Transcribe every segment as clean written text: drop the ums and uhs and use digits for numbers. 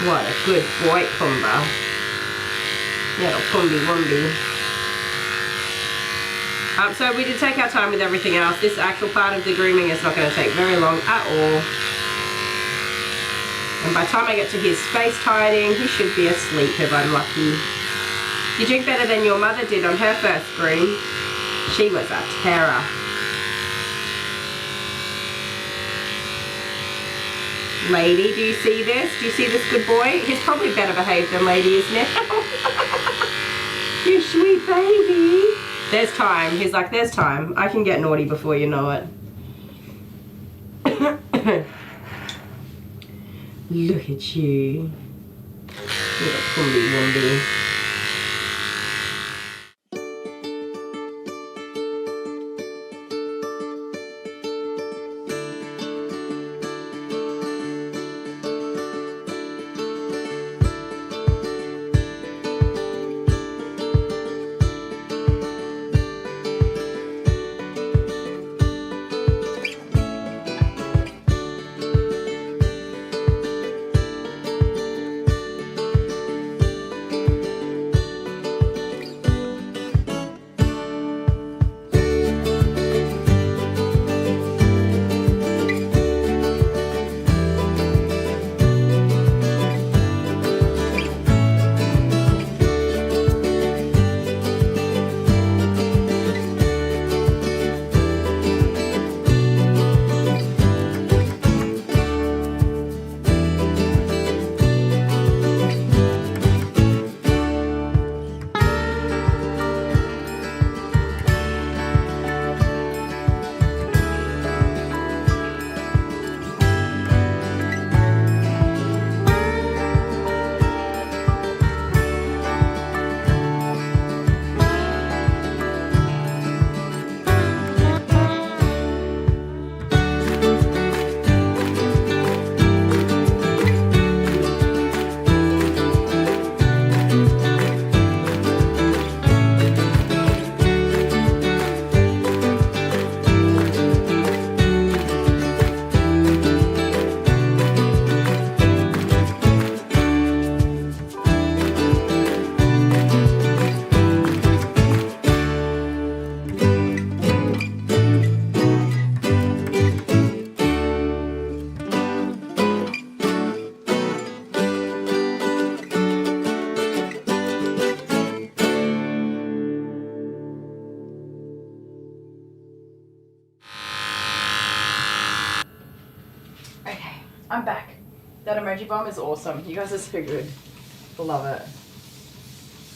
What a good boy, Pumbaa. Little Pumby Wumby. So we did take our time with everything else. This actual part of the grooming is not going to take very long at all. And by the time I get to his face tidying, he should be asleep if I'm lucky. You drink better than your mother did on her first groom. She was a terror. Lady, do you see this? Do you see this good boy? He's probably better behaved than Lady is now. You sweet baby. There's time. He's like, there's time. I can get naughty before you know it. Look at you. Little Pumby Wumby. I'm back. That emoji bomb is awesome. You guys are so good. Love it.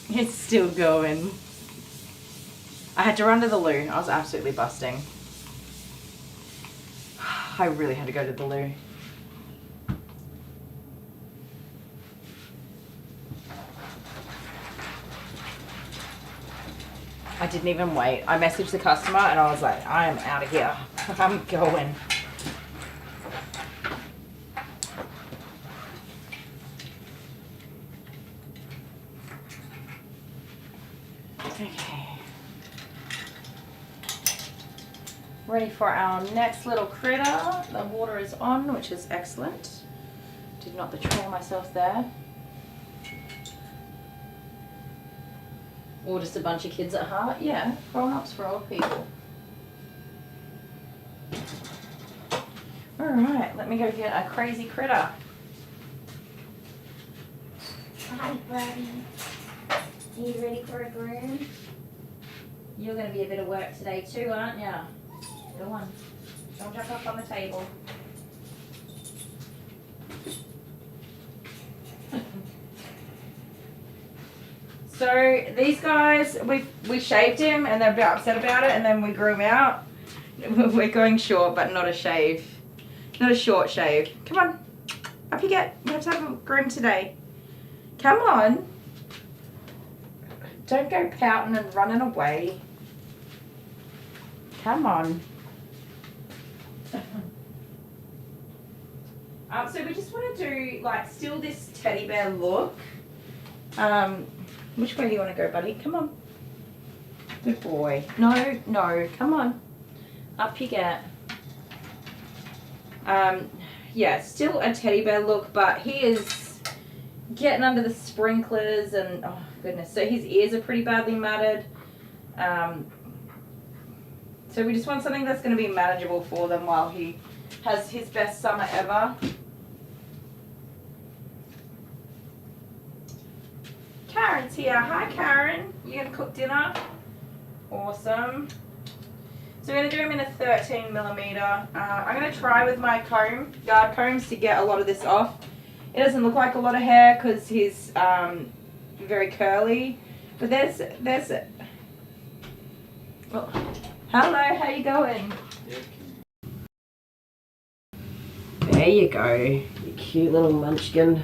It's still going. I had to run to the loo. I was absolutely busting. I really had to go to the loo. I didn't even wait. I messaged the customer and I was like, I am out of here. I'm going. Okay. Ready for our next little critter. The water is on, which is excellent. Did not betray myself there. Or just a bunch of kids at heart? Yeah, grown-ups for old people. Alright, let me go get a crazy critter. Hi, buddy. Are you ready for a groom? You're going to be a bit of work today too, aren't you? Go on. Don't jump up on the table. So these guys, we shaved him and they're a bit upset about it, and then we grew him out. We're going short, but not a shave. Not a short shave. Come on. Up you get. We have to have a groom today. Come on. Don't go pouting and running away. Come on. So we just want to do like still this teddy bear look. Which way do you want to go, buddy? Come on. Good boy. No, no, come on. Up you get. Yeah, still a teddy bear look, but he is getting under the sprinklers and oh goodness. So his ears are pretty badly matted. So we just want something that's going to be manageable for them while he has his best summer ever. Karen's here. Hi Karen. You gonna cook dinner? Awesome. So we're going to do them in a 13mm. I'm going to try with my comb, guard combs, to get a lot of this off. It doesn't look like a lot of hair because he's very curly. But there's oh, hello, how you going? There you go, you cute little munchkin.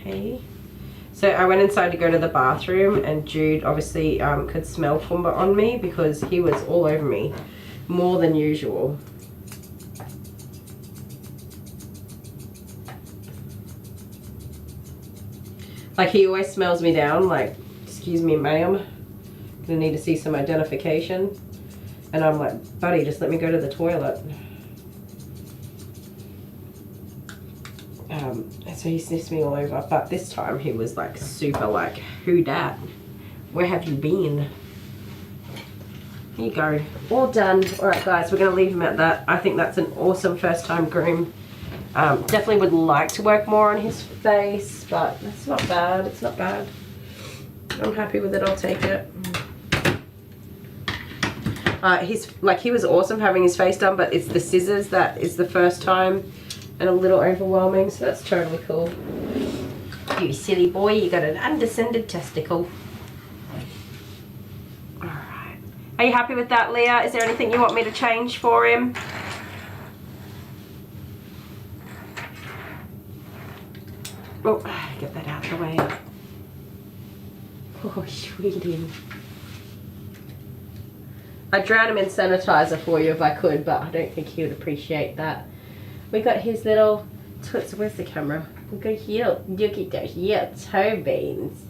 Hey. So I went inside to go to the bathroom, and Jude obviously could smell Pumbaa on me because he was all over me, more than usual. Like, he always smells me down, like, excuse me ma'am, gonna need to see some identification. And I'm like, buddy, just let me go to the toilet. So he sniffs me all over, but this time he was like super like, who dat? Where have you been? Here you go, all done. All right guys, we're gonna leave him at that. I think that's an awesome first time groom. Definitely would like to work more on his face, but it's not bad, it's not bad. I'm happy with it, I'll take it. He was awesome having his face done, but it's the scissors that is the first time and a little overwhelming, so that's totally cool. You silly boy, you got an undescended testicle. Alright. Are you happy with that, Leah? Is there anything you want me to change for him? Oh, get that out of the way. Oh, sweetie. I'd drown him in sanitizer for you if I could, but I don't think he would appreciate that. We got his little toots. Where's the camera? We got here. Look at those little toe beans.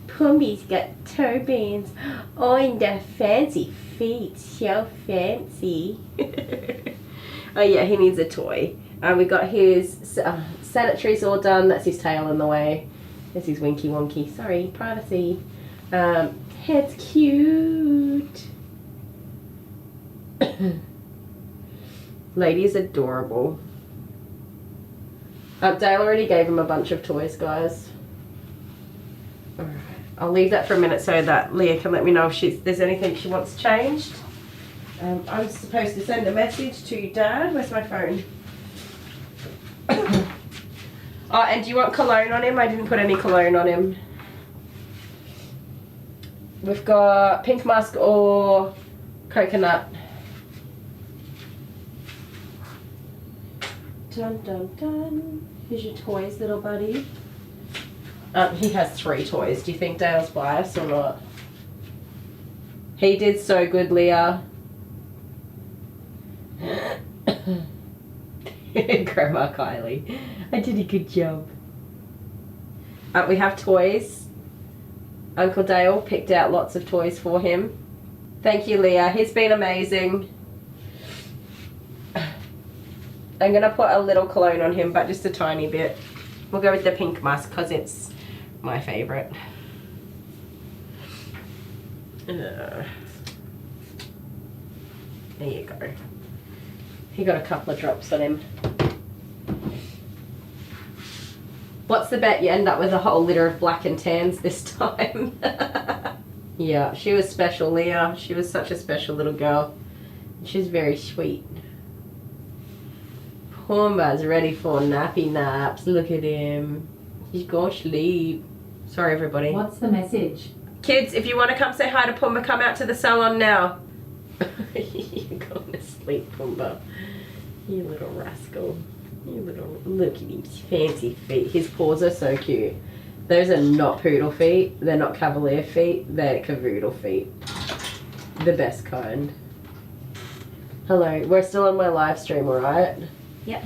Pumbaa's got toe beans. Oh, and the fancy feet. So fancy. Oh yeah, he needs a toy. We got his sanitaries all done. That's his tail in the way. There's his winky wonky. Sorry, privacy. Head's cute. Lady is adorable. Dale already gave him a bunch of toys, guys. Alright, I'll leave that for a minute so that Leah can let me know if there's anything she wants changed. I'm supposed to send a message to Dad. Where's my phone? Oh, and do you want cologne on him? I didn't put any cologne on him. We've got pink musk or coconut. Dun dun dun. Here's your toys, little buddy. He has 3 toys. Do you think Dale's biased or not? He did so good, Leah. Grandma Kylie. I did a good job. We have toys. Uncle Dale picked out lots of toys for him. Thank you, Leah. He's been amazing. I'm going to put a little cologne on him, but just a tiny bit. We'll go with the pink musk because it's my favourite. There you go. He got a couple of drops on him. What's the bet? You end up with a whole litter of black and tans this time. Yeah, she was special, Leah. She was such a special little girl. She's very sweet. Pumbaa's ready for nappy naps. Look at him. He's gonna sleep. Sorry, everybody. What's the message? Kids, if you want to come say hi to Pumbaa, come out to the salon now. You're going to sleep, Pumbaa. You little rascal. You little... Look at his fancy feet. His paws are so cute. Those are not poodle feet. They're not cavalier feet. They're cavoodle feet. The best kind. Hello. We're still on my live stream, alright? Yep.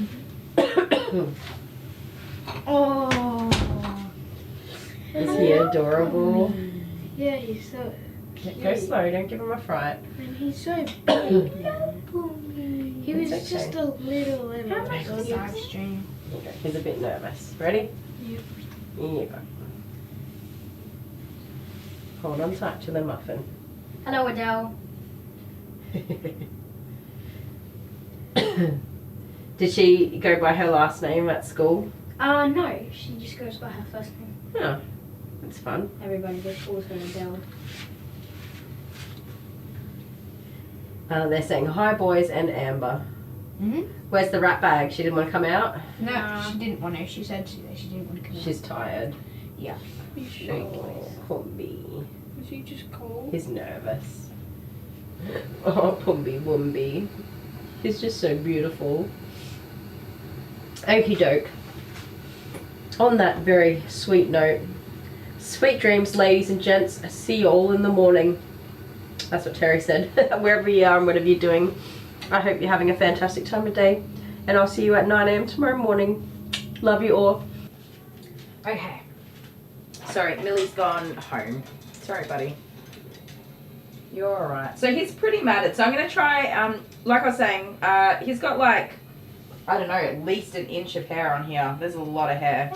Oh. Is he adorable? Yeah, he's so Go slow, don't give him a fright. and he's so big. He was It's just okay. a little. How much is live stream? Okay, he's a bit nervous. Ready? Yep. Here you go. Hold on tight to the muffin. Hello, Adele. Did she go by her last name at school? No, she just goes by her first name. Oh, that's fun. Everybody just calls her Adele. They're saying hi boys and Amber. Mm-hmm. Where's the rat bag? She didn't want to come out? No, she didn't want to. She said she didn't want to come She's tired. Yeah. You Oh, Pumby. Was he just cold? He's nervous. Oh, Pumby Wumby. He's just so beautiful. Okie doke. On that very sweet note, sweet dreams, ladies and gents. See you all in the morning. That's what Terry said. Wherever you are and whatever you're doing, I hope you're having a fantastic time of day. And I'll see you at 9 AM tomorrow morning. Love you all. Okay. Sorry, Millie's gone home. Sorry, buddy. You're alright. So he's pretty matted. So I'm going to try, like I was saying, he's got like, I don't know, at least an inch of hair on here. There's a lot of hair.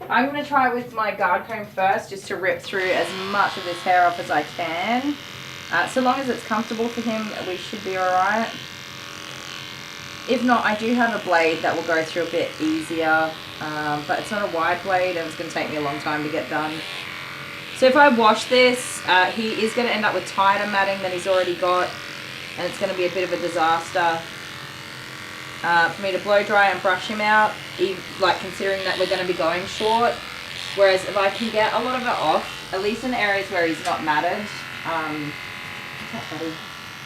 I'm going to try with my guard comb first, just to rip through as much of this hair off as I can. So long as it's comfortable for him, we should be alright. If not, I do have a blade that will go through a bit easier, but it's not a wide blade and it's going to take me a long time to get done. So if I wash this, he is going to end up with tighter matting than he's already got, and it's going to be a bit of a disaster for me to blow dry and brush him out, like considering that we're going to be going short. Whereas if I can get a lot of it off, at least in areas where he's not matted,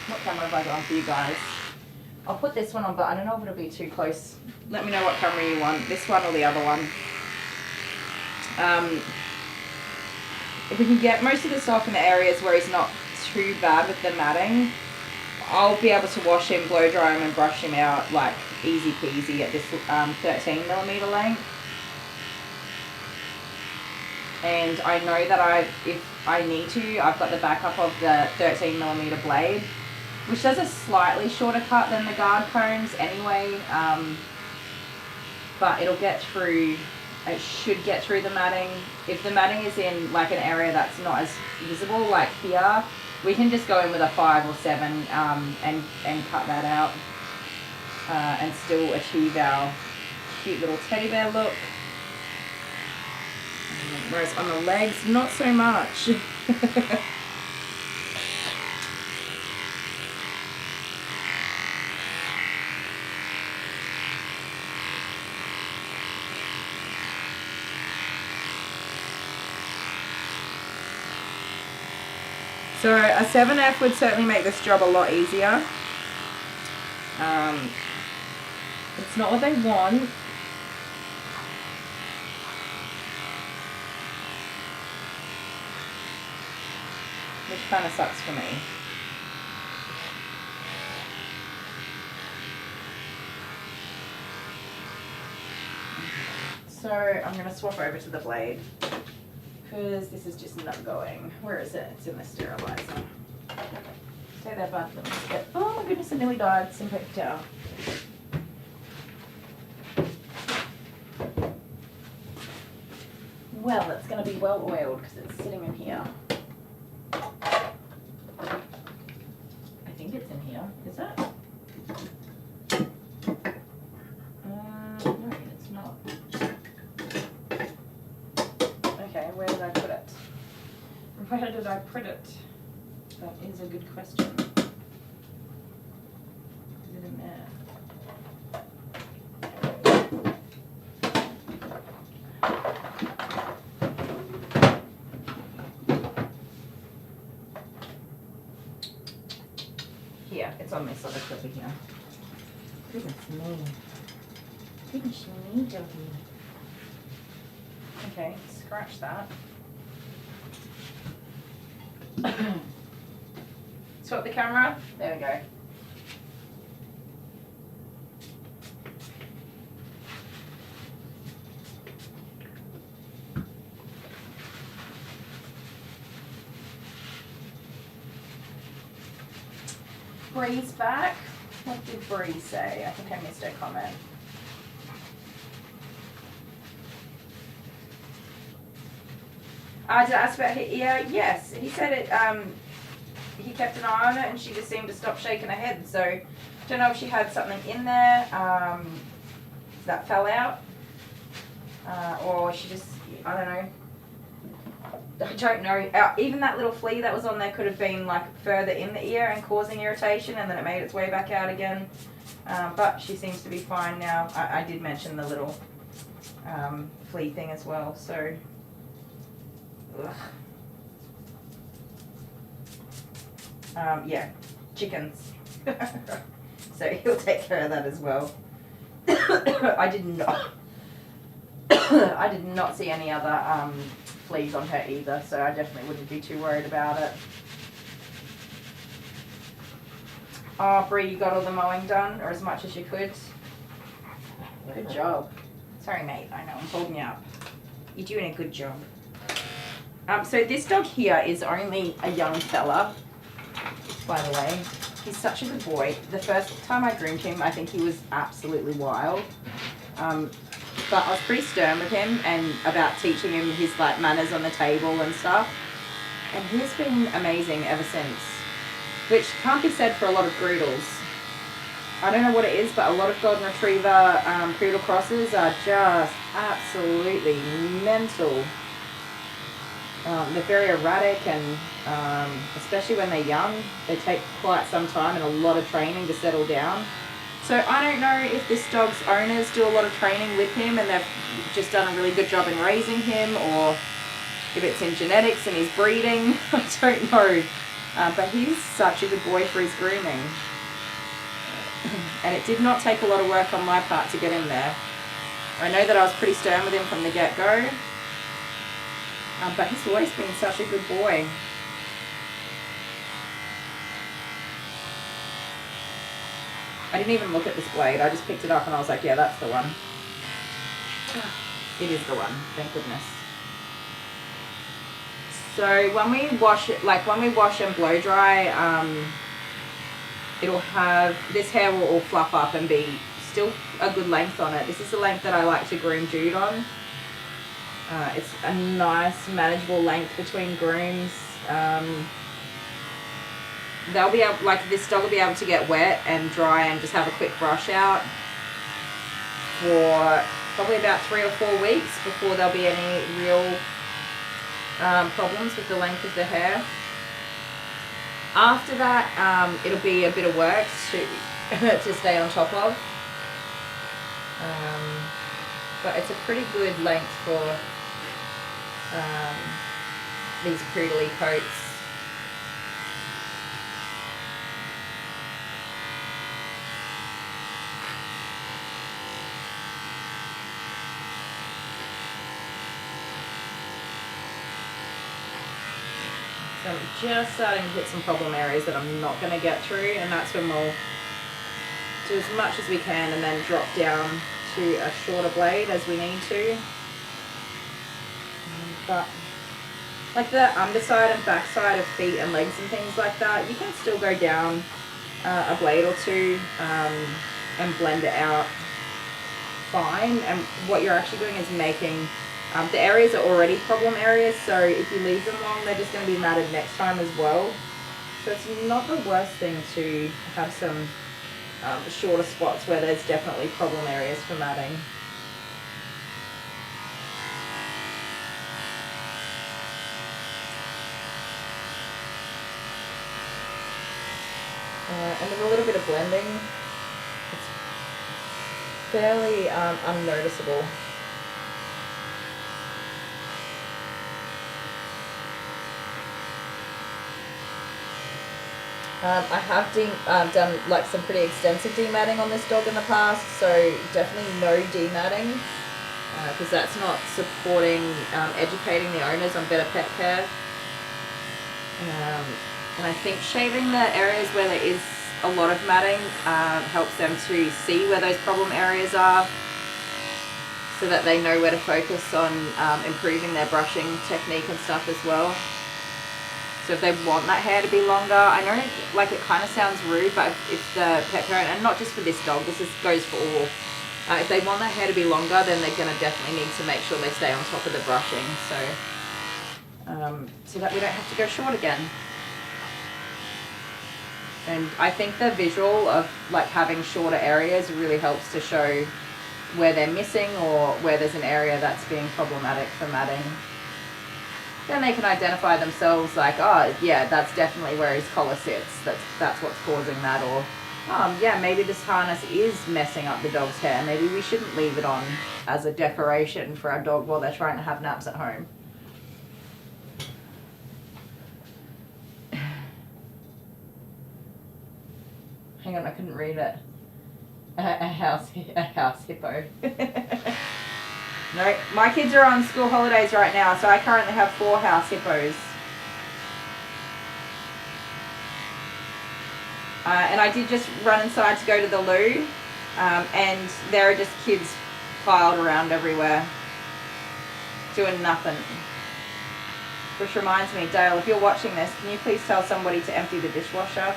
what camera have I got on for you guys? I'll put this one on, but I don't know if it'll be too close. Let me know what camera you want, this one or the other one. If we can get most of this off in the areas where he's not too bad with the matting, I'll be able to wash him, blow dry him and brush him out like easy peasy at this 13mm length. And I know that if I need to, I've got the backup of the 13mm blade, which does a slightly shorter cut than the guard combs anyway, but it'll get through, it should get through the matting. If the matting is in like an area that's not as visible, like here, we can just go in with a 5 or 7 and cut that out and still achieve our cute little teddy bear look. Whereas on the legs, not so much. So a 7F would certainly make this job a lot easier. It's not what they want. Which kind of sucks for me. So I'm going to swap over to the blade, because this is just not going. Where is it? It's in the sterilizer. Stay there, bud. Let me just get, oh my goodness, it nearly died. Some paper towel. Well, it's going to be well oiled because it's sitting in here. I think it's in here. Is it? No, it's not. Okay, where did I put it? Where did I put it? That is a good question. Is it in there? Here, it's on this other clipper here. Goodness me. Goodness me, doggy. Okay, scratch that. Swap the camera. There we go. Bree's back. What did Bree say? I think I missed her comment. Did I ask about her ear? Yes. He said it, he kept an eye on it and she just seemed to stop shaking her head. So, don't know if she had something in there that fell out. Or she just, I don't know. I don't know. Even that little flea that was on there could have been like further in the ear and causing irritation, and then it made its way back out again. But she seems to be fine now. I did mention the little flea thing as well. So, yeah, chickens. So he'll take care of that as well. I did not see any other fleas on her either, so I definitely wouldn't be too worried about it. Oh, Bree, you got all the mowing done, or as much as you could? Good job. Sorry, mate, I know, I'm holding you up. You're doing a good job. So this dog here is only a young fella, by the way. He's such a good boy. The first time I groomed him, I think he was absolutely wild. But I was pretty stern with him and about teaching him his like manners on the table and stuff. And he's been amazing ever since. Which can't be said for a lot of Groodles. I don't know what it is, but a lot of Golden Retriever Poodle crosses are just absolutely mental. They're very erratic and especially when they're young, they take quite some time and a lot of training to settle down. So I don't know if this dog's owners do a lot of training with him and they've just done a really good job in raising him, or if it's in genetics and his breeding. I don't know. But he's such a good boy for his grooming. And it did not take a lot of work on my part to get him there. I know that I was pretty stern with him from the get-go. But he's always been such a good boy. I didn't even look at this blade. I just picked it up and I was like, yeah, that's the one. It is the one, thank goodness. So when we wash it, like when we wash and blow dry, it'll have, this hair will all fluff up and be still a good length on it. This is the length that I like to groom Jude on. It's a nice manageable length between grooms. They'll be able, like this dog will be able to get wet and dry and just have a quick brush out for probably about 3 or 4 weeks before there'll be any real problems with the length of the hair. After that, it'll be a bit of work to stay on top of. But it's a pretty good length for these poodly coats. So I'm just starting to hit some problem areas that I'm not going to get through, and that's when we'll do as much as we can and then drop down to a shorter blade as we need to. But like the underside and backside of feet and legs and things like that, you can still go down a blade or two and blend it out fine. And what you're actually doing is making the areas are already problem areas, so if you leave them long, they're just going to be matted next time as well. So it's not the worst thing to have some shorter spots where there's definitely problem areas for matting. And with a little bit of blending, it's fairly unnoticeable. I have done like some pretty extensive dematting on this dog in the past, so definitely no dematting, because that's not supporting educating the owners on better pet care. And I think shaving the areas where there is a lot of matting helps them to see where those problem areas are, so that they know where to focus on improving their brushing technique and stuff as well. So if they want that hair to be longer, I know like it kind of sounds rude, but if the pet parent, and not just for this dog, goes for all, if they want that hair to be longer, then they're going to definitely need to make sure they stay on top of the brushing, so that we don't have to go short again. And I think the visual of like having shorter areas really helps to show where they're missing or where there's an area that's being problematic for matting. Then they can identify themselves like, oh yeah, that's definitely where his collar sits. That's what's causing that. Or, yeah, maybe this harness is messing up the dog's hair. Maybe we shouldn't leave it on as a decoration for our dog while they're trying to have naps at home. Hang on, I couldn't read it. A house hippo. No, my kids are on school holidays right now, so I currently have 4 house hippos. And I did just run inside to go to the loo, and there are just kids piled around everywhere, doing nothing. Which reminds me, Dale, if you're watching this, can you please tell somebody to empty the dishwasher,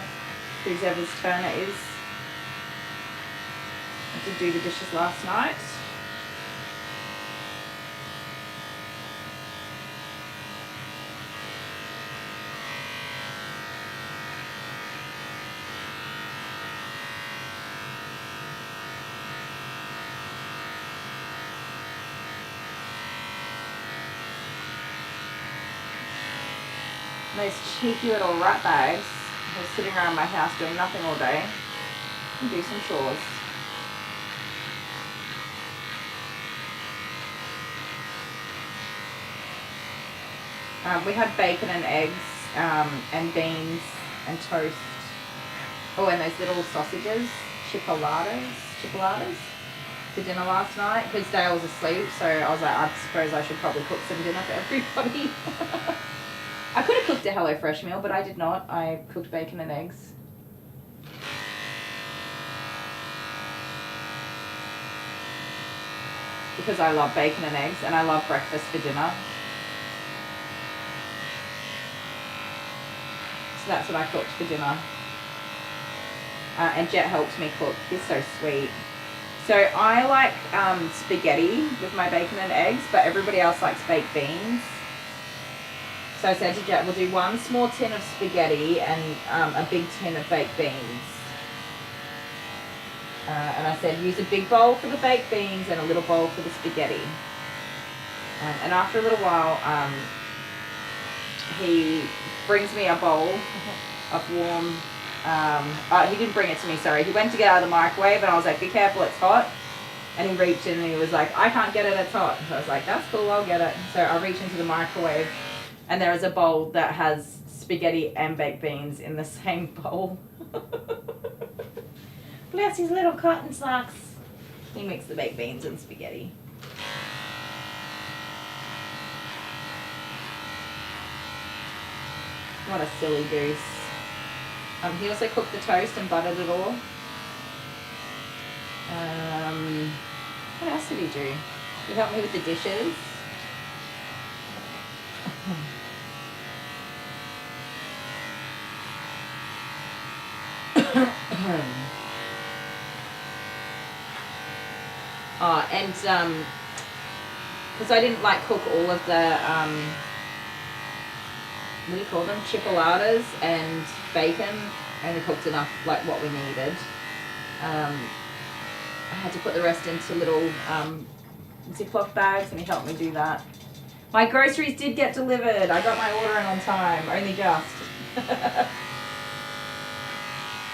whoever's turn it is? I did do the dishes last night. Those cheeky little rat bags are sitting around my house doing nothing all day. And do some chores. We had bacon and eggs, and beans and toast. Oh, and those little sausages, chipolatas for dinner last night because Dale was asleep. So I was like, I suppose I should probably cook some dinner for everybody. I could have cooked a HelloFresh meal, but I did not. I cooked bacon and eggs. Because I love bacon and eggs and I love breakfast for dinner. So that's what I cooked for dinner. And Jet helped me cook. He's so sweet. So I like spaghetti with my bacon and eggs, but everybody else likes baked beans. So I said to Jet, we'll do 1 small tin of spaghetti and a big tin of baked beans. And I said, use a big bowl for the baked beans and a little bowl for the spaghetti. And after a little while, he brings me a bowl of warm, he didn't bring it to me, sorry. He went to get out of the microwave and I was like, be careful, it's hot. And he reached in and he was like, I can't get it, it's hot. So I was like, that's cool, I'll get it. So I reached into the microwave and there is a bowl that has spaghetti and baked beans in the same bowl. Bless his little cotton socks. He mixed the baked beans and spaghetti. What a silly goose. He also cooked the toast and buttered it all. What else did he do? He helped me with the dishes. And because I didn't like cook all of the what do you call them, chipolatas and bacon, I only cooked enough like what we needed. I had to put the rest into little Ziploc bags and he helped me do that. My groceries did get delivered. I got my order in on time, only just.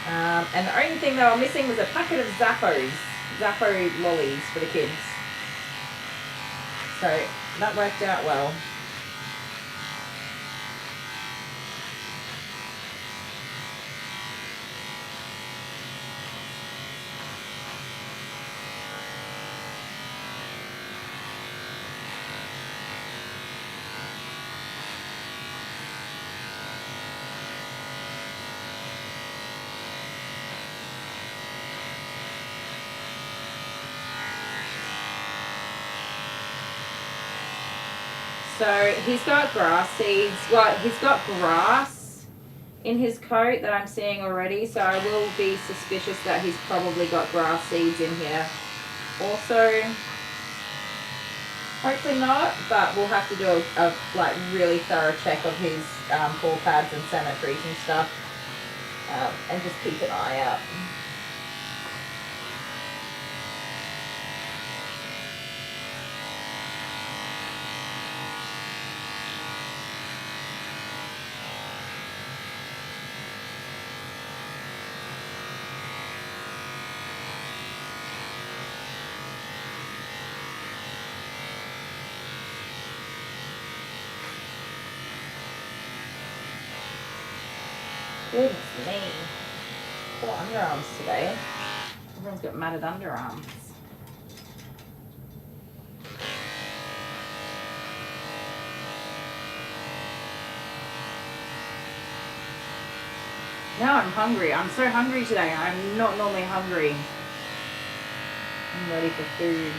And the only thing they were missing was a packet of Zappo lollies for the kids. So that worked out well. So he's got grass seeds. Well, he's got grass in his coat that I'm seeing already. So I will be suspicious that he's probably got grass seeds in here. Also, hopefully not, but we'll have to do a like really thorough check of his paw pads and sanitaries and stuff, and just keep an eye out. Goodness me. Poor underarms today. Everyone's got matted underarms. Now I'm hungry. I'm so hungry today. I'm not normally hungry. I'm ready for food.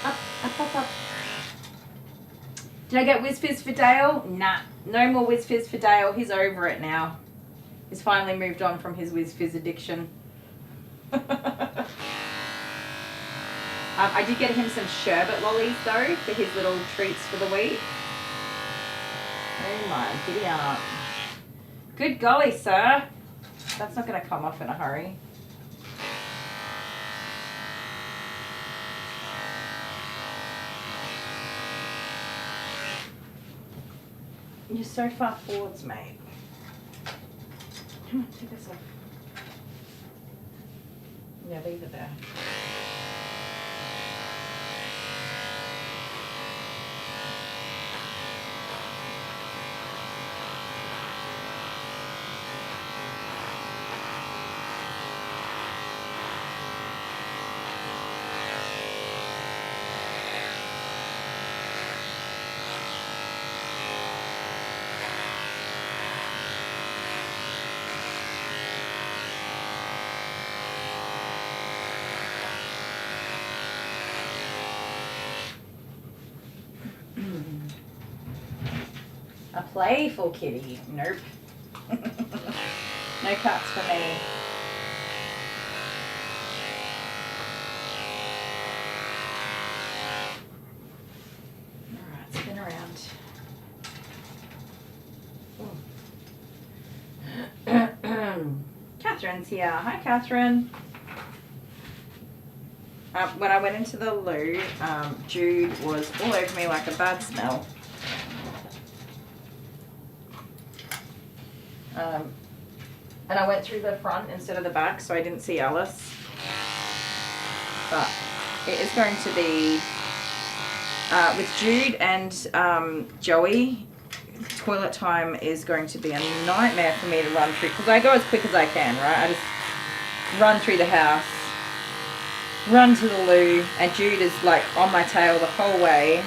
Up. Did I get Whiz Fizz for Dale? Nah, no more Whiz Fizz for Dale. He's over it now. He's finally moved on from his Whiz Fizz addiction. I did get him some sherbet lollies though for his little treats for the week. Oh my, giddy up. Good golly, sir. That's not going to come off in a hurry. You're so far forwards, mate. Come on, take this off. Yeah, leave it there. A playful kitty. Nope. No cuts for me. Alright, spin around. Catherine's here. Hi, Catherine. When I went into the loo, Jude was all over me like a bad smell. And I went through the front instead of the back, so I didn't see Alice. But it is going to be, with Jude and Joey, toilet time is going to be a nightmare for me to run through, because I go as quick as I can, right? I just run through the house, run to the loo, and Jude is like on my tail the whole way,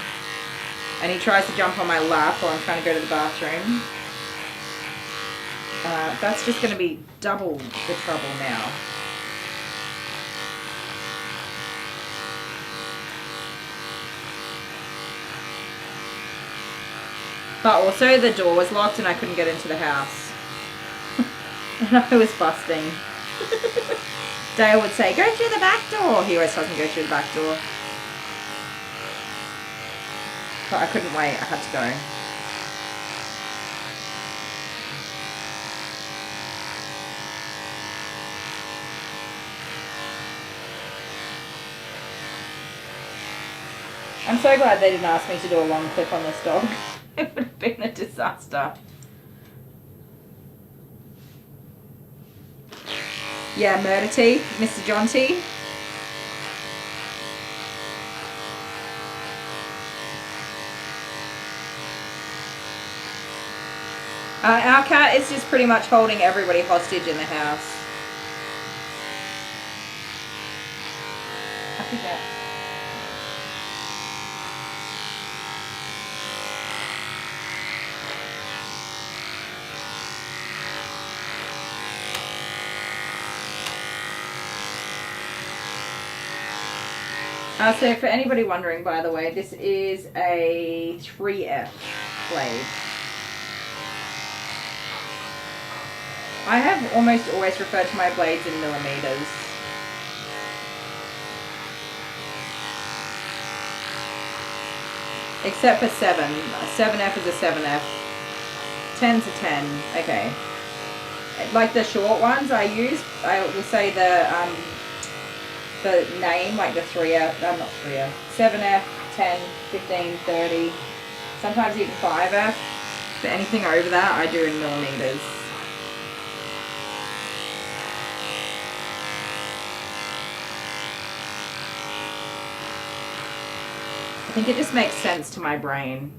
and he tries to jump on my lap while I'm trying to go to the bathroom. That's just going to be double the trouble now. But also the door was locked and I couldn't get into the house. And I was busting. Dale would say, go through the back door. He always doesn't go through the back door. But I couldn't wait, I had to go. I'm so glad they didn't ask me to do a long clip on this dog. It would have been a disaster. Yeah, Murder Teeth, Mr. John T. Our cat is just pretty much holding everybody hostage in the house. I forget. So for anybody wondering, by the way, this is a 3F blade. I have almost always referred to my blades in millimeters. Except for 7. 7F is a 7F. 10's a 10. Okay. Like the short ones I use, I will say the name, like the 3F, not 3F, 7F, 10, 15, 30, sometimes even 5F. But anything over that I do in millimeters. I think it just makes sense to my brain.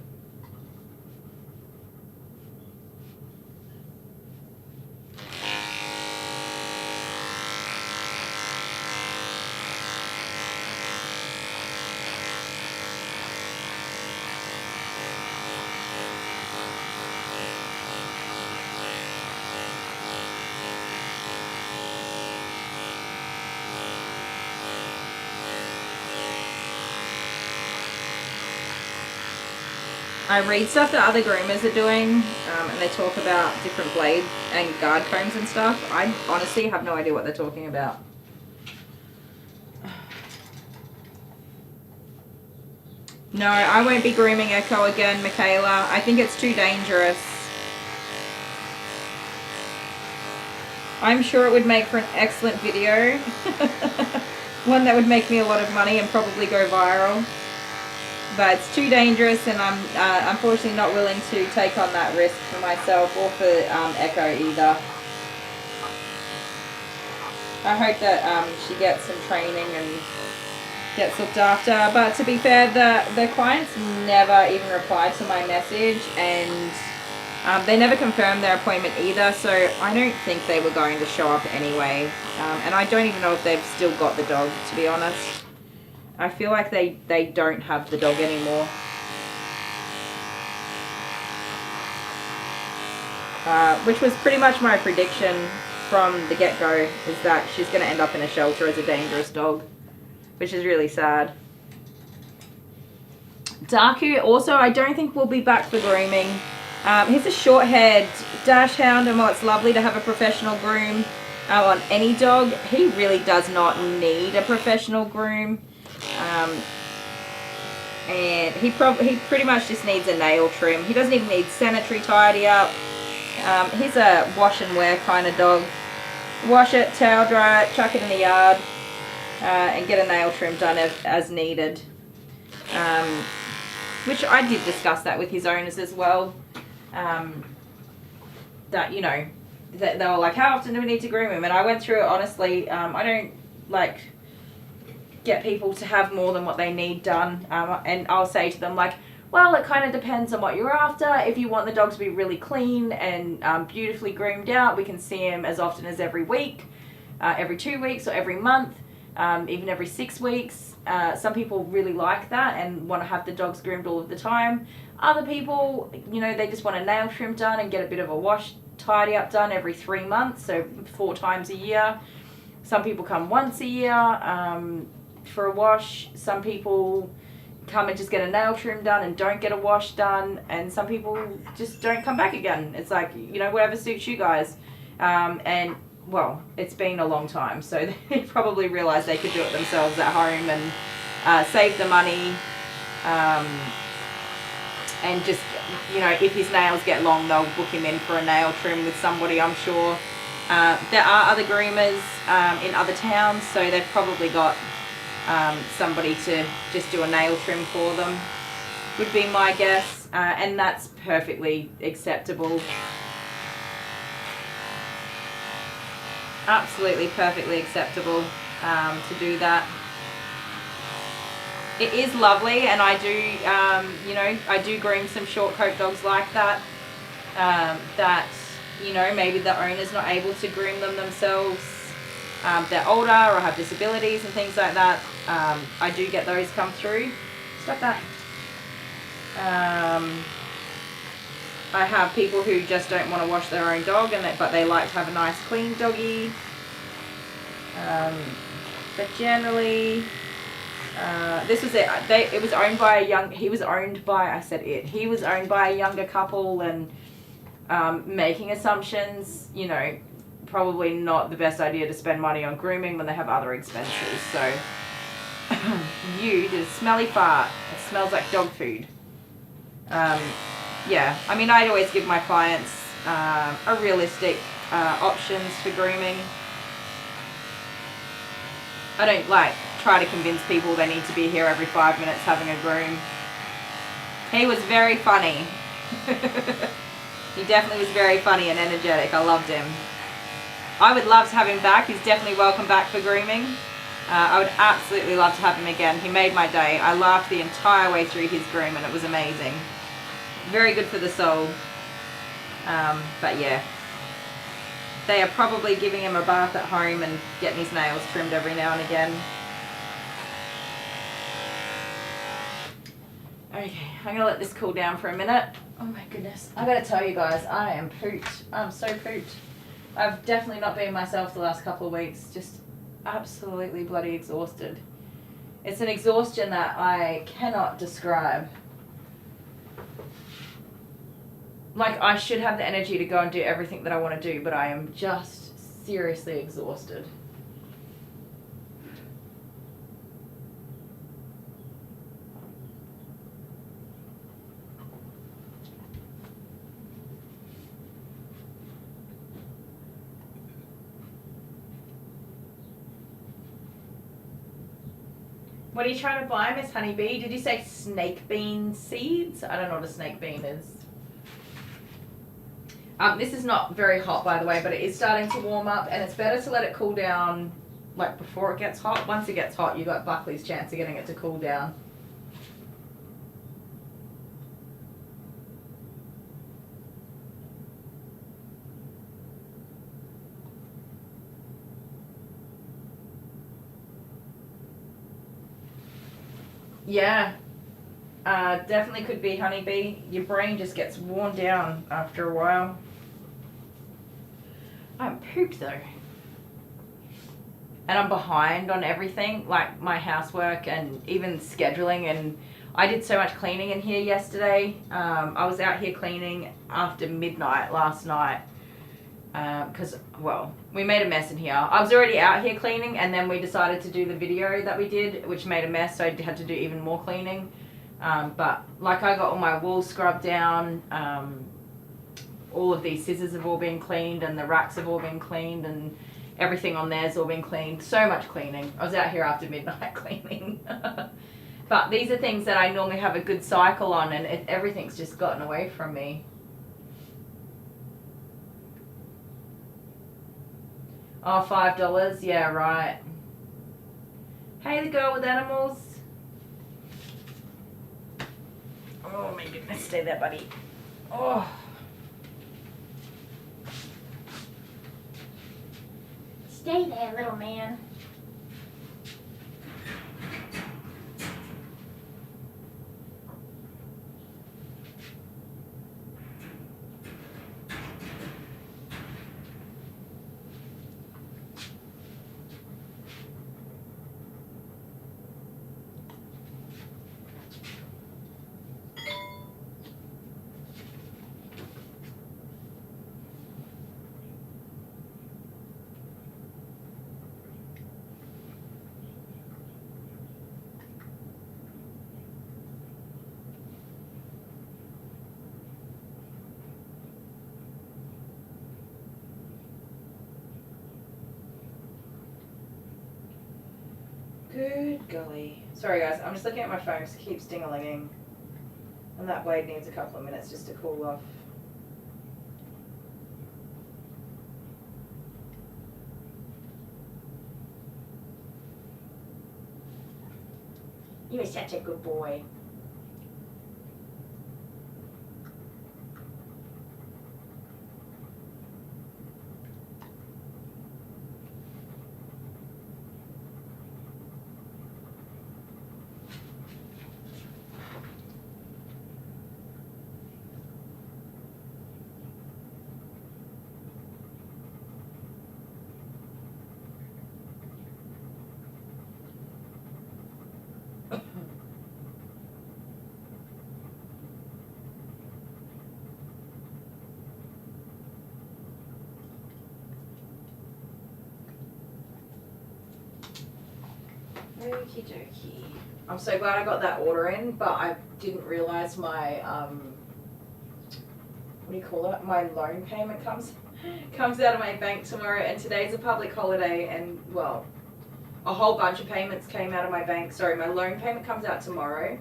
I read stuff that other groomers are doing, and they talk about different blade and guard combs and stuff. I honestly have no idea what they're talking about. No, I won't be grooming Echo again, Michaela. I think it's too dangerous. I'm sure it would make for an excellent video. One that would make me a lot of money and probably go viral. But it's too dangerous, and I'm unfortunately not willing to take on that risk for myself or for Echo either. I hope that she gets some training and gets looked after. But to be fair, the clients never even replied to my message, and they never confirmed their appointment either, so I don't think they were going to show up anyway. And I don't even know if they've still got the dog, to be honest. I feel like they don't have the dog anymore. Which was pretty much my prediction from the get-go, is that she's going to end up in a shelter as a dangerous dog, which is really sad. Darku also, I don't think will be back for grooming. He's a short-haired dash hound, and while it's lovely to have a professional groom on any dog, he really does not need a professional groom. And he pretty much just needs a nail trim. He doesn't even need sanitary tidy up. He's a wash and wear kind of dog. Wash it, towel dry it, chuck it in the yard, and get a nail trim done as needed. Which I did discuss that with his owners as well. That, you know, that they were like, how often do we need to groom him? And I went through it honestly. I don't like get people to have more than what they need done, and I'll say to them, like, well, it kind of depends on what you're after. If you want the dog to be really clean and beautifully groomed out, we can see him as often as every week, every 2 weeks, or every month, even every 6 weeks. Some people really like that and want to have the dogs groomed all of the time. Other people, you know, they just want a nail trim done and get a bit of a wash tidy up done every 3 months, so 4 times a year. Some people come once a year for a wash. Some people come and just get a nail trim done and don't get a wash done, and some people just don't come back again. It's like, you know, whatever suits you guys. And well, it's been a long time, so they probably realized they could do it themselves at home and save the money, and just, you know, if his nails get long, they'll book him in for a nail trim with somebody, I'm sure. There are other groomers in other towns, so they've probably got somebody to just do a nail trim for them, would be my guess, and that's perfectly acceptable. absolutely perfectly acceptable to do that. It is lovely, and I do, you know, I do groom some short coat dogs like that, that, you know, maybe the owner's not able to groom them themselves. They're older or have disabilities and things like that. I do get those come through. Stop that. I have people who just don't want to wash their own dog, but they like to have a nice clean doggy. But generally, this was it. It was owned by he was owned by a younger couple, and making assumptions, you know, probably not the best idea to spend money on grooming when they have other expenses. So you did a smelly fart. It smells like dog food. Yeah, I mean, I'd always give my clients a realistic options for grooming. I don't try to convince people they need to be here every 5 minutes having a groom. He was very funny. He definitely was very funny and energetic. I loved him. I would love to have him back. He's definitely welcome back for grooming. I would absolutely love to have him again. He made my day. I laughed the entire way through his groom, and it was amazing. Very good for the soul. But yeah, they are probably giving him a bath at home and getting his nails trimmed every now and again. Okay, I'm gonna let this cool down for a minute. Oh my goodness, I gotta tell you guys, I am pooped. I'm so pooped. I've definitely not been myself the last couple of weeks. Just absolutely bloody exhausted. It's an exhaustion that I cannot describe. Like, I should have the energy to go and do everything that I want to do, but I am just seriously exhausted. What are you trying to buy, Miss Honeybee? Did you say snake bean seeds? I don't know what a snake bean is. This is not very hot, by the way, but it is starting to warm up, and it's better to let it cool down like before it gets hot. Once it gets hot, you got Buckley's chance of getting it to cool down. Yeah, definitely could be, Honeybee. Your brain just gets worn down after a while. I'm pooped though. And I'm behind on everything, like my housework and even scheduling, and I did so much cleaning in here yesterday. I was out here cleaning after midnight last night because, well, we made a mess in here. I was already out here cleaning, and then we decided to do the video that we did, which made a mess, so I had to do even more cleaning. But like, I got all my wool scrubbed down, all of these scissors have all been cleaned, and the racks have all been cleaned, and everything on there's all been cleaned. So much cleaning. I was out here after midnight cleaning. But these are things that I normally have a good cycle on, and everything's just gotten away from me. Oh, $5? Yeah, right. Hey, the girl with animals. Oh my goodness, stay there, buddy. Oh. Stay there, little man. Good golly. Sorry guys, I'm just looking at my phone because it keeps ding-a-linging. And that blade needs a couple of minutes just to cool off. You were such a good boy. Okie dokie. I'm so glad I got that order in, but I didn't realise my what do you call it? My loan payment comes out of my bank tomorrow, and today's a public holiday, and well, a whole bunch of payments came out of my bank. Sorry, my loan payment comes out tomorrow.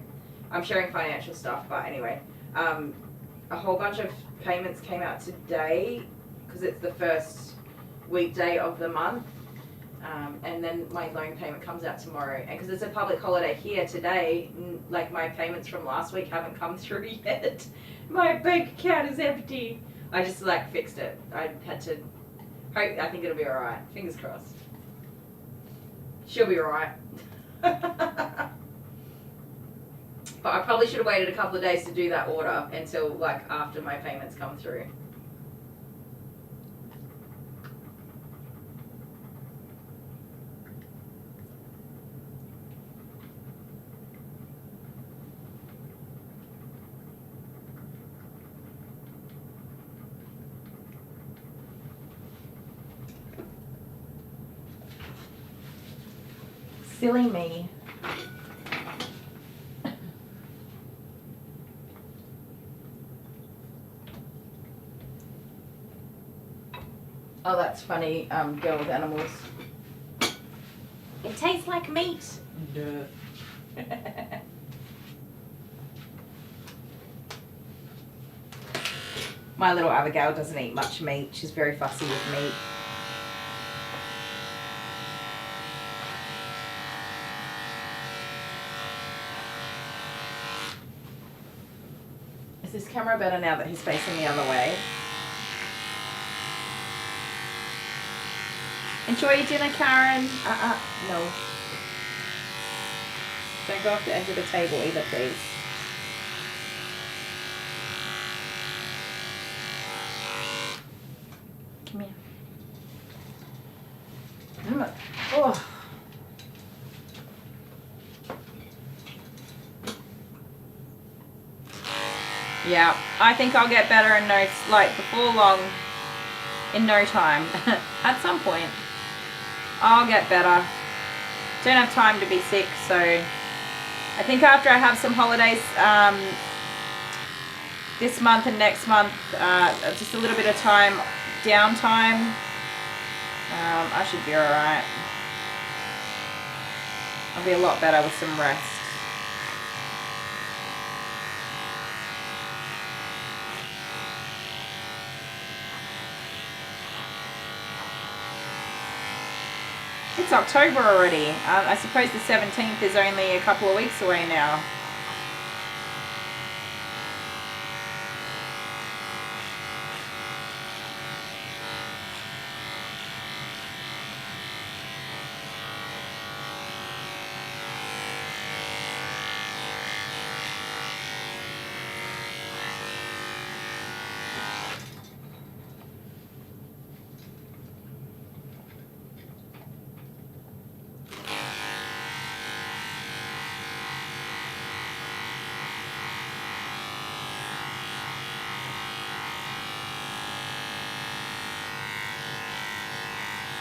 I'm sharing financial stuff, but anyway, a whole bunch of payments came out today because it's the first weekday of the month. And then my loan payment comes out tomorrow. And because it's a public holiday here today, like my payments from last week haven't come through yet. My bank account is empty. I just like fixed it. I had to hope, I think it'll be alright. Fingers crossed. She'll be alright. But I probably should have waited a couple of days to do that order until like after my payments come through. Silly me. Oh, that's funny, girl with animals. It tastes like meat. Duh. My little Abigail doesn't eat much meat. She's very fussy with meat. Is this camera better now that he's facing the other way? Enjoy your dinner, Karen. No. Don't go off the edge of the table either, please. Come here. Oh. Yeah, I think I'll get better in before long, in no time. At some point, I'll get better. Don't have time to be sick, so I think after I have some holidays this month and next month, just a little bit of downtime, I should be alright. I'll be a lot better with some rest. It's October already. I suppose the 17th is only a couple of weeks away now.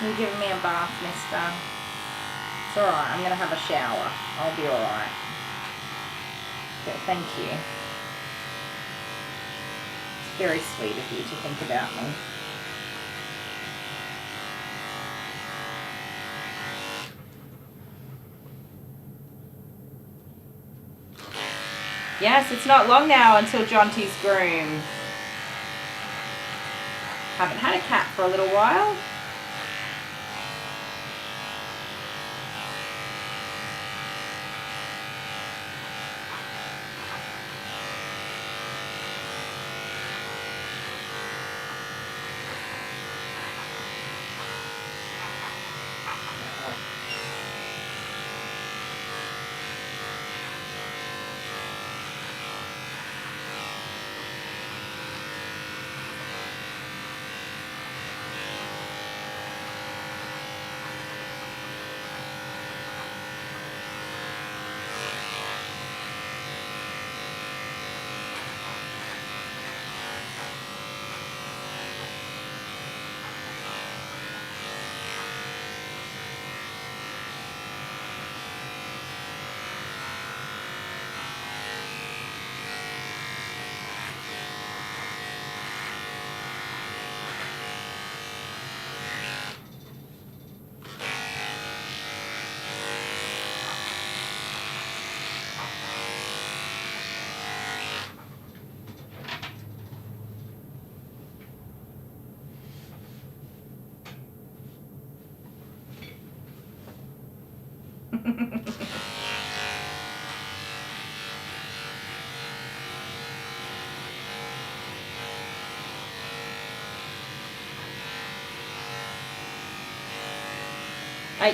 You're giving me a bath, mister. It's alright, I'm going to have a shower. I'll be alright. But thank you. It's very sweet of you to think about me. Yes, it's not long now until Jonty's groom. Haven't had a cat for a little while.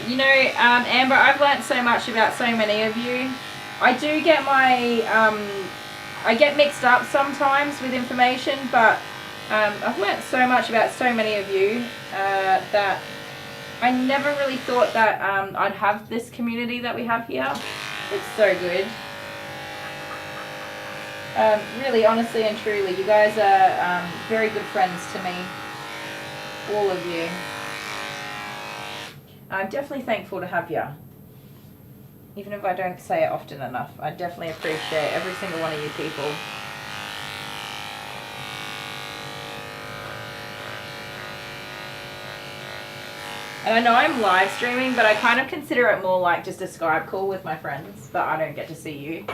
You know, Amber, I've learnt so much about so many of you. I do get my, I get mixed up sometimes with information, but I've learnt so much about so many of you that I never really thought that I'd have this community that we have here. It's so good. Really, honestly and truly, you guys are very good friends to me. All of you. I'm definitely thankful to have you. Even if I don't say it often enough, I definitely appreciate every single one of you people. And I know I'm live streaming, but I kind of consider it more like just a Skype call with my friends, but I don't get to see you.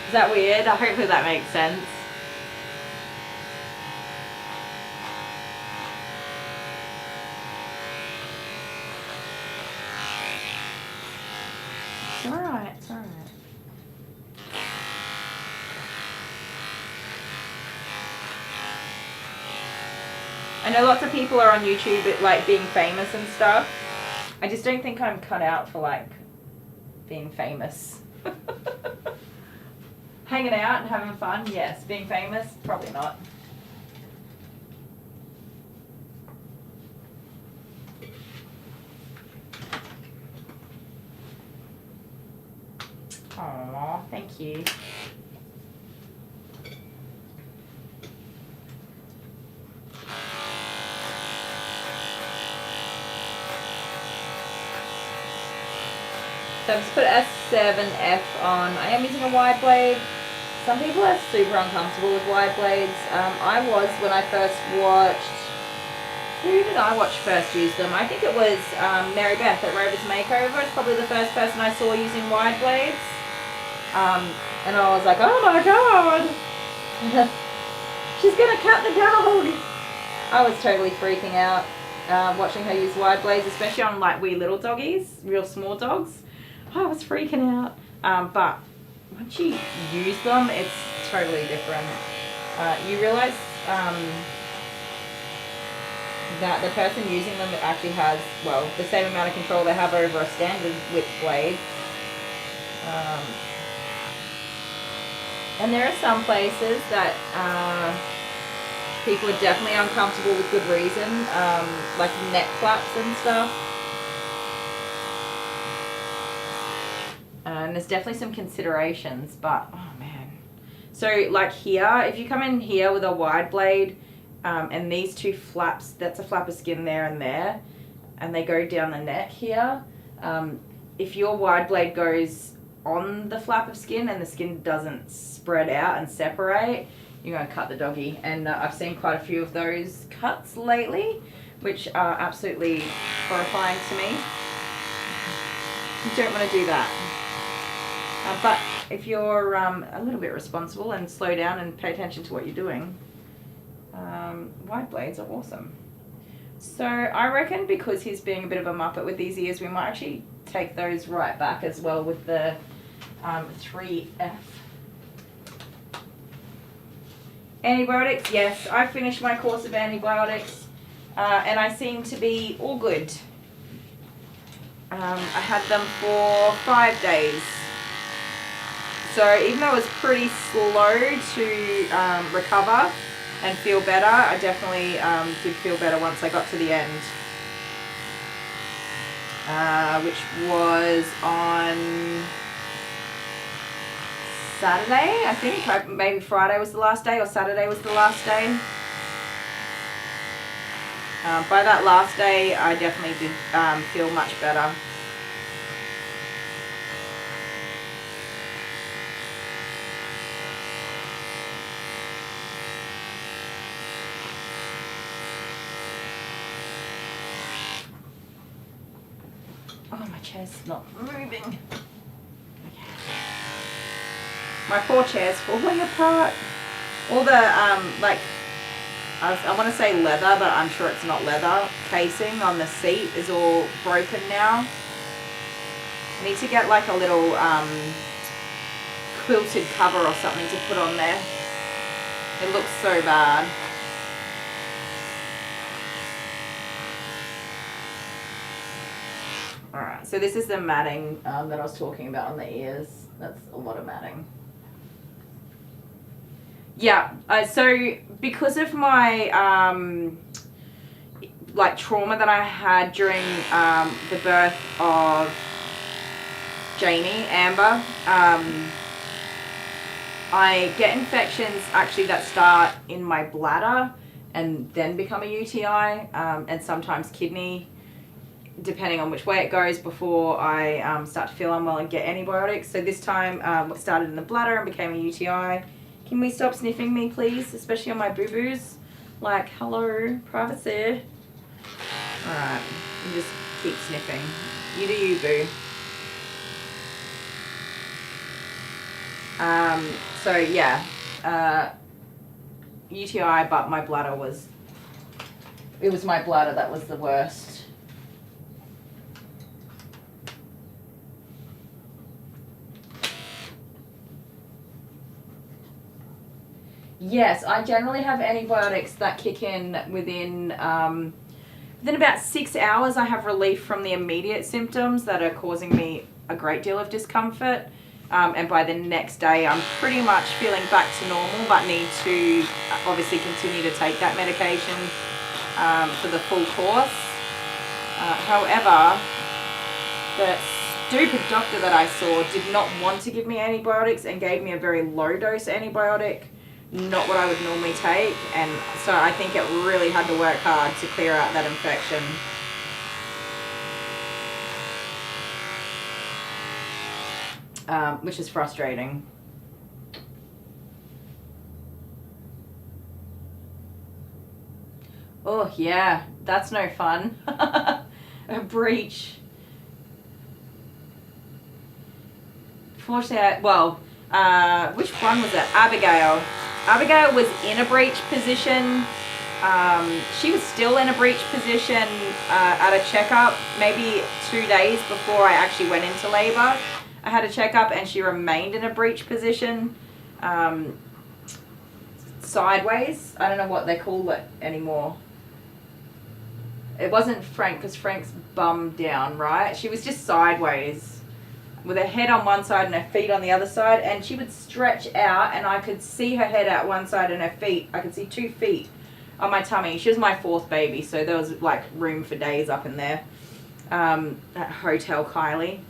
Is that weird? Hopefully that makes sense. It's alright, it's alright. I know lots of people are on YouTube like being famous and stuff. I just don't think I'm cut out for like being famous. Hanging out and having fun, yes. Being famous, probably not. Aww, thank you. So I've just put S7F on. I am using a wide blade. Some people are super uncomfortable with wide blades. I was when I first watched. Who did I watch first use them? I think it was Mary Beth at Rover's Makeover. It's probably the first person I saw using wide blades. And I was like, oh my god! She's gonna cut the dog! I was totally freaking out watching her use wide blades, especially on like wee little doggies, real small dogs. I was freaking out. But once you use them, it's totally different. You realize that the person using them actually has, well, the same amount of control they have over a standard width blade. And there are some places that people are definitely uncomfortable with good reason, like neck flaps and stuff. And there's definitely some considerations, but oh man. So like here, if you come in here with a wide blade and these two flaps, that's a flap of skin there and there, and they go down the neck here. If your wide blade goes on the flap of skin and the skin doesn't spread out and separate, you're going to cut the doggy. And I've seen quite a few of those cuts lately, which are absolutely horrifying to me. You don't want to do that. But if you're a little bit responsible and slow down and pay attention to what you're doing, wide blades are awesome. So I reckon because he's being a bit of a muppet with these ears, we might actually take those right back as well with the 3F. Antibiotics, yes, I finished my course of antibiotics and I seem to be all good. I had them for 5 days. So even though it was pretty slow to recover and feel better, I definitely did feel better once I got to the end. Which was on Saturday, I think. Maybe Friday was the last day or Saturday was the last day. By that last day, I definitely did feel much better. Oh, my chair's not moving. Okay. My poor chair's falling apart. All the, like, I want to say leather, but I'm sure it's not leather, casing on the seat is all broken now. I need to get like a little quilted cover or something to put on there. It looks so bad. Alright, so this is the matting that I was talking about on the ears. That's a lot of matting. Yeah, so because of my like trauma that I had during the birth of Amber, I get infections actually that start in my bladder and then become a UTI, and sometimes kidney, depending on which way it goes, before I start to feel unwell and get antibiotics. So this time it started in the bladder and became a UTI. Can we stop sniffing me, please? Especially on my boo-boos. Like, hello, privacy. Alright, you just keep sniffing. You do you, boo. So yeah, UTI, but my bladder was, it was my bladder that was the worst. Yes, I generally have antibiotics that kick in within about 6 hours. I have relief from the immediate symptoms that are causing me a great deal of discomfort. And by the next day, I'm pretty much feeling back to normal, but need to obviously continue to take that medication for the full course. However, the stupid doctor that I saw did not want to give me antibiotics and gave me a very low dose antibiotic. Not what I would normally take, and so I think it really had to work hard to clear out that infection. Which is frustrating. Oh yeah, that's no fun. A breach. Fortunately, which one was it? Abigail. Abigail was in a breech position. She was still in a breech position at a checkup, maybe 2 days before I actually went into labor. I had a checkup and she remained in a breech position, sideways. I don't know what they call it anymore. It wasn't Frank, because Frank's bum down, right? She was just sideways, with her head on one side and her feet on the other side, and she would stretch out and I could see her head out one side and her feet. I could see 2 feet on my tummy. She was my 4th baby, so there was like room for days up in there. At Hotel Kylie.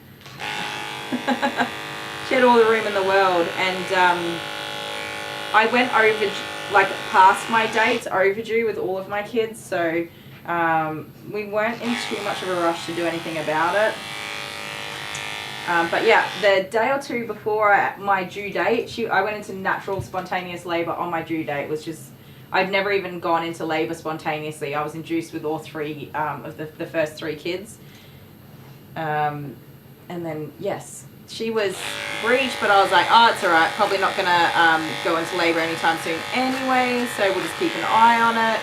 She had all the room in the world, and I went over, like, past my dates, overdue with all of my kids, so we weren't in too much of a rush to do anything about it. But yeah, the day or two before my due date, I went into natural spontaneous labor on my due date, which is, I'd never even gone into labor spontaneously. I was induced with all 3 of the first 3 kids. And then, yes, she was breech, but I was like, oh, it's all right. Probably not going to go into labor anytime soon anyway, so we'll just keep an eye on it.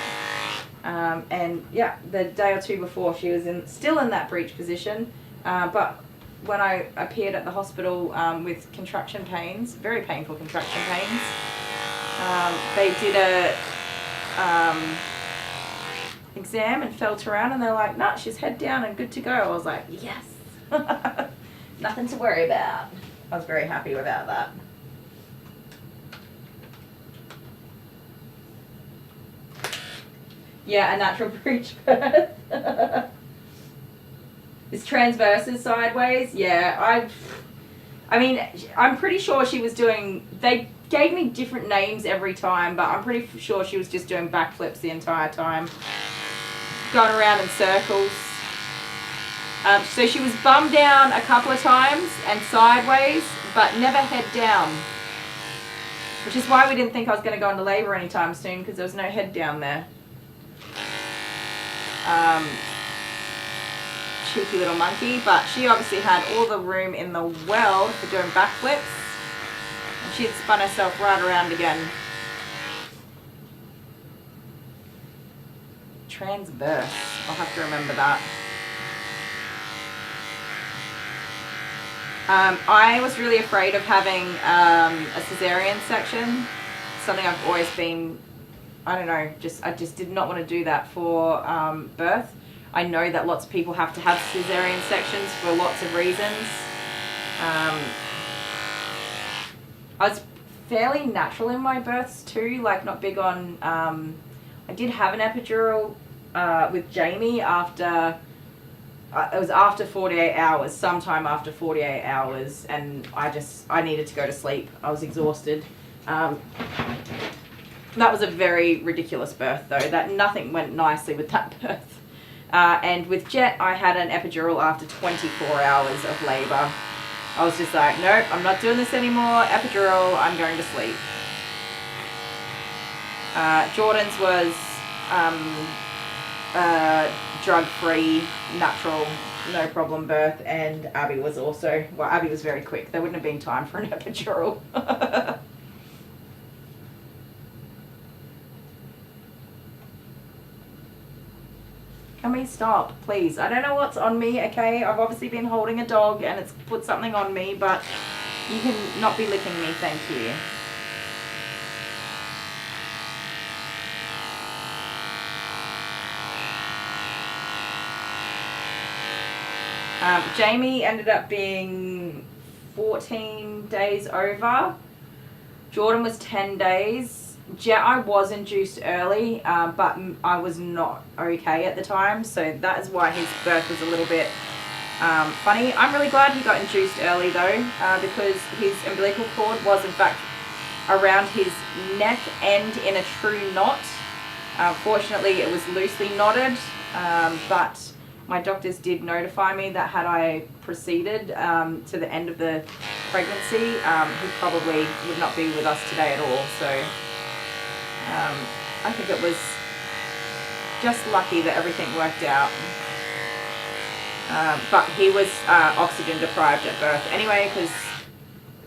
And yeah, the day or two before, she was still in that breech position, but when I appeared at the hospital with contraction pains, very painful contraction pains, they did a exam and felt around, and they're like, nah, she's head down and good to go. I was like, yes. Nothing to worry about. I was very happy about that. Yeah, a natural breech birth. Is transverses sideways? Yeah, I mean, I'm pretty sure she was doing, they gave me different names every time, but I'm pretty sure she was just doing backflips the entire time. Going around in circles. So she was bum down a couple of times and sideways, but never head down. Which is why we didn't think I was going to go into labor anytime soon, because there was no head down there. Cheeky little monkey, but she obviously had all the room in the world for doing backflips. And she had spun herself right around again. Transverse. I'll have to remember that. I was really afraid of having a cesarean section. Something I've always been, I don't know, I just did not want to do that for birth. I know that lots of people have to have cesarean sections for lots of reasons. I was fairly natural in my births too, like not big on, I did have an epidural with Jamie after, it was after 48 hours, sometime after 48 hours, and I needed to go to sleep. I was exhausted. That was a very ridiculous birth though, that nothing went nicely with that birth. And with Jet, I had an epidural after 24 hours of labour. I was just like, nope, I'm not doing this anymore, epidural, I'm going to sleep. Jordan's was drug-free, natural, no problem birth, and Abby was also, well, Abby was very quick. There wouldn't have been time for an epidural. Can we stop, please? I don't know what's on me, okay? I've obviously been holding a dog and it's put something on me, but you can not be licking me, thank you. Jamie ended up being 14 days over. Jordan was 10 days. Jet, I was induced early, but I was not okay at the time, so that is why his birth was a little bit funny. I'm really glad he got induced early though, because his umbilical cord was in fact around his neck and in a true knot. Fortunately, it was loosely knotted, but my doctors did notify me that had I proceeded to the end of the pregnancy, he probably would not be with us today at all. So I think it was just lucky that everything worked out. But he was oxygen deprived at birth anyway, because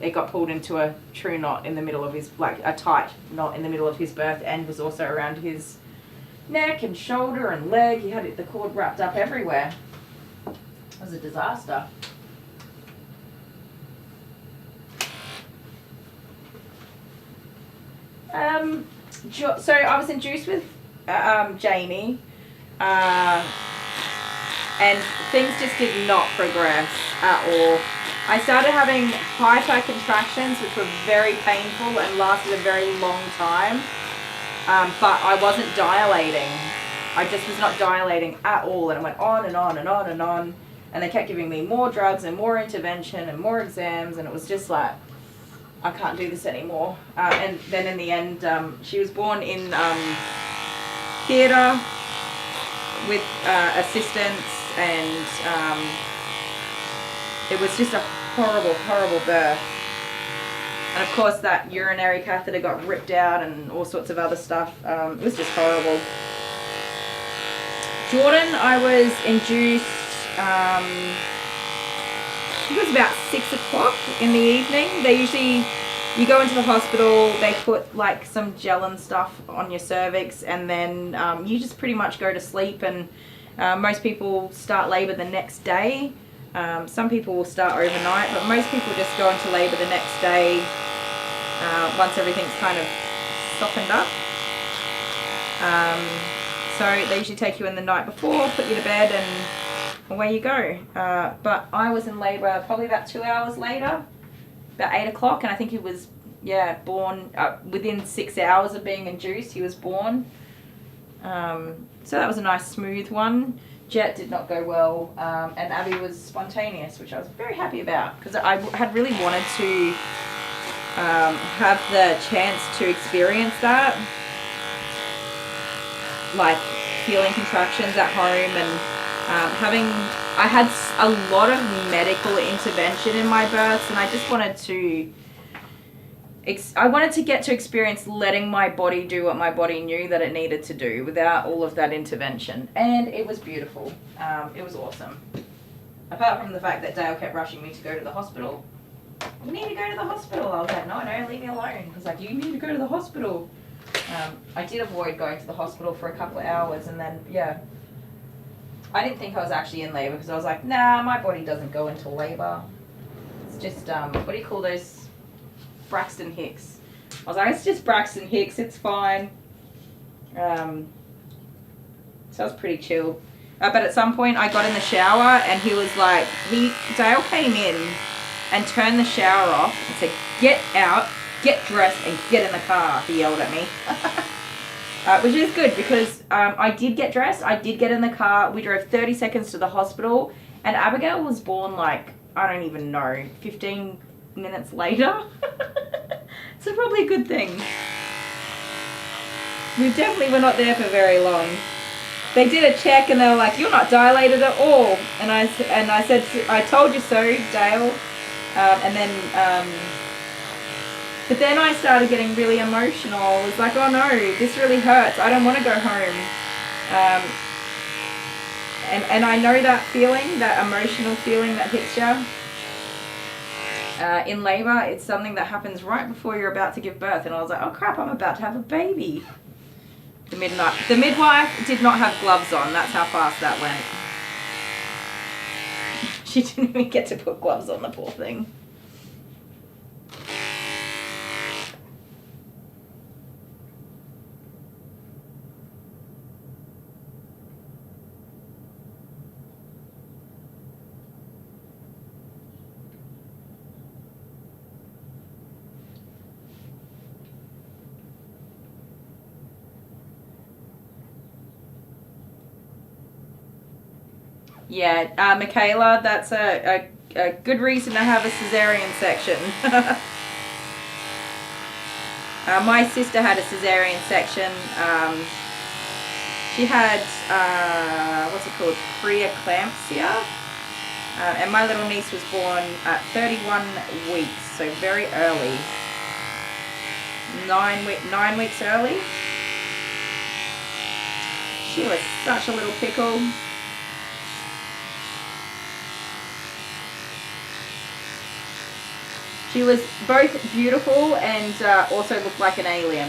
it got pulled into a true knot in the middle of his, like a tight knot in the middle of his birth, and was also around his neck and shoulder and leg. He had the cord wrapped up everywhere. It was a disaster. So I was induced with Jamie, and things just did not progress at all. I started having hyper contractions, which were very painful and lasted a very long time. But I wasn't dilating. I just was not dilating at all, and it went on and on and on and on. And they kept giving me more drugs and more intervention and more exams, and it was just like, I can't do this anymore. And then in the end, she was born in theatre with assistance, and it was just a horrible, horrible birth. And of course that urinary catheter got ripped out and all sorts of other stuff. It was just horrible. Jordan, I was induced, I think it was about 6 o'clock in the evening. They usually, you go into the hospital, they put like some gel and stuff on your cervix, and then you just pretty much go to sleep, and most people start labour the next day. Some people will start overnight, but most people just go into labour the next day once everything's kind of softened up. So they usually take you in the night before, put you to bed, and away you go. But I was in labour probably about 2 hours later, about 8 o'clock, and I think he was, born within 6 hours of being induced. He was born. So that was a nice smooth one. Jet did not go well, and Abby was spontaneous, which I was very happy about, because I had really wanted to have the chance to experience that, like feeling contractions at home, and I had a lot of medical intervention in my births, and I just wanted to get to experience letting my body do what my body knew that it needed to do without all of that intervention. And it was beautiful. It was awesome. Apart from the fact that Dale kept rushing me to go to the hospital. You need to go go to the hospital? I was like, no, no, leave me alone. He's like, you need to go to the hospital. I did avoid going to the hospital for a couple of hours, and then, yeah. I didn't think I was actually in labour because I was like, nah, my body doesn't go into labour. It's just, what do you call those? Braxton Hicks. I was like, it's just Braxton Hicks, it's fine. So I was pretty chill. But at some point I got in the shower and he was like, Dale came in and turned the shower off and said, get out, get dressed and get in the car. He yelled at me. Which is good because I did get dressed, I did get in the car, we drove 30 seconds to the hospital, and Abigail was born like, I don't even know, 15 minutes later. So probably a good thing. We definitely were not there for very long. They did a check and they were like, you're not dilated at all. And I said, I told you so, Dale. But then I started getting really emotional. I was like, oh no, this really hurts. I don't want to go home. And I know that feeling, that emotional feeling that hits you. In labour, it's something that happens right before you're about to give birth. And I was like, oh crap, I'm about to have a baby. The midwife did not have gloves on. That's how fast that went. She didn't even get to put gloves on, the poor thing. Yeah, Michaela, that's a good reason to have a cesarean section. My sister had a cesarean section. She had, what's it called, preeclampsia. And my little niece was born at 31 weeks, so very early. 9 weeks early. She was such a little pickle. She was both beautiful and also looked like an alien.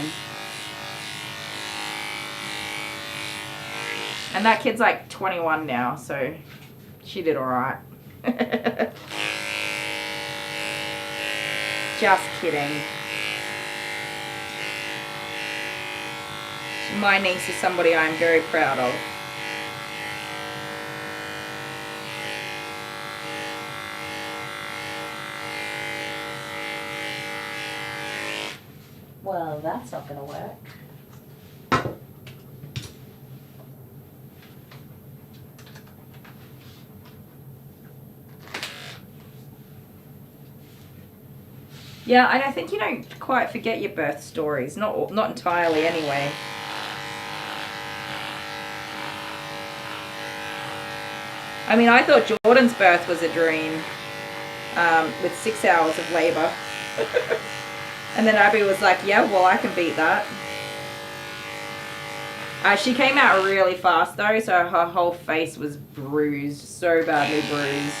And that kid's like 21 now, so she did alright. Just kidding. My niece is somebody I'm very proud of. Well, that's not going to work. Yeah, and I think you don't quite forget your birth stories. Not entirely, anyway. I mean, I thought Jordan's birth was a dream, with 6 hours of labour. And then Abby was like, yeah, well, I can beat that. She came out really fast though, so her whole face was bruised, so badly bruised.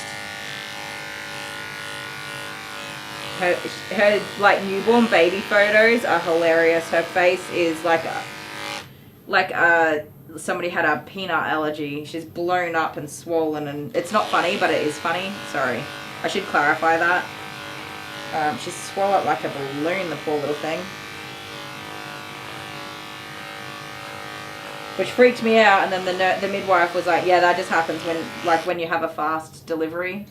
Her like newborn baby photos are hilarious. Her face is like somebody had a peanut allergy. She's blown up and swollen, and it's not funny, but it is funny. Sorry, I should clarify that. She's swallowed like a balloon, the poor little thing. Which freaked me out, and then the midwife was like, yeah, that just happens when you have a fast delivery.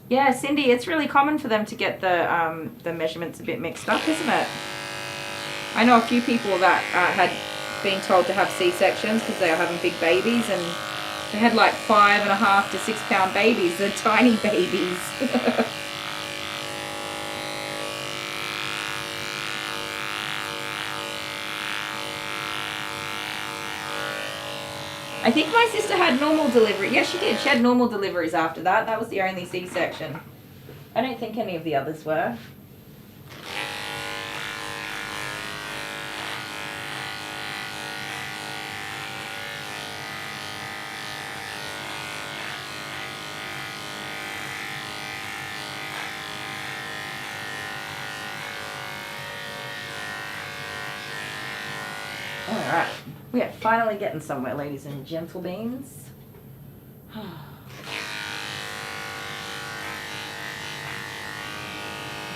Yeah, Cindy, it's really common for them to get the measurements a bit mixed up, isn't it? I know a few people that had been told to have C-sections because they were having big babies, and they had like 5.5 to 6 pound babies. They're tiny babies. I think my sister had normal delivery. Yeah, she did. She had normal deliveries after that. That was the only C-section. I don't think any of the others were. We are finally getting somewhere, ladies and gentle beans. I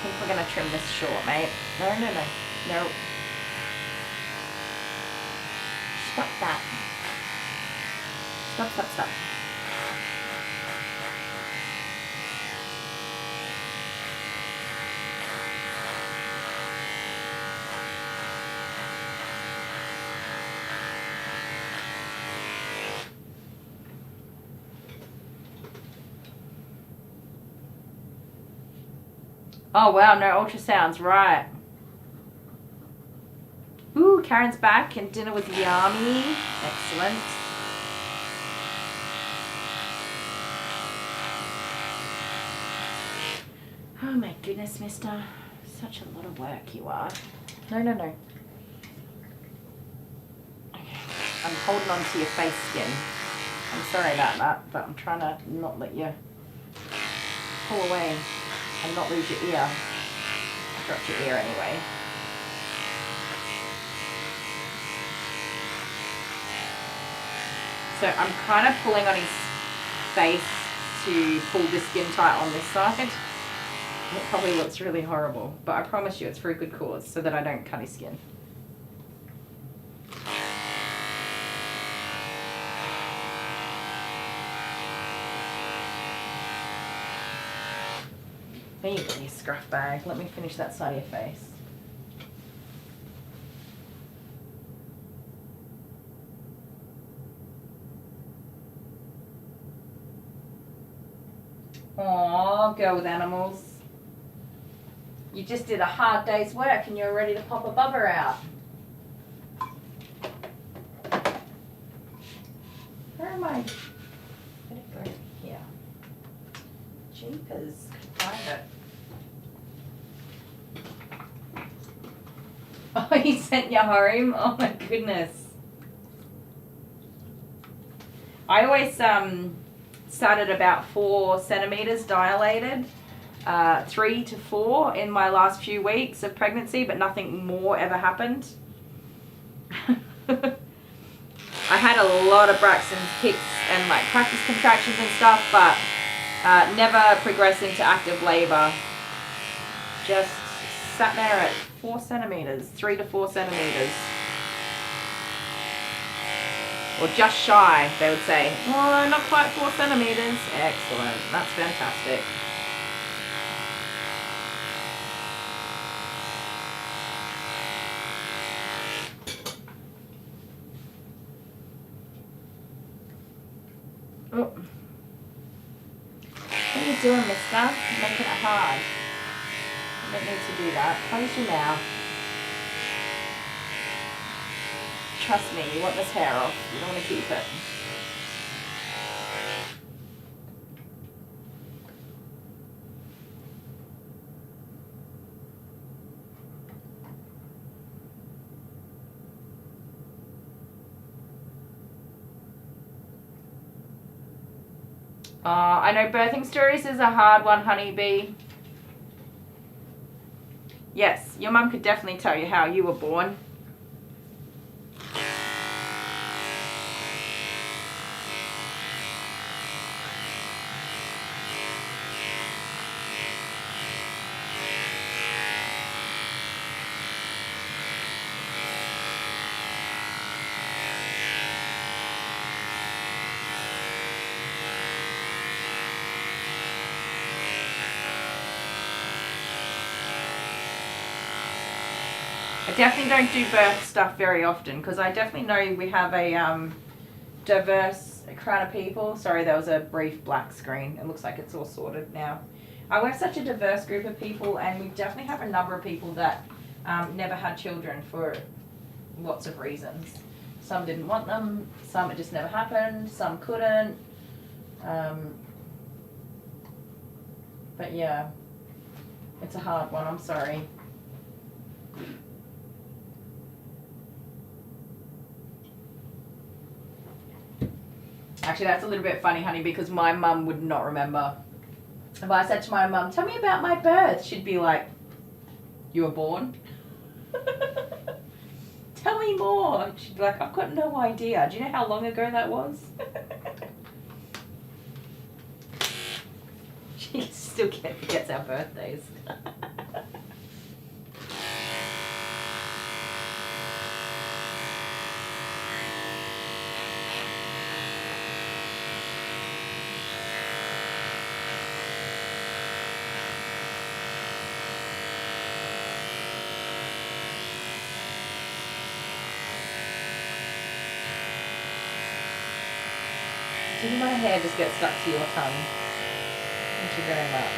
think we're going to trim this short, mate. No. Stop that. Stop. Oh wow, no ultrasounds, right. Ooh, Karen's back and dinner was yummy. Excellent. Oh my goodness, mister. Such a lot of work you are. No. Okay. I'm holding on to your face skin. I'm sorry about that, but I'm trying to not let you pull away and not lose your ear. I dropped your ear anyway. So I'm kind of pulling on his face to pull the skin tight on this side. It probably looks really horrible, but I promise you it's for a good cause so that I don't cut his skin. There you go, you scruff bag. Let me finish that side of your face. Aww, girl with animals. You just did a hard day's work and you're ready to pop a bubba out. Where am I? Where'd it go? Here. Jeepers, couldn't find it. Oh, he sent you home? Oh my goodness. I always started about 4 centimeters dilated, 3 to 4 in my last few weeks of pregnancy, but nothing more ever happened. I had a lot of Braxton kicks and like practice contractions and stuff, but never progressed into active labor. Just sat there at 4 centimeters, 3 to 4 centimeters. Or just shy, they would say. Oh, not quite 4 centimeters. Excellent. That's fantastic. Oh. What are you doing, mister? Making it hard. I don't need to do that. Close your mouth. Trust me, you want this hair off. You don't want to keep it. I know birthing stories is a hard one, honeybee. Yes, your mum could definitely tell you how you were born. I definitely don't do birth stuff very often because I definitely know we have a diverse crowd of people. Sorry, there was a brief black screen. It looks like it's all sorted now. We have such a diverse group of people, and we definitely have a number of people that never had children for lots of reasons. Some didn't want them, some it just never happened, some couldn't. But yeah, it's a hard one, I'm sorry. Actually, that's a little bit funny, honey, because my mum would not remember. If I said to my mum, tell me about my birth, she'd be like, you were born? Tell me more. She'd be like, I've got no idea. Do you know how long ago that was? She still forgets our birthdays. Didn't my hair just get stuck to your tongue? Thank you very much.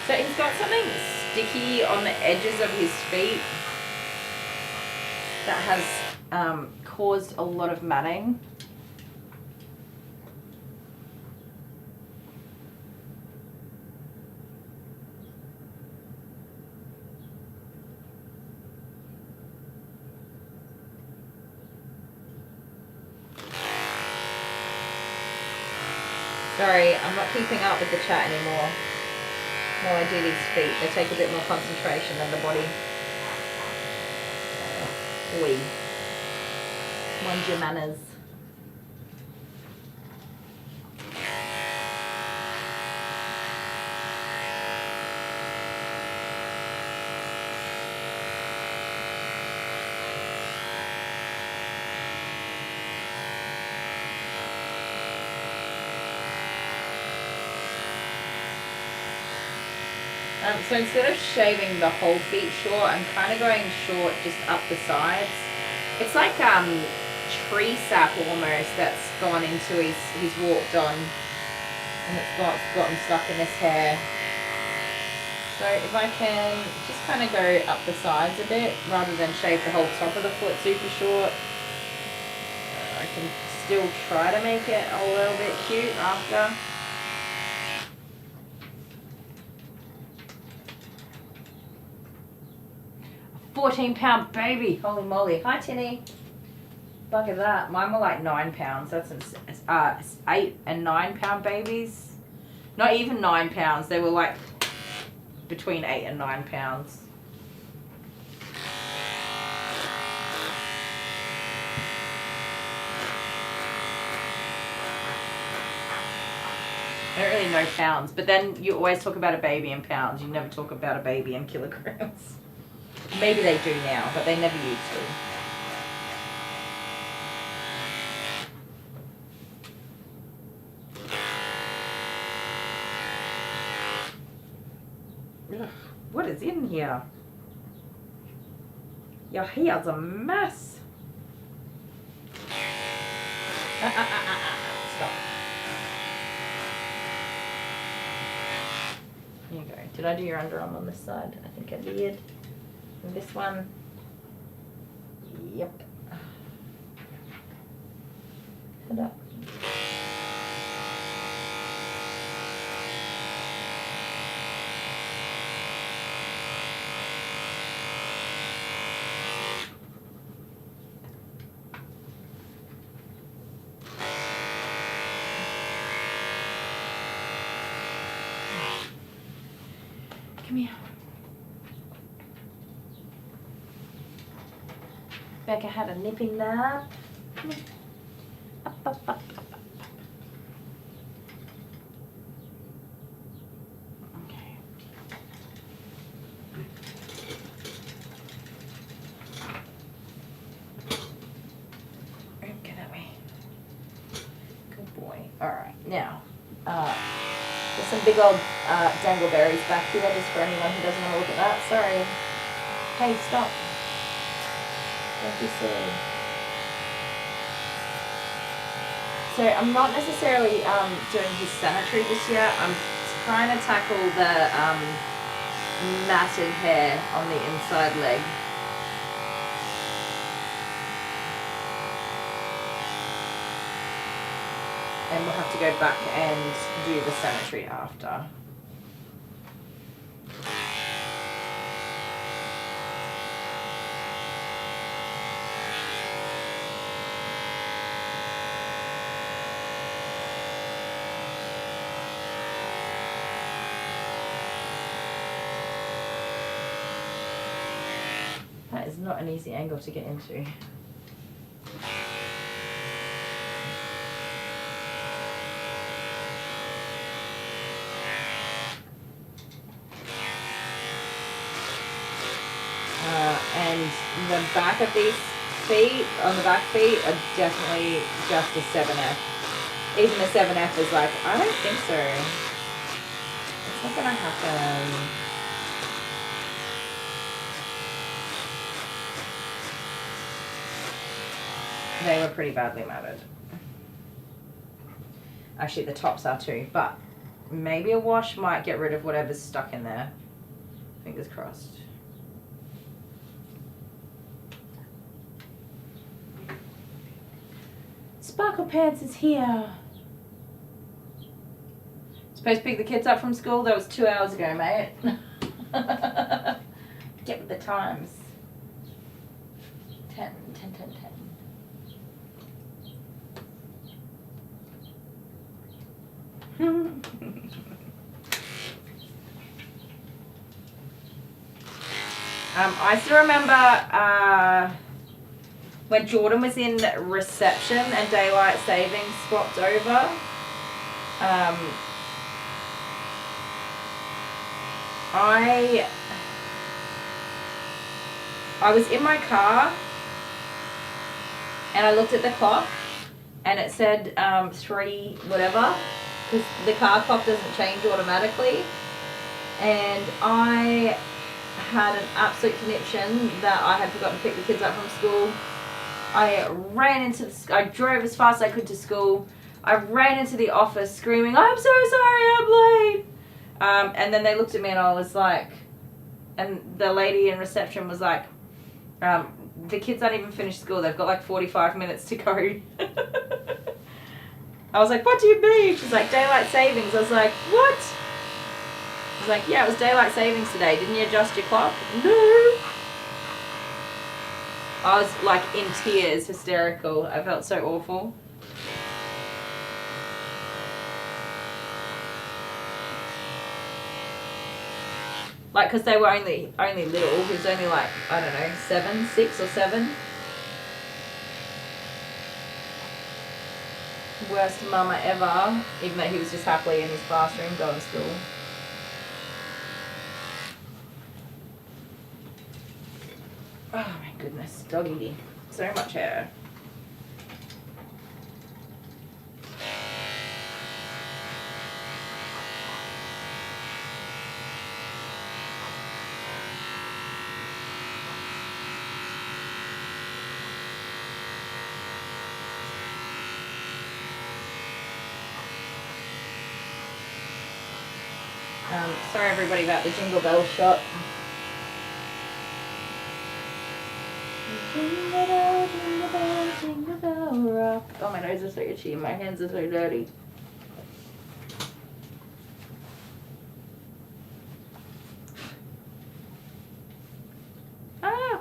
So he's got something sticky on the edges of his feet that has caused a lot of matting. Sorry, I'm not keeping up with the chat anymore. While I do these feet, they take a bit more concentration than the body. Oi. Mind your manners. So instead of shaving the whole feet short, I'm kind of going short just up the sides. It's like tree sap almost that's gone into he's walked on, and it's gotten stuck in his hair. So if I can just kind of go up the sides a bit rather than shave the whole top of the foot super short, I can still try to make it a little bit cute after. £14 baby, holy moly. Hi Tinny. Bugger that. Mine were like 9 pounds. That's 8 and 9 pound babies. Not even 9 pounds. They were like between 8 and 9 pounds. I don't really know pounds, but then you always talk about a baby in pounds. You never talk about a baby in kilograms. Maybe they do now, but they never used to. Ugh, what is in here? Your hair's a mess. Stop. Here you go. Did I do your underarm on this side? I think I did. And this one, yep. Head up. Come here. Becca had a nipping nap. Up, up, up, up, up. Okay. Okay, that way. Good boy. All right, now, there's some big old dangleberries back here, just for anyone who doesn't want to look at that. Sorry. Hey, stop. Don't be silly. So I'm not necessarily doing his sanitary just yet. I'm trying to tackle the matted hair on the inside leg. And we'll have to go back and do the sanitary after. not an easy angle to get into. And the back of these feet, on the back feet, are definitely just a 7F. Even the 7F is like, I don't think so. It's not gonna happen. They were pretty badly matted. Actually, the tops are too, but maybe a wash might get rid of whatever's stuck in there. Fingers crossed. Sparkle Pants is here. Supposed to pick the kids up from school? That was 2 hours ago, mate. Get with the times. 10. I still remember when Jordan was in reception and daylight savings swapped over. I was in my car and I looked at the clock and it said 3 whatever, because the car clock doesn't change automatically, and I had an absolute conniption that I had forgotten to pick the kids up from school. I drove as fast as I could to school. I ran into the office screaming, I'm so sorry, I'm late. And then they looked at me and I was like, and the lady in reception was like, the kids aren't even finished school. They've got like 45 minutes to go. I was like, what do you mean? She's like, daylight savings. I was like, what? I was like, yeah, it was daylight savings today. Didn't you adjust your clock? No. I was like in tears, hysterical. I felt so awful. Like, because they were only little. He was only like, I don't know, 6 or 7. Worst mama ever, even though he was just happily in his classroom going to school. Oh my goodness, doggy. So much hair. Sorry everybody about the Jingle Bell shot. Jingle bell, jingle bell, jingle bell rock. Oh, my nose is so itchy and my hands are so dirty. Ah!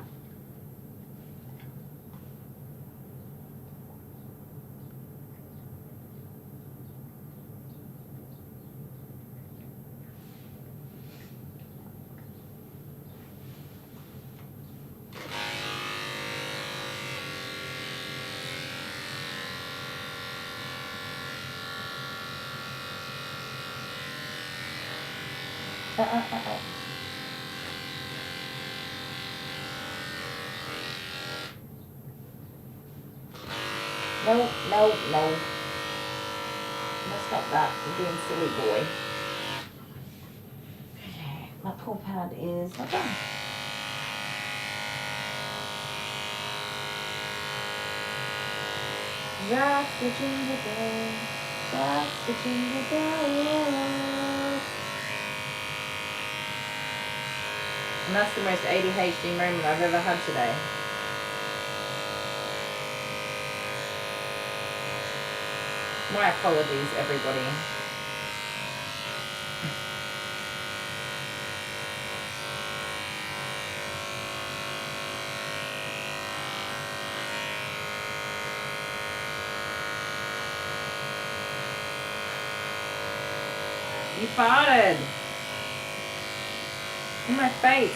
No, no, no. Stop that. You're being a silly boy. Okay, my paw pad is not done. Rock the jingle bell, rock the jingle bell. And that's the most ADHD moment I've ever had today. My apologies, everybody. You farted in my face.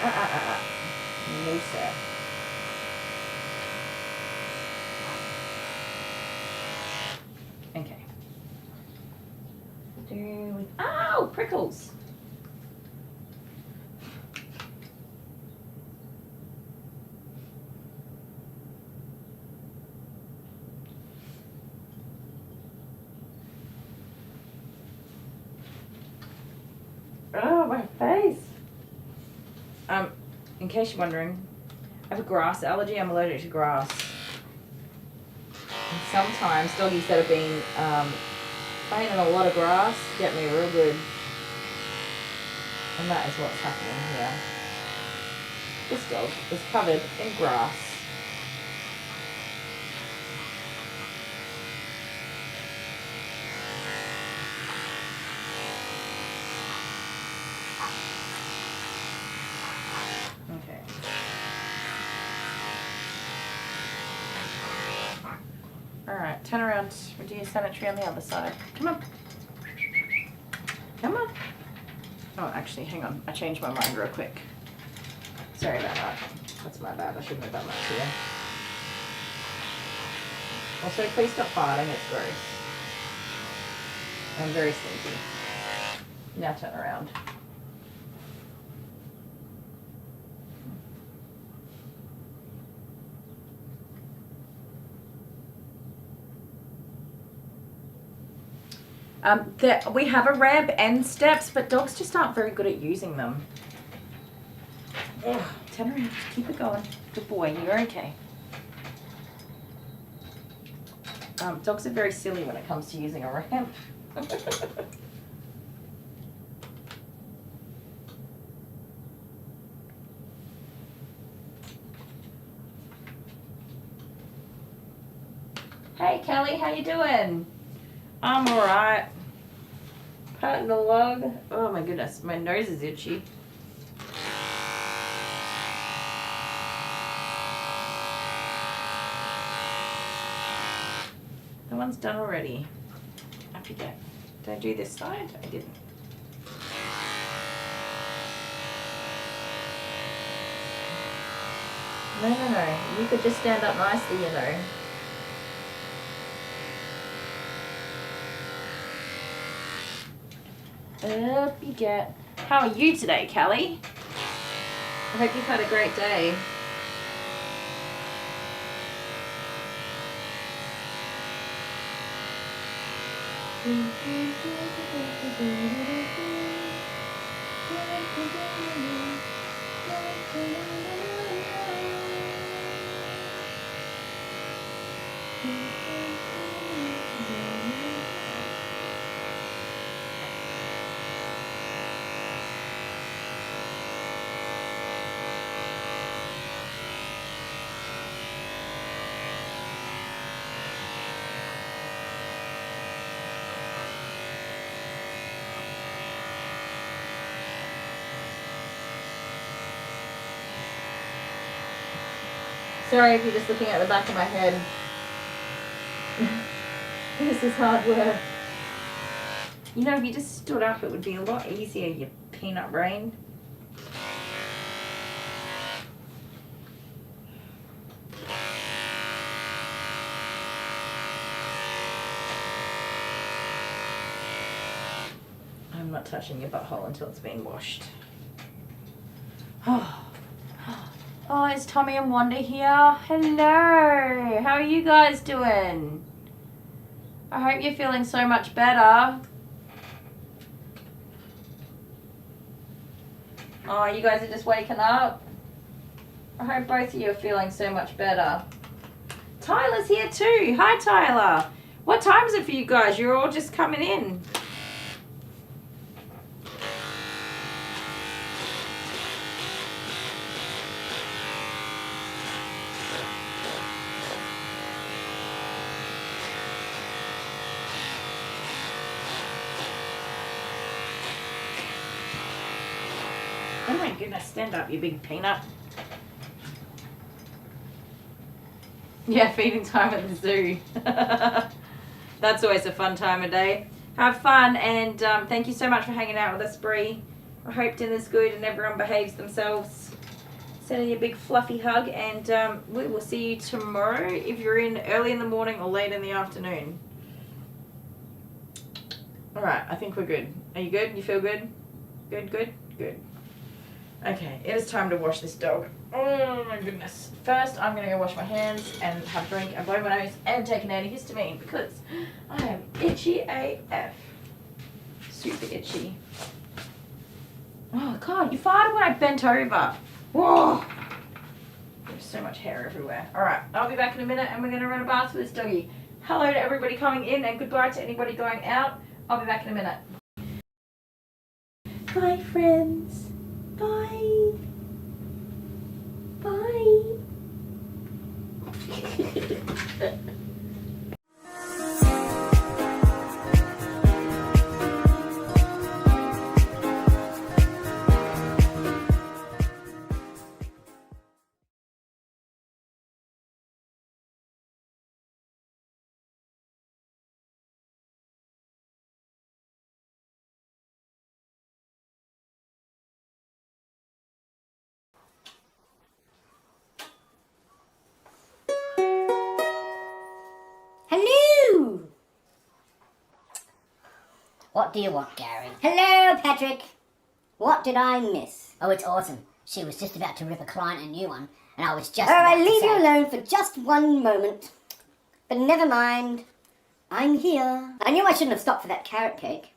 No, sir. Okay. Oh, prickles. Oh, my face. In case you're wondering, I have a grass allergy. I'm allergic to grass. And sometimes doggies that have been playing in a lot of grass get me real good. And that is what's happening here. This dog is covered in grass. Okay. Alright, turn around. We'll do your sanitary on the other side. Come on. Come on. Oh, actually, hang on. I changed my mind real quick. Sorry about that. That's my bad. I shouldn't have done that to you. Also, please stop farting. It's gross. I'm very stinky. Now turn around. We have a ramp and steps, but dogs just aren't very good at using them. Ugh, turn around, keep it going. Good boy, you're okay. Dogs are very silly when it comes to using a ramp. Hey Kelly, how you doing? I'm alright. Patting the log. Oh my goodness, my nose is itchy. The one's done already. I forget. Did I do this side? I didn't. No. You could just stand up nicely, you know. Up you get. How are you today, Callie? I hope you've had a great day. Sorry if you're just looking at the back of my head. This is hard work. You know, if you just stood up, it would be a lot easier, you peanut brain. I'm not touching your butthole until it's been washed. Oh, it's Tommy and Wanda here. Hello. How are you guys doing? I hope you're feeling so much better. Oh, you guys are just waking up. I hope both of you are feeling so much better. Tyler's here too. Hi, Tyler. What time is it for you guys? You're all just coming in. Oh my goodness, stand up, you big peanut. Yeah, feeding time at the zoo. That's always a fun time of day. Have fun, and thank you so much for hanging out with us, Bree. I hope dinner's good and everyone behaves themselves. Sending you a big fluffy hug, and we will see you tomorrow if you're in early in the morning or late in the afternoon. Alright, I think we're good. Are you good? You feel good? Good, good, good. Okay, it is time to wash this dog. Oh my goodness. First, I'm going to go wash my hands and have a drink and blow my nose and take an antihistamine because I am itchy AF. Super itchy. Oh God, you farted when I bent over. Whoa. There's so much hair everywhere. Alright, I'll be back in a minute and we're going to run a bath for this doggy. Hello to everybody coming in and goodbye to anybody going out. I'll be back in a minute. Bye friends. Bye. Bye. Hello! What do you want, Gary? Hello, Patrick! What did I miss? Oh, it's awesome. She was just about to rip a client a new one, and I was just I about to leave say, you alone for just one moment. But never mind. I'm here. I knew I shouldn't have stopped for that carrot cake.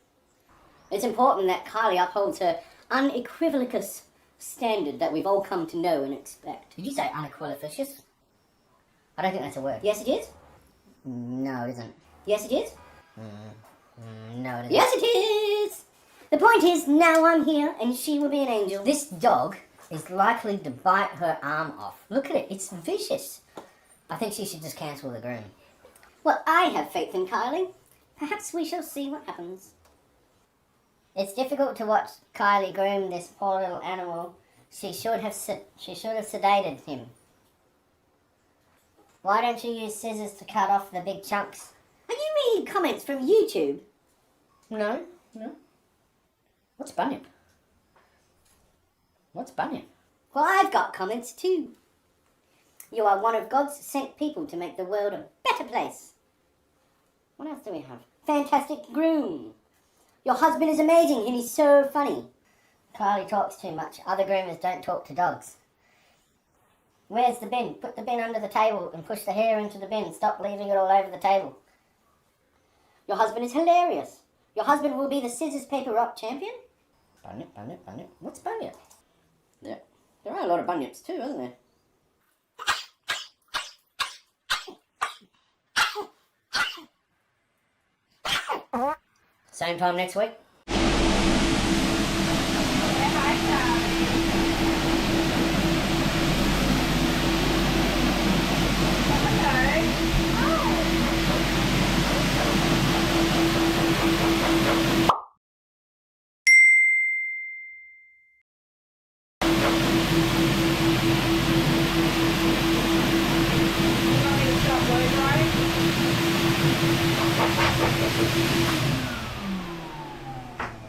It's important that Kylie upholds her unequivocus standard that we've all come to know and expect. Did you say unequivocus? I don't think that's a word. Yes, it is. No, it isn't. Yes, it is. No, it isn't. Yes, it is. The point is, now I'm here, and she will be an angel. This dog is likely to bite her arm off. Look at it. It's vicious. I think she should just cancel the groom. Well, I have faith in Kylie. Perhaps we shall see what happens. It's difficult to watch Kylie groom this poor little animal. She should have sedated him. Why don't you use scissors to cut off the big chunks? Are you reading comments from YouTube? No. What's bunyip? What's bunyip? Well, I've got comments too. You are one of God's sent people to make the world a better place. What else do we have? Fantastic groom. Your husband is amazing and he's so funny. Kylie talks too much. Other groomers don't talk to dogs. Where's the bin? Put the bin under the table and push the hair into the bin. Stop leaving it all over the table. Your husband is hilarious. Your husband will be the scissors paper rock champion. Bunyip. What's bunyip? Yeah. There are a lot of bunyips too, isn't there? Same time next week?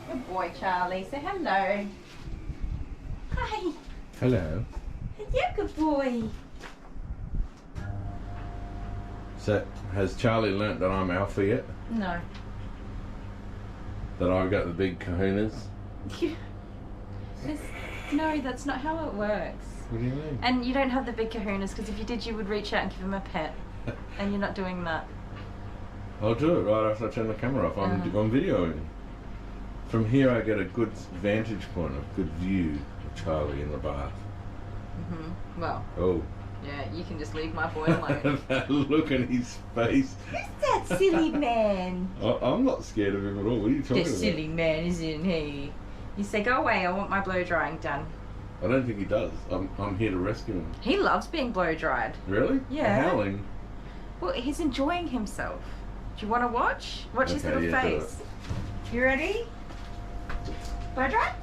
Good boy, Charlie. Say hello. Hi. Hello. Yeah, good boy. So, has Charlie learnt that I'm alpha yet? No. That I've got the big kahunas? No, that's not how it works. What do you mean? And you don't have the big kahunas because if you did, you would reach out and give him a pet. And you're not doing that. I'll do it right after I turn the camera off. I'm videoing. From here I get a good vantage point, a good view of Charlie in the bath. Well, Oh. yeah, you can just leave my boy alone. That look in his face. Who's that silly man? I'm not scared of him at all. What are you talking This about? silly man, isn't he? You say, go away, I want my blow drying done. I don't think he does. I'm here to rescue him. He loves being blow dried. Really? Yeah. Howling. Well, he's enjoying himself. Do you want to watch? Watch his Okay, little yeah, do face. You ready? Blow dry?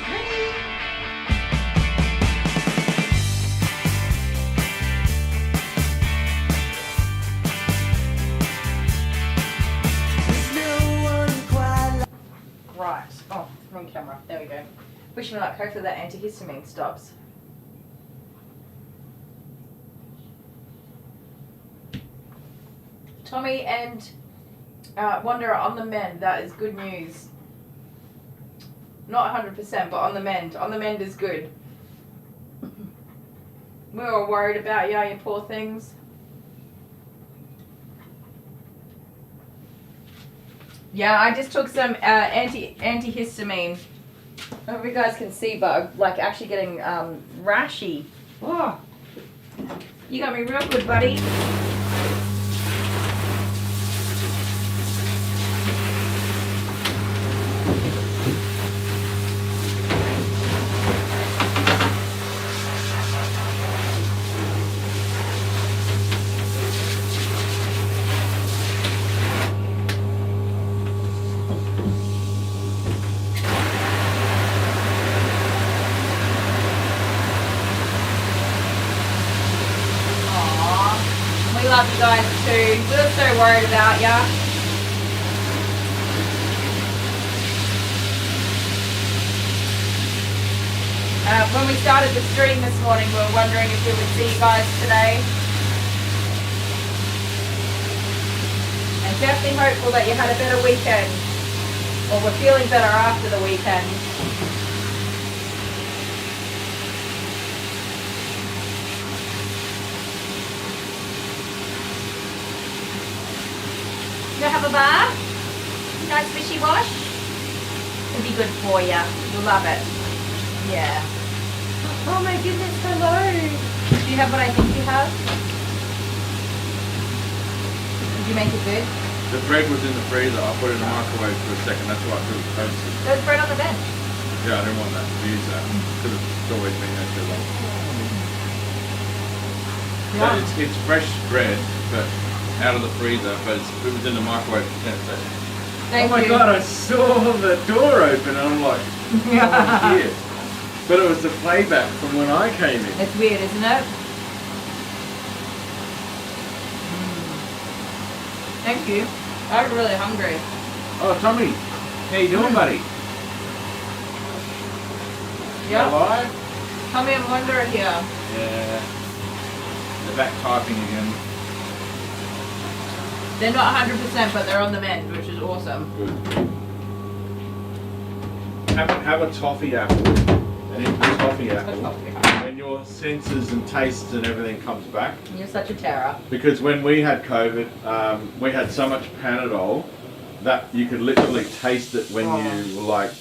Ready? Right. Oh, wrong camera. There we go. Wish me luck. Hopefully that antihistamine stops. Tommy and Wanderer on the mend. That is good news. Not 100%, but on the mend. On the mend is good. We were worried about you poor things. Yeah, I just took some antihistamine. I hope you guys can see, but like actually getting rashy. Oh, you got me real good, buddy. We love you guys too. We're so worried about ya. When we started the stream this morning, we were wondering if we would see you guys today. And definitely hopeful that you had a better weekend. Or we're feeling better after the weekend. You have a bath? Nice fishy wash? It'll be good for you. You'll love it. Yeah. Oh my goodness, hello. Do you have what I think you have? Did you make it good? The bread was in the freezer. I put it in the microwave for a second. That's why I put it toasted. There's bread on the bench. Yeah, I didn't want that to use that because it's always been there too long. Yeah. So it's fresh bread, but out of the freezer, but it was in the microwave for 10 seconds. Thank oh my you. god, I saw the door open and I'm like, oh shit. But it was the playback from when I came in. It's weird, isn't it? Thank you. I'm really hungry. Oh, Tommy, how you doing, buddy? Yeah. Alive? Tommy and Wanderer here. Yeah. They're back typing again. They're not 100%, but they're on the mend, which is awesome. Good. Have a toffee apple. And eat the toffee apple. When your senses and tastes and everything comes back. You're such a terror. Because when we had COVID, we had so much Panadol that you could literally taste it when you were like,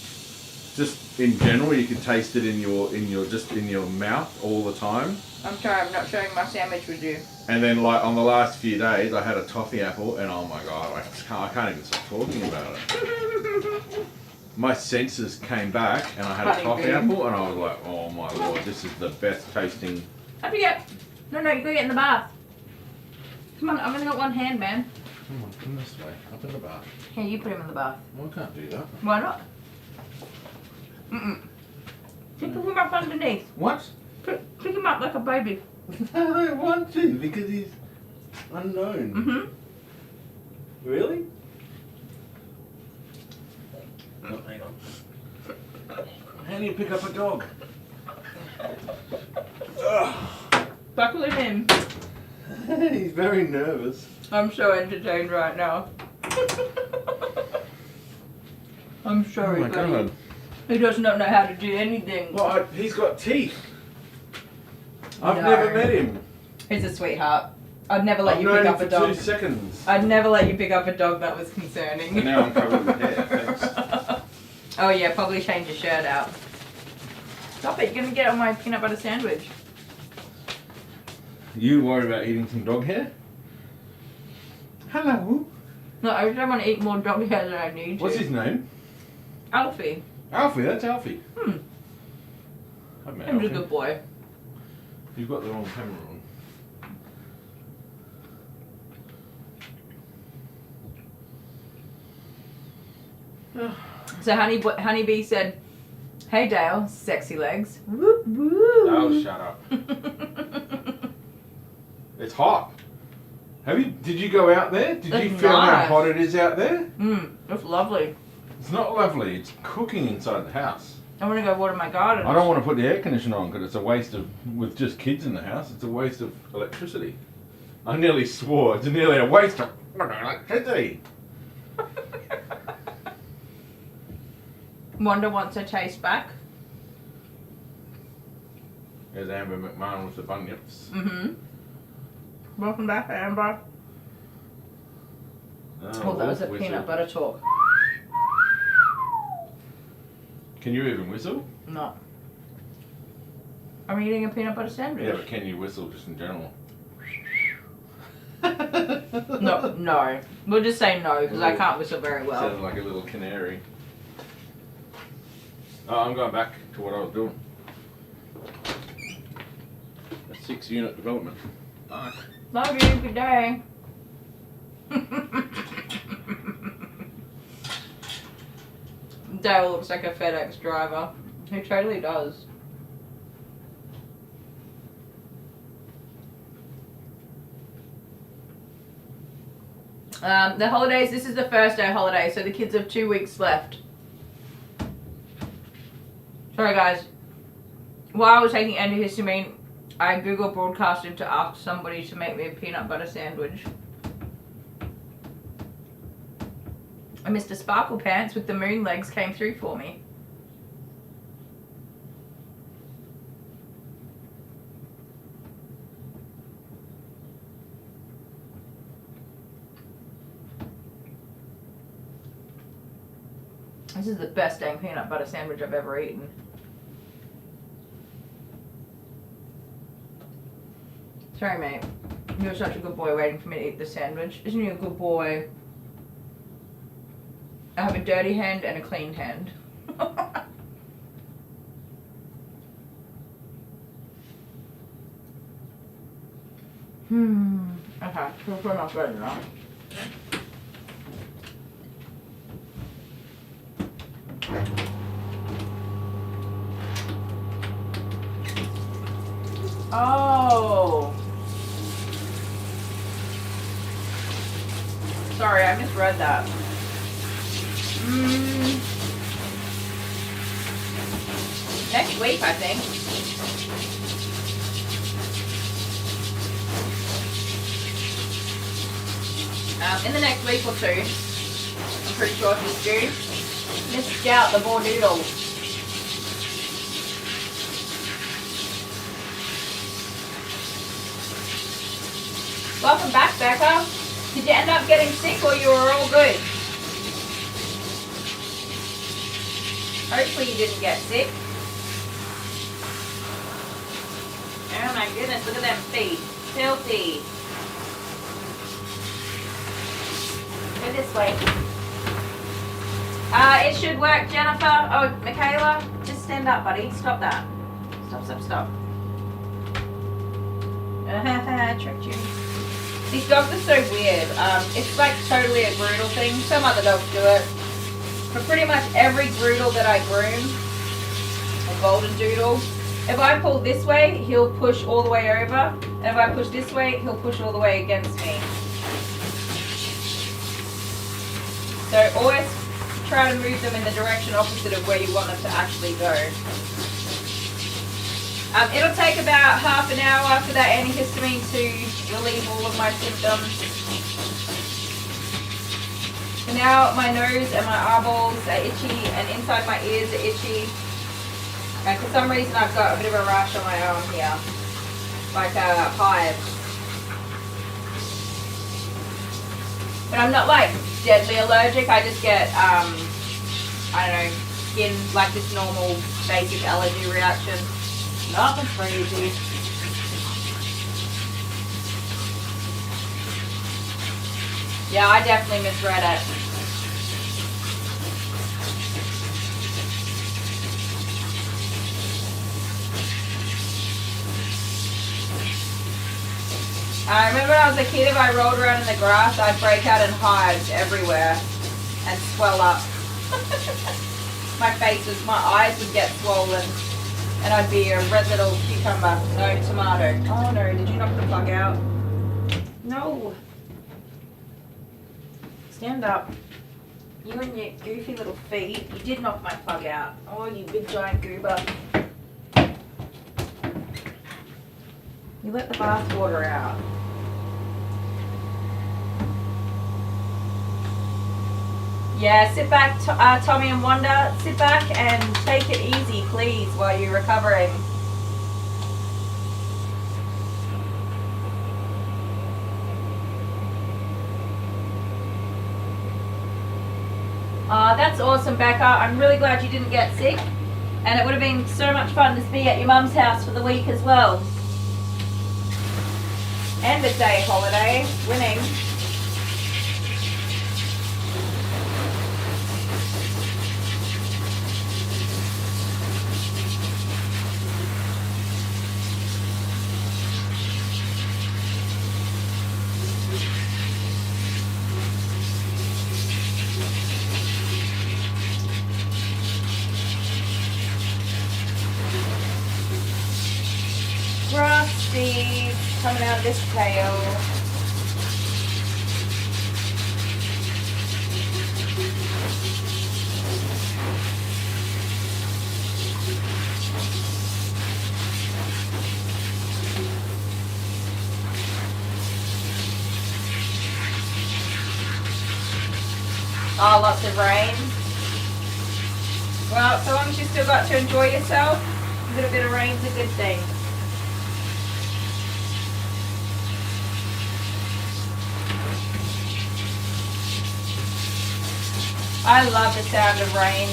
just in general, you could taste it in your mouth all the time. I'm sorry, I'm not sharing my sandwich with you. And then like on the last few days, I had a toffee apple, and oh my god, I can't even stop talking about it. My senses came back, and I had a toffee apple, and I was like, oh my lord, this is the best tasting. How'd you get? No, you gotta get in the bath. Come on, I've only got one hand, man. Come on, come this way, up in the bath. Here, you put him in the bath. Well, I can't do that. Why not? Pick him up underneath. What? Pick him up like a baby. I don't want to, because he's unknown. Really? Oh, hang on. How do you pick up a dog? Buckle him in. He's very nervous. I'm so entertained right now. I'm sorry, Oh my buddy. god. He does not know how to do anything. Well, he's got teeth. I've No. never met him. He's a sweetheart. I'd never let I've you known pick him up for a dog. 2 seconds. I'd never let you pick up a dog that was concerning. And now I'm covered with hair, thanks. Oh yeah, probably change your shirt out. Stop it, you're gonna get on my peanut butter sandwich. You worried about eating some dog hair? Hello. No, I don't want to eat more dog hair than I need to. What's his name? Alfie. Alfie, that's Alfie. I've met He's a Alfie. good boy. You've got the wrong camera on. So Honeybee said, "Hey Dale, sexy legs." Whoop whoop. Oh, shut up. It's hot. Did you go out there? Did you It's feel how nice. hot it is out there? It's lovely. It's not lovely. It's cooking inside the house. I want to go water my garden. I don't want to put the air conditioner on because it's a waste of, with just kids in the house, it's a waste of electricity. I nearly swore, it's nearly a waste of electricity. Wanda wants her taste back. There's Amber McMahon with the bunyips. Mm-hmm. Welcome back, Amber. Oh, that was a whistle. peanut butter talk. Can you even whistle? No. I'm eating a peanut butter sandwich. Yeah, but can you whistle just in general? No. We'll just say no because I can't whistle very well. Sounded like a little canary. Oh, I'm going back to what I was doing. A 6-unit development. Nice. Love you. Good day. Dale looks like a FedEx driver. He totally does. The holidays, this is the first day holiday, so the kids have 2 weeks left. Sorry guys. While I was taking antihistamine, I Google broadcasted to ask somebody to make me a peanut butter sandwich. And Mr. Sparkle Pants with the moon legs came through for me. This is the best dang peanut butter sandwich I've ever eaten. Sorry, mate. You're such a good boy waiting for me to eat the sandwich. Isn't he a good boy? I have a dirty hand and a clean hand. Okay, so we're not ready now. Oh. Sorry, I misread that. Next week, I think. In the next week or two, I'm pretty sure he's due. Miss Scout the Bordoodle. Welcome back, Becca. Did you end up getting sick or you were all good? Hopefully you didn't get sick. Oh my goodness, look at them feet. Filthy. Go this way. It should work, Jennifer. Oh, Michaela, just stand up, buddy. Stop that. Stop. Tricked you. These dogs are so weird. It's like totally a Groodle thing. Some other dogs do it. But pretty much every Groodle that I groom, a golden doodle, if I pull this way, he'll push all the way over. And if I push this way, he'll push all the way against me. So always try to move them in the direction opposite of where you want them to actually go. It'll take about half an hour for that antihistamine to relieve all of my symptoms. So now my nose and my eyeballs are itchy and inside my ears are itchy. And for some reason I've got a bit of a rash on my arm here, like a hive. But I'm not like deadly allergic, I just get, I don't know, skin, like this normal basic allergy reaction. Nothing crazy. Yeah, I definitely misread it. I remember when I was a kid, if I rolled around in the grass, I'd break out in hives everywhere and swell up. My eyes would get swollen and I'd be a red little cucumber. No, tomato. Oh no, did you knock the plug out? No. Stand up. You and your goofy little feet. You did knock my plug out. Oh, you big giant goober. You let the bath water out. Yeah, sit back, Tommy and Wanda. Sit back and take it easy, please, while you're recovering. That's awesome, Becca. I'm really glad you didn't get sick. And it would have been so much fun to be at your mum's house for the week as well. End of day holiday. Winning. Rusty coming out of this tail. Oh, lots of rain. Well, so long as you still got to enjoy yourself, a little bit of rain's a good thing. I love the sound of rain.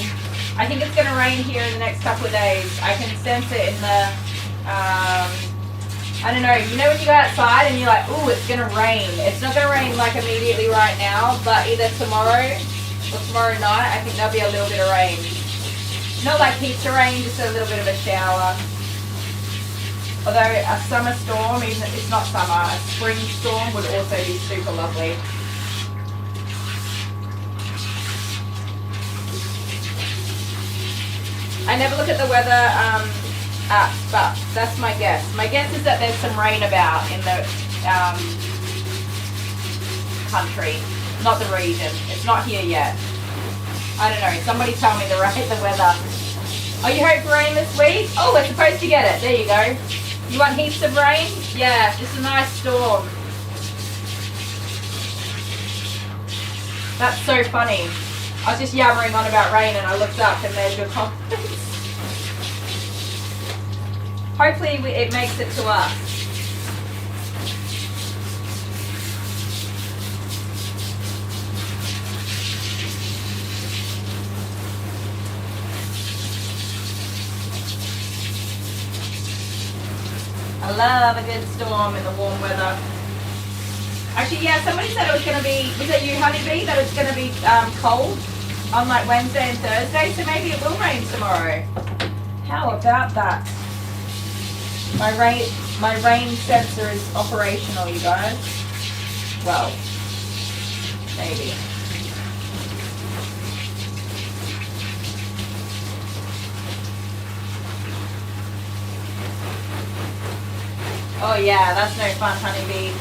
I think it's going to rain here in the next couple of days. I can sense it in the, I don't know, you know when you go outside and you're like, ooh, it's going to rain. It's not going to rain like immediately right now, but either tomorrow or tomorrow night, I think there'll be a little bit of rain. Not like heaps of rain, just a little bit of a shower. Although a summer storm, even if it's not summer, a spring storm would also be super lovely. I never look at the weather apps, but that's my guess. My guess is that there's some rain about in the country, not the region. It's not here yet. I don't know. Somebody tell me the weather. Oh, you hope for rain this week? Oh, we're supposed to get it. There you go. You want heaps of rain? Yeah, just a nice storm. That's so funny. I was just yammering on about rain and I looked up and there's your comments. Hopefully it makes it to us. I love a good storm in the warm weather. Actually, yeah, somebody said it was going to be, was it you, Honeybee, that it's going to be cold on like Wednesday and Thursday, so maybe it will rain tomorrow. How about that? My rain sensor is operational, you guys. Well, maybe. Oh yeah, that's no fun, Honeybee.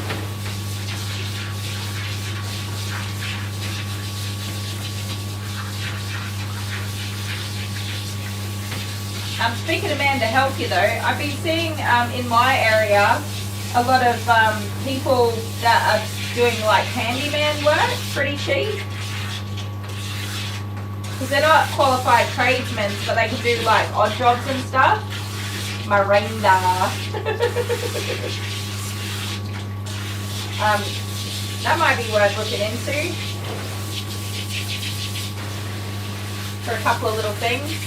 Speaking of man to help you though, I've been seeing in my area a lot of people that are doing like handyman work, pretty cheap. Because they're not qualified tradesmen, but they can do like odd jobs and stuff. Miranda. That might be worth looking into. For a couple of little things.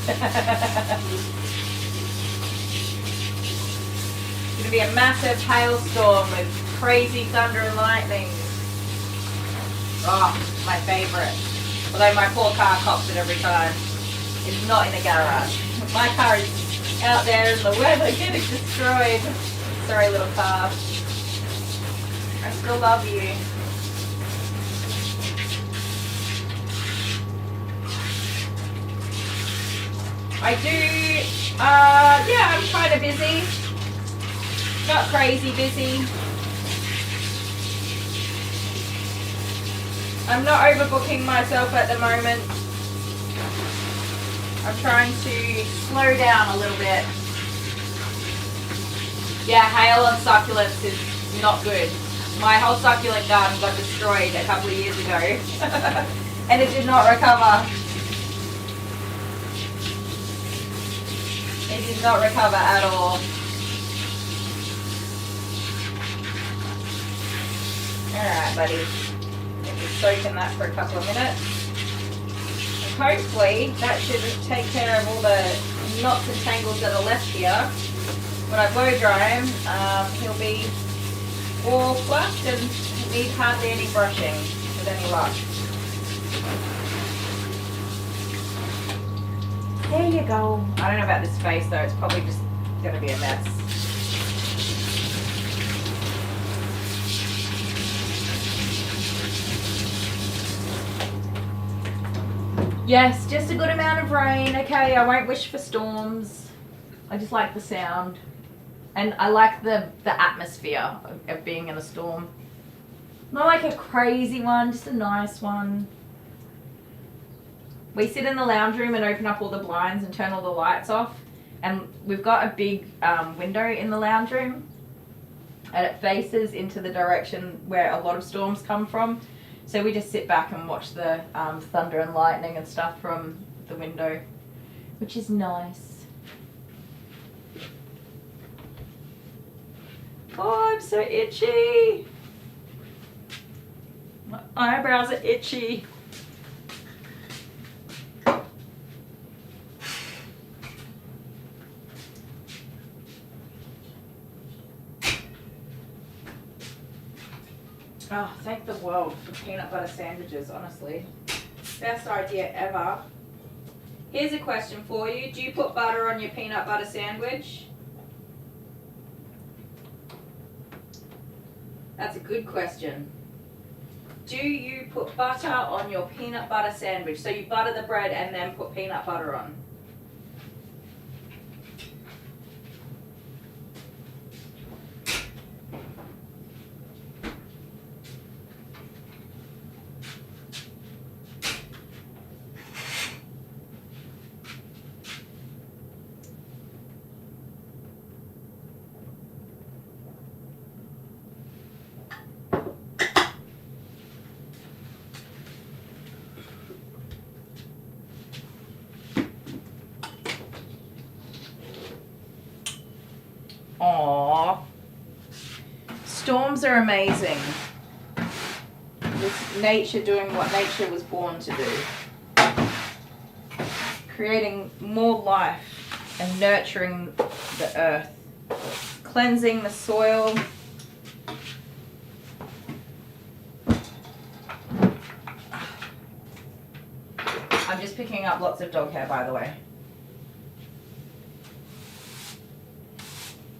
It's going to be a massive hailstorm with crazy thunder and lightning. Oh, my favourite. Although my poor car cops it every time. It's not in a garage. My car is out there in the weather getting destroyed. Sorry, little car. I still love you. I do, yeah, I'm kind of busy. Not crazy busy. I'm not overbooking myself at the moment. I'm trying to slow down a little bit. Yeah, hail on succulents is not good. My whole succulent garden got destroyed a couple of years ago. And it did not recover. It did not recover at all. Alright, buddy. Just soak in that for a couple of minutes. And hopefully that should take care of all the knots and tangles that are left here. When I blow dry him, he'll be all flushed and need hardly any brushing with any luck. There you go. I don't know about this face though, it's probably just going to be a mess. Yes, just a good amount of rain. Okay, I won't wish for storms. I just like the sound. And I like the atmosphere of being in a storm. Not like a crazy one, just a nice one. We sit in the lounge room and open up all the blinds and turn all the lights off. And we've got a big window in the lounge room. And it faces into the direction where a lot of storms come from. So we just sit back and watch the thunder and lightning and stuff from the window, which is nice. Oh, I'm so itchy. My eyebrows are itchy. Oh, thank the world for peanut butter sandwiches, honestly. Best idea ever. Here's a question for you. Do you put butter on your peanut butter sandwich? That's a good question. Do you put butter on your peanut butter sandwich? So you butter the bread and then put peanut butter on. Aww. Storms are amazing. With nature doing what nature was born to do. Creating more life and nurturing the earth. Cleansing the soil. I'm just picking up lots of dog hair, by the way.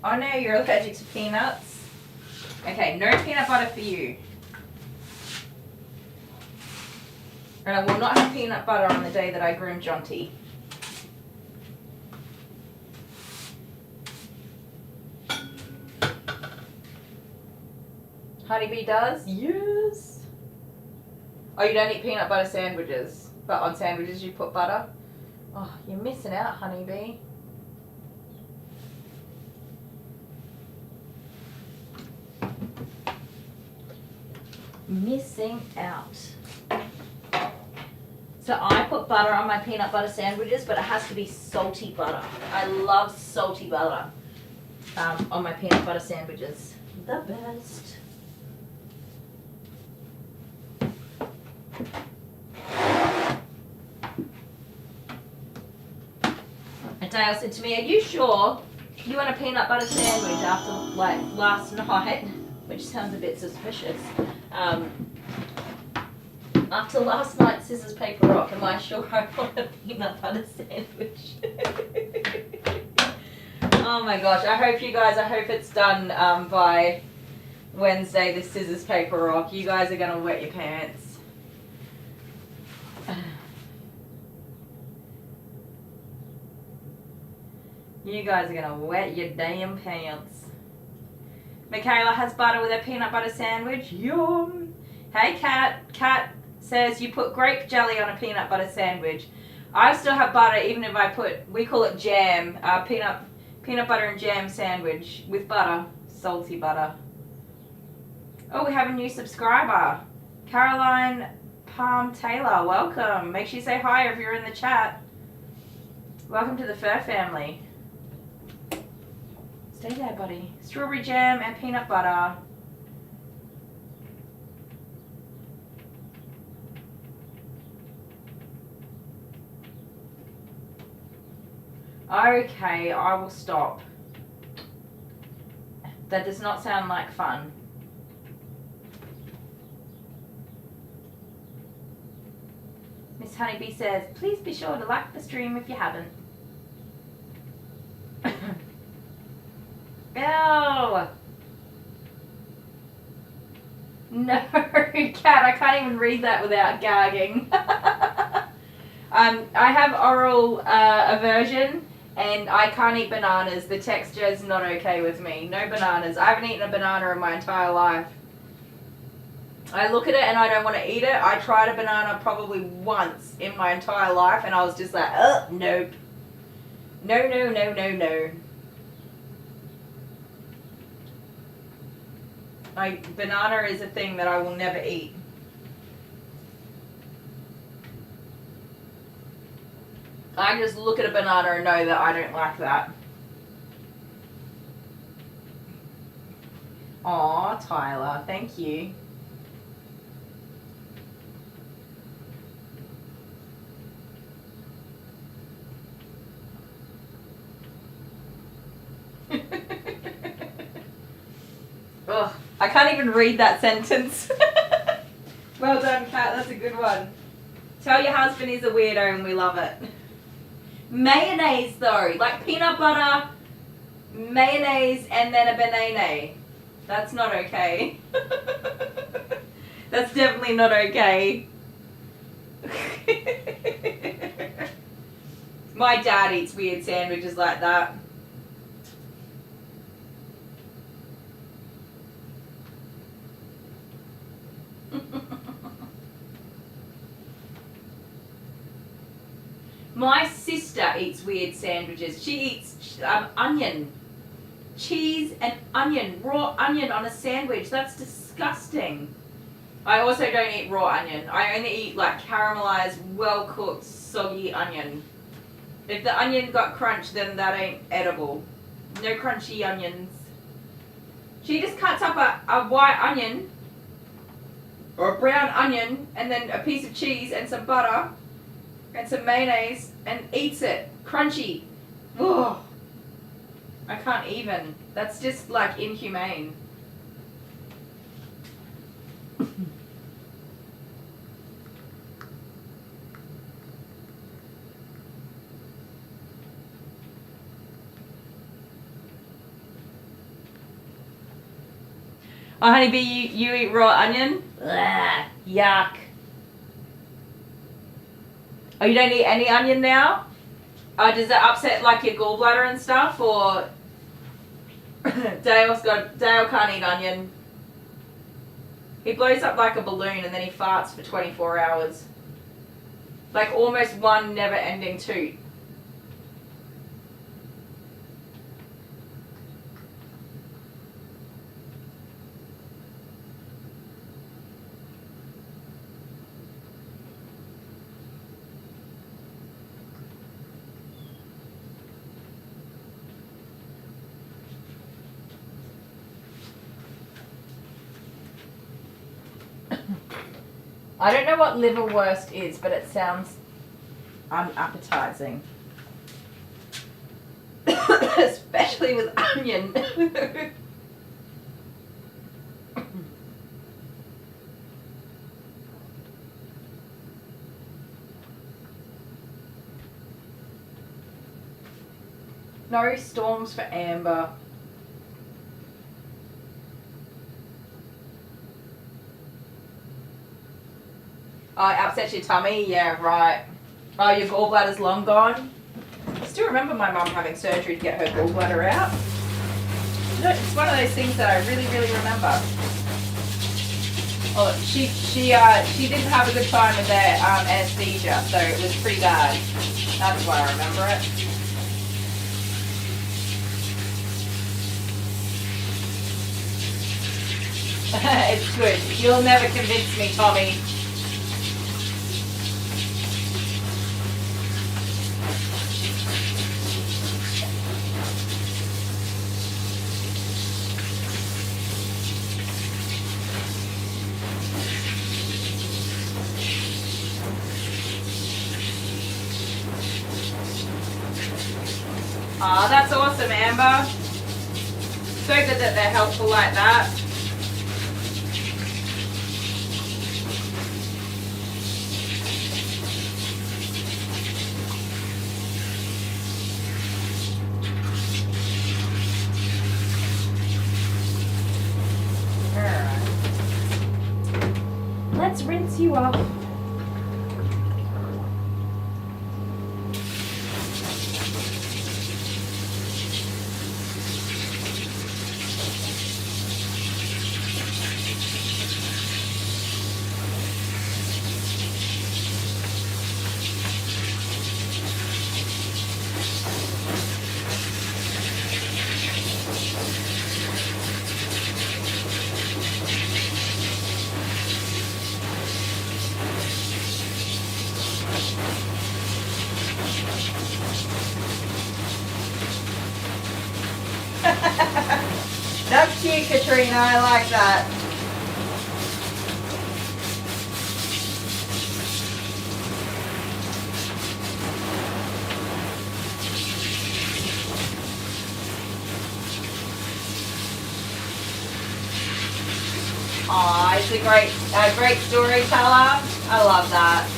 Oh no, you're allergic to peanuts? Okay, no peanut butter for you. And I will not have peanut butter on the day that I groom Jonty. Honeybee does? Yes. Oh, you don't eat peanut butter sandwiches, but on sandwiches you put butter? Oh, you're missing out, Honeybee. Missing out. So I put butter on my peanut butter sandwiches, but it has to be salty butter. I love salty butter on my peanut butter sandwiches. The best. And Dale said to me, "Are you sure you want a peanut butter sandwich after like last night?" Which sounds a bit suspicious. After last night's scissors, paper, rock, am I sure I want a peanut butter sandwich? Oh my gosh, I hope it's done by Wednesday, this scissors, paper, rock. You guys are going to wet your pants. You guys are gonna wet your damn pants. Michaela has butter with a peanut butter sandwich. Yum. Hey, Kat. Kat says you put grape jelly on a peanut butter sandwich. I still have butter even if I put, we call it jam, peanut butter and jam sandwich with butter, salty butter. Oh, we have a new subscriber. Caroline Palm Taylor, welcome. Make sure you say hi if you're in the chat. Welcome to the fur family. Stay there, buddy. Strawberry jam and peanut butter. Okay, I will stop. That does not sound like fun. Miss Honeybee says, please be sure to like the stream if you haven't. Ew! No, Cat, I can't even read that without gagging. I have oral aversion and I can't eat bananas. The texture is not okay with me. No bananas. I haven't eaten a banana in my entire life. I look at it and I don't want to eat it. I tried a banana probably once in my entire life and I was just like, nope. No, no, no, no, no. Like, banana is a thing that I will never eat. I just look at a banana and know that I don't like that. Aw, Tyler, thank you. Ugh, I can't even read that sentence. Well done, Kat, that's a good one. Tell your husband he's a weirdo and we love it. Mayonnaise though, like peanut butter, mayonnaise, and then a banana. That's not okay. That's definitely not okay. My dad eats weird sandwiches like that. My sister eats weird sandwiches. She eats onion. Cheese and onion. Raw onion on a sandwich. That's disgusting. I also don't eat raw onion. I only eat like caramelized, well-cooked, soggy onion. If the onion got crunch, then that ain't edible. No crunchy onions. She just cuts up a white onion or a brown onion and then a piece of cheese and some butter and some mayonnaise and eats it. Crunchy. Ugh. I can't even. That's just like inhumane. Oh, honeybee, you eat raw onion? Ugh, yuck. Oh, you don't eat any onion now? Oh, does that upset like your gallbladder and stuff, or Dale can't eat onion. He blows up like a balloon and then he farts for 24 hours. Like almost one never-ending toot. I don't know what liverwurst is, but it sounds unappetizing. Especially with onion. No storms for Amber. Oh, it upsets your tummy? Yeah, right. Oh, your gallbladder's long gone? still remember my mum having surgery to get her gallbladder out. It's one of those things that I really, really remember. Well, she didn't have a good time with their anesthesia, so it was pretty bad. That's why I remember it. It's good. You'll never convince me, Tommy. Aw, that's awesome, Amber. So good that they're helpful like that. Let's rinse you off. That's cute, Katrina. I like that. Aw, it's a great storyteller. I love that.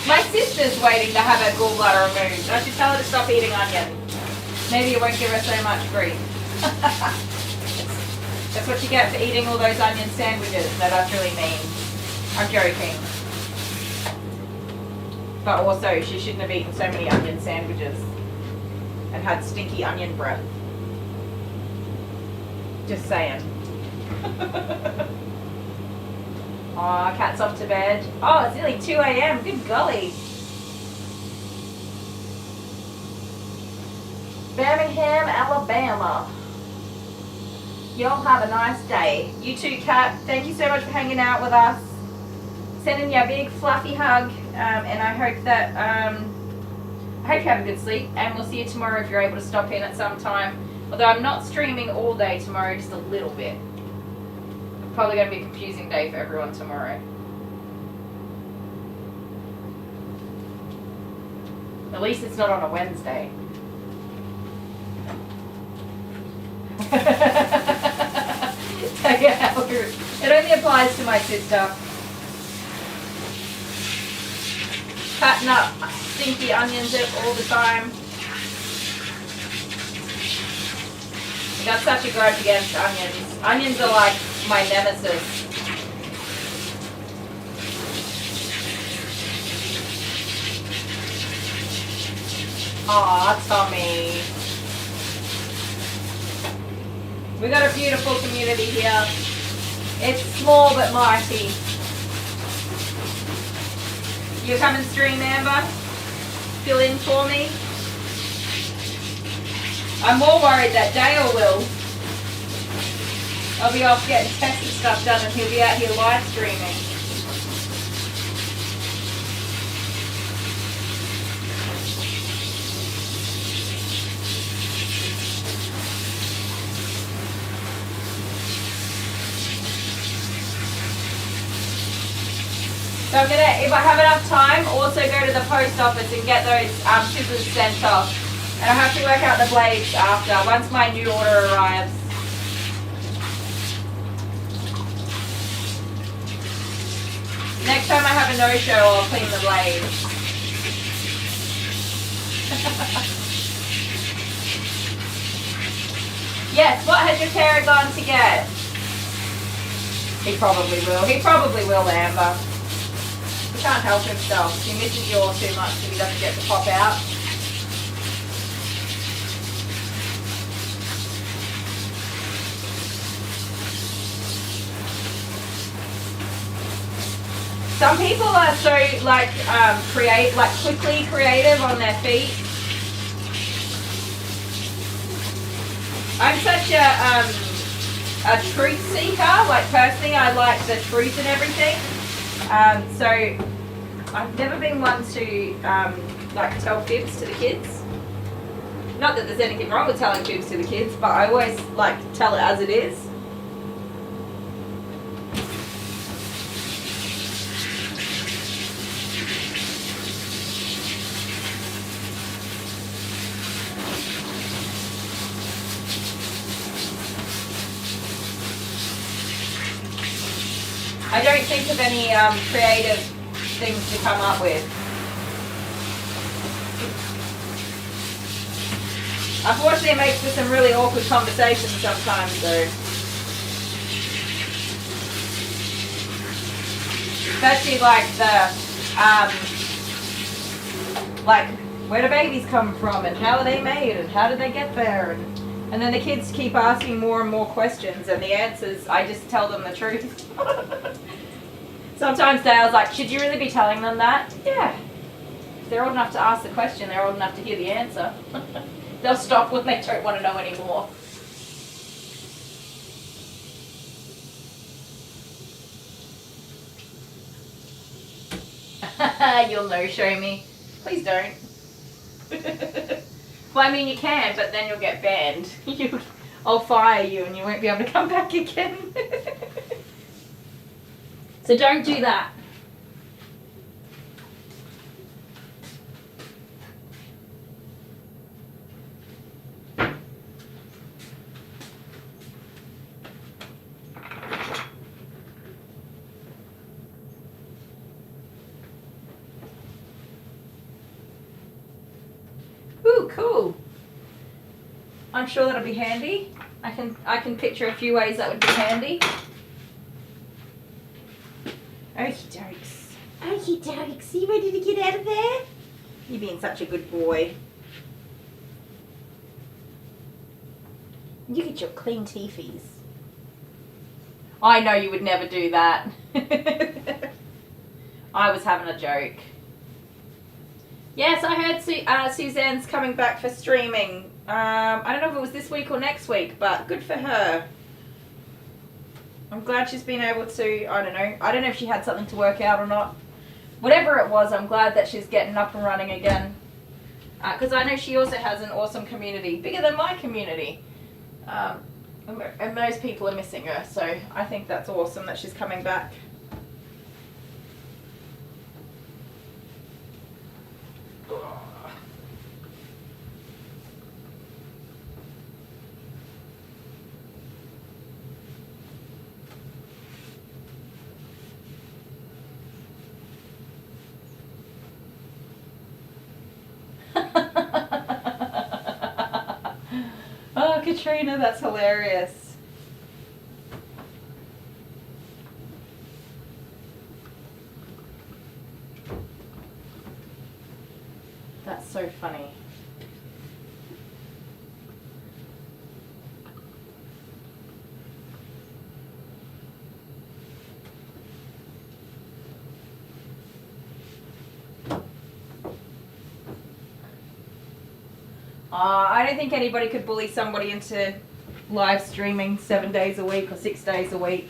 My sister's waiting to have her gallbladder removed. I should tell her to stop eating onion. Maybe it won't give her so much grief. That's what you get for eating all those onion sandwiches. No, that's really mean. I'm joking. But also, she shouldn't have eaten so many onion sandwiches and had stinky onion breath. Just saying. Aw, cat's off to bed. Oh, it's nearly 2 a.m. Good golly. Birmingham, Alabama. Y'all have a nice day. You too, Kat. Thank you so much for hanging out with us. Sending you a big fluffy hug, and I hope that I hope you have a good sleep. And we'll see you tomorrow if you're able to stop in at some time. Although I'm not streaming all day tomorrow, just a little bit. Probably going to be a confusing day for everyone tomorrow. At least it's not on a Wednesday. It only applies to my sister. Cutting up stinky onions all the time. I got such a grudge against onions. Onions are like my nemesis. Aw, Tommy. We got a beautiful community here. It's small but mighty. You come and stream, Amber? Fill in for me? I'm more worried that Dale will. I'll be off getting tested stuff done and he'll be out here live streaming. So I'm gonna, if I have enough time, also go to the post office and get those scissors sent off. And I have to work out the blades after, once my new order arrives. Next time I have a no-show, I'll clean the blades. Yes, what has your carer gone to get? He probably will. He probably will, Amber. He can't help himself. He misses you all too much if he doesn't get to pop out. Some people are so quickly creative on their feet. I'm such a truth seeker. Like personally, I like the truth and everything. So I've never been one to tell fibs to the kids. Not that there's anything wrong with telling fibs to the kids, but I always like to tell it as it is. I don't think of any creative things to come up with. Unfortunately, it makes for some really awkward conversations sometimes, though. Especially like where do babies come from and how are they made and how did they get there? And then the kids keep asking more and more questions, and the answers, I just tell them the truth. Sometimes Dale's like, should you really be telling them that? Yeah. If they're old enough to ask the question, they're old enough to hear the answer. They'll stop when they don't want to know anymore. You'll no show me. Please don't. Well, I mean, you can, but then you'll get banned. I'll fire you and you won't be able to come back again. So don't do that. Ooh, cool. I'm sure that'll be handy. I can picture a few ways that would be handy. Okie dokes. Okie dokes. You ready to get out of there? You're being such a good boy. You get your clean teethies. I know you would never do that. I was having a joke. Yes, I heard Suzanne's coming back for streaming. I don't know if it was this week or next week, but good for her. I'm glad she's been able to, I don't know if she had something to work out or not. Whatever it was, I'm glad that she's getting up and running again. Because I know she also has an awesome community, bigger than my community. And most people are missing her, so I think that's awesome that she's coming back. Oh, Katrina, that's hilarious. That's so funny. I don't think anybody could bully somebody into live streaming 7 days a week or 6 days a week.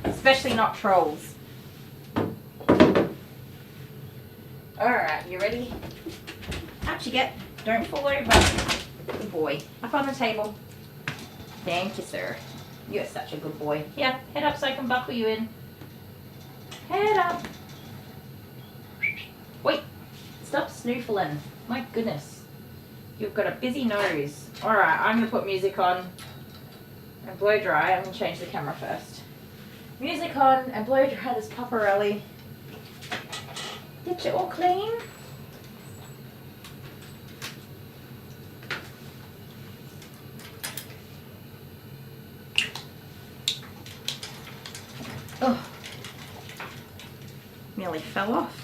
Especially not trolls. Alright, you ready? Out you get. Don't fall over. Good boy. Up on the table. Thank you, sir. You're such a good boy. Yeah, head up so I can buckle you in. Head up. Wait. Stop snoofling. My goodness. You've got a busy nose. Alright, I'm going to put music on and blow dry. I'm going to change the camera first. Music on and blow dry this paparelli. Get you all clean. nearly fell off.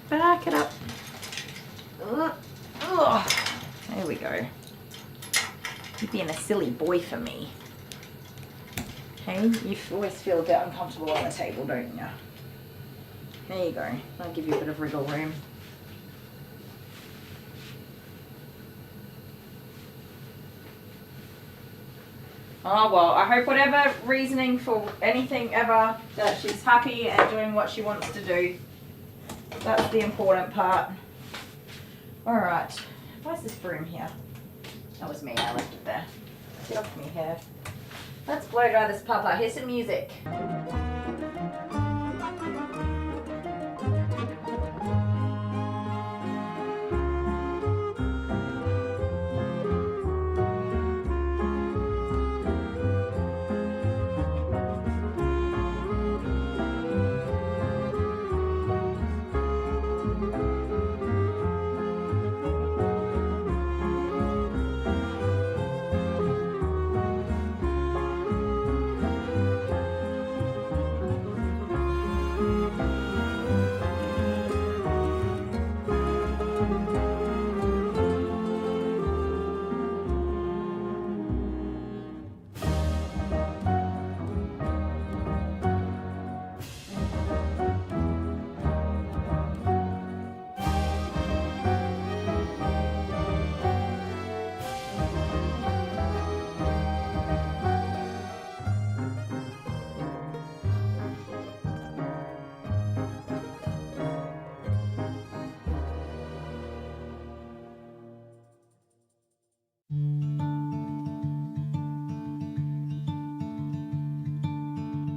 Back it up. Ugh. There we go. You're being a silly boy for me. Hey, you always feel a bit uncomfortable on the table, don't you? There you go. I'll give you a bit of wriggle room. Oh well, I hope whatever reasoning for anything ever, that she's happy and doing what she wants to do. That's the important part. Alright, why's this broom here? That was me, I left it there. Get off me hair. Let's blow dry this papa. Here's some music.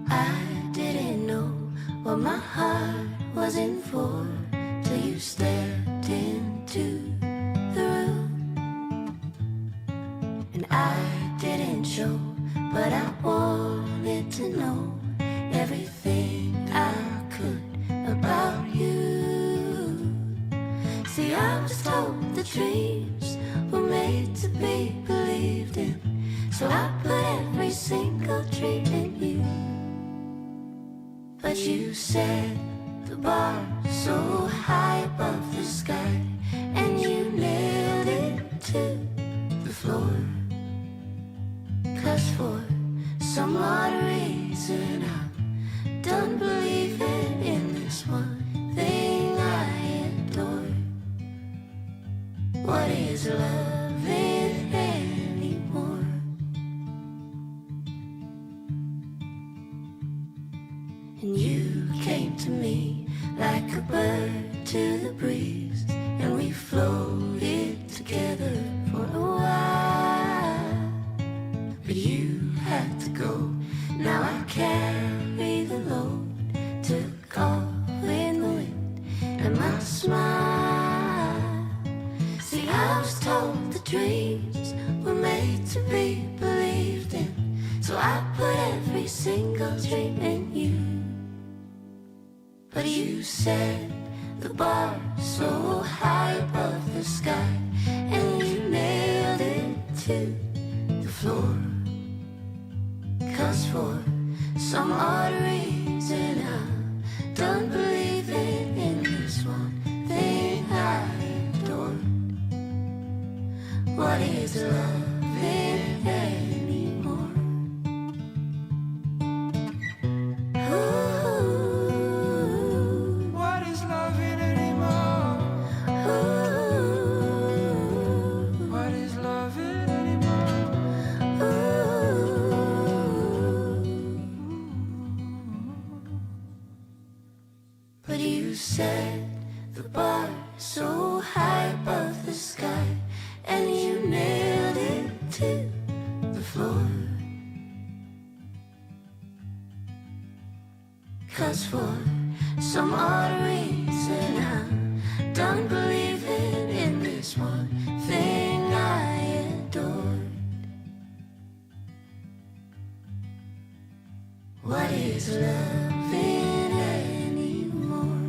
I didn't know what my heart was in for till you stepped into the room. And I didn't show, but I wanted to know everything I could about you. See, I was told the dreams were made to be believed in, so I put every single dream in you. But you set the bar so high above the sky, and you nailed it to the floor. 'Cause for some odd reason I'm done believing in this one thing I adore. What is loving anymore? And you came to me like a bird to the breeze, and we floated together for a while. But you had to go, now I carry the load, took off in the wind and my smile. See, I was told the dreams were made to be believed in, so I put every single dream in you. But you set the bar so high above the sky, and you nailed it to the floor. 'Cause for some odd reason I'm done believing in this one thing I adored. What is loving anymore? But you set the bar so high above the sky, and you nailed it to the floor. 'Cause for some odd reason I'm done believing in this one thing I adored. What is loving anymore?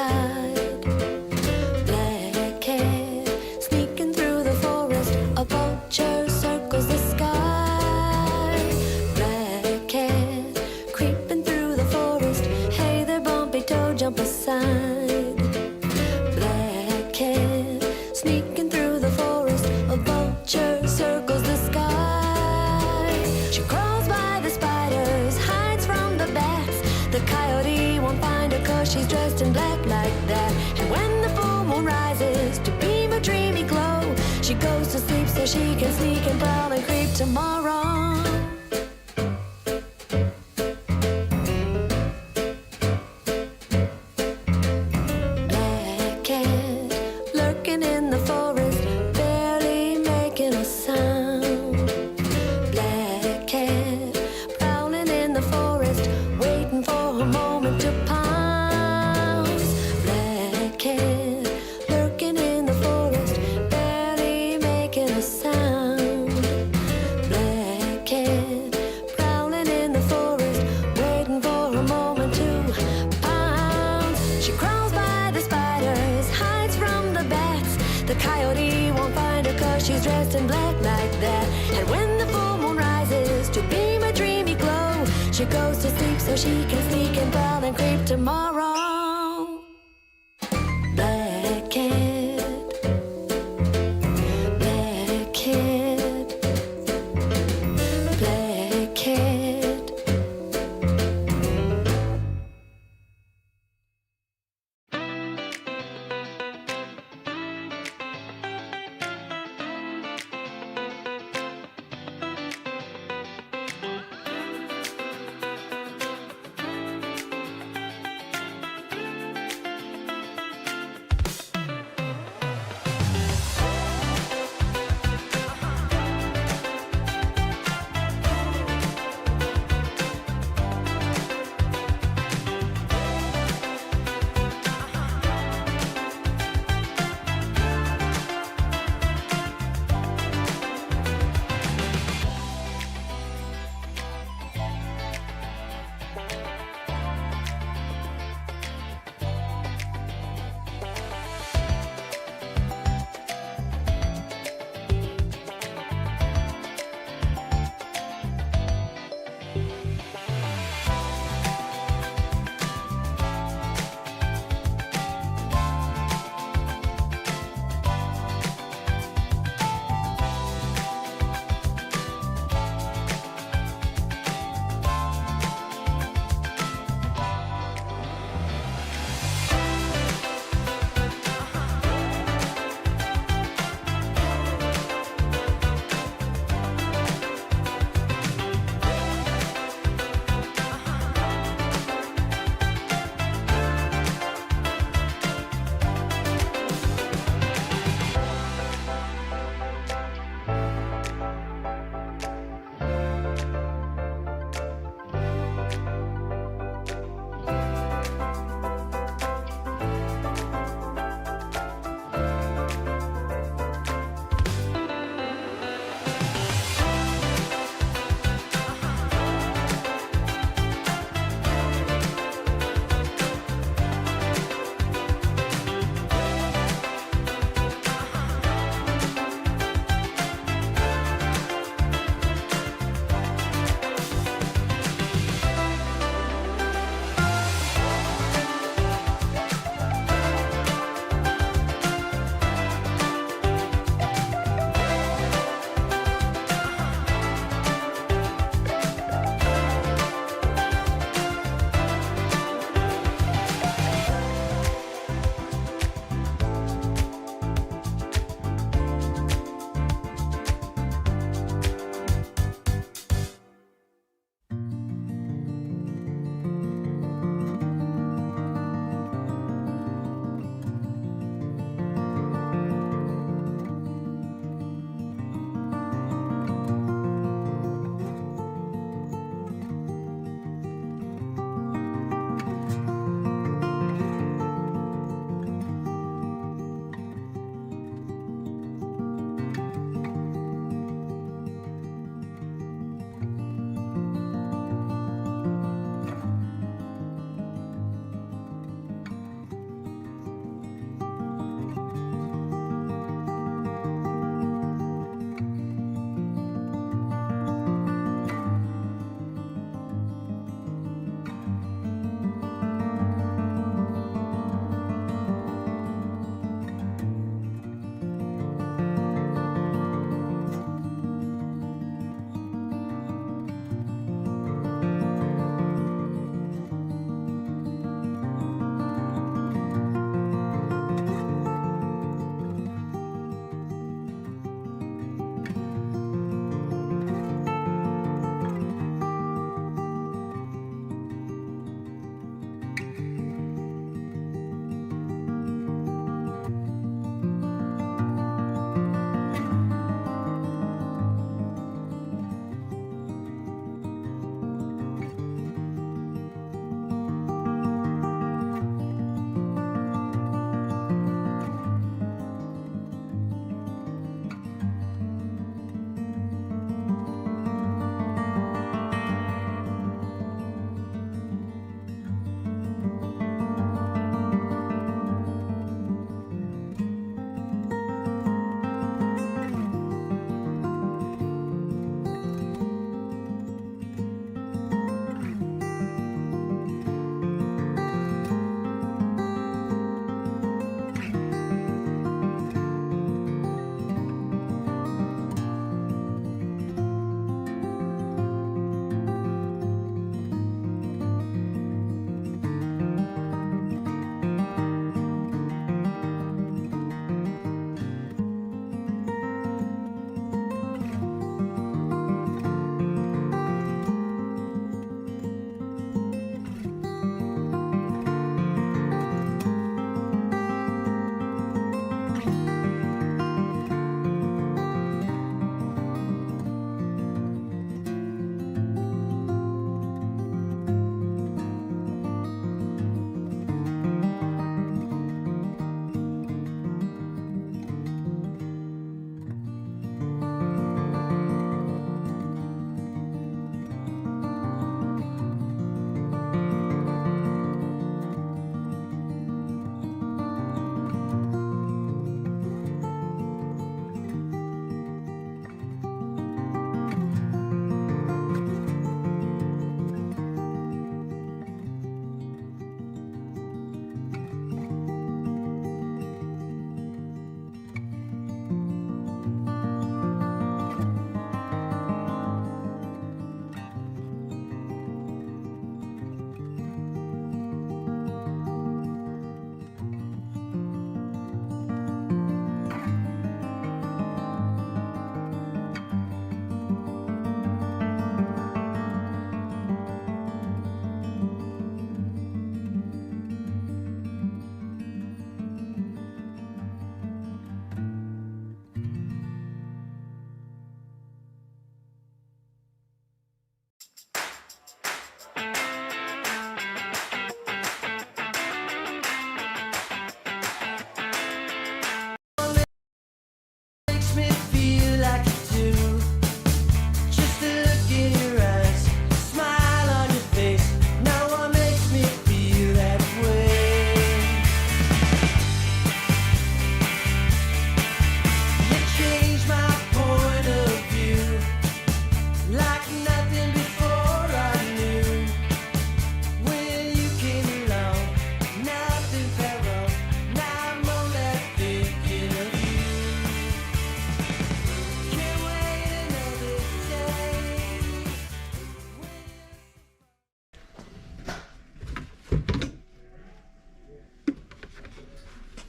side. Black cat sneaking through the forest, a vulture circles the sky. Black cat creeping through the forest, hey there bumpy toe, jump aside. Black cat sneaking through the forest, a vulture circles the sky. She crawls by the spiders, hides from the bats. The coyote won't find her 'cause she's dressed in black like that. And when the full moon rises to beam a dreamy glow, she goes to sleep so she can sneak and prowl and creep tomorrow. Black cat lurking in the forest, barely making a sound. Black cat prowling in the forest, waiting for a moment to pounce. Black cat lurking in the forest, barely making a sound. Black cat prowling in the forest, waiting for a moment to pounce. She crawls by the spiders, hides from the bats. The coyote won't find her 'cause she's dressed in black like that. And when the full moon rises to beam a dreamy glow, she goes to sleep so she can sneak and prowl and creep tomorrow. Black cat, black cat, black cat.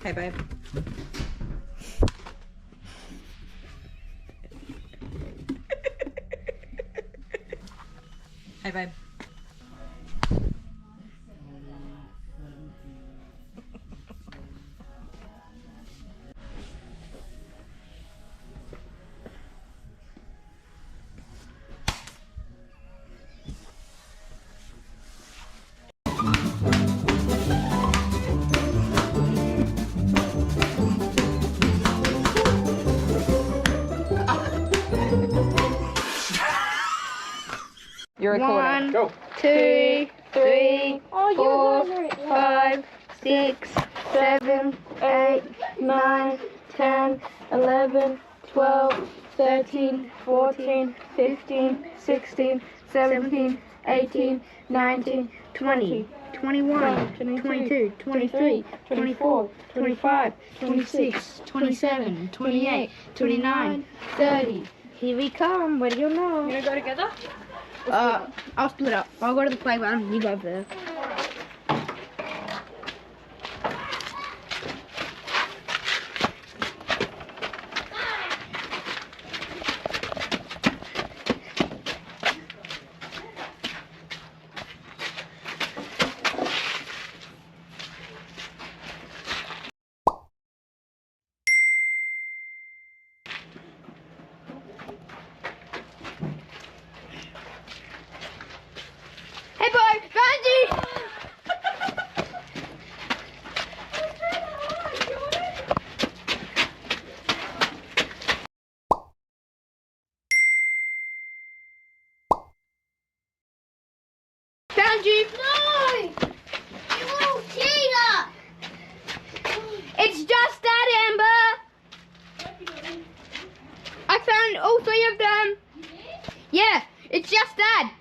Hey, babe. Hey, babe. You're recording. 1, 2, 3, 4, 5, 6, 7, 8, 9, 10, 11, 12, 13, 14, 15, 16, 17, 18, 19, 20, 21, 22, 23, 24, 25, 26, 27, 28, 29, 30. Here we come. Where do you know? You wanna go together? I'll split up. I'll go to the playground. You go over there. Hey boy, Randy! Found you! No! You little cheater! It's just that, Amber! I found all 3 of them. Yeah, it's just that.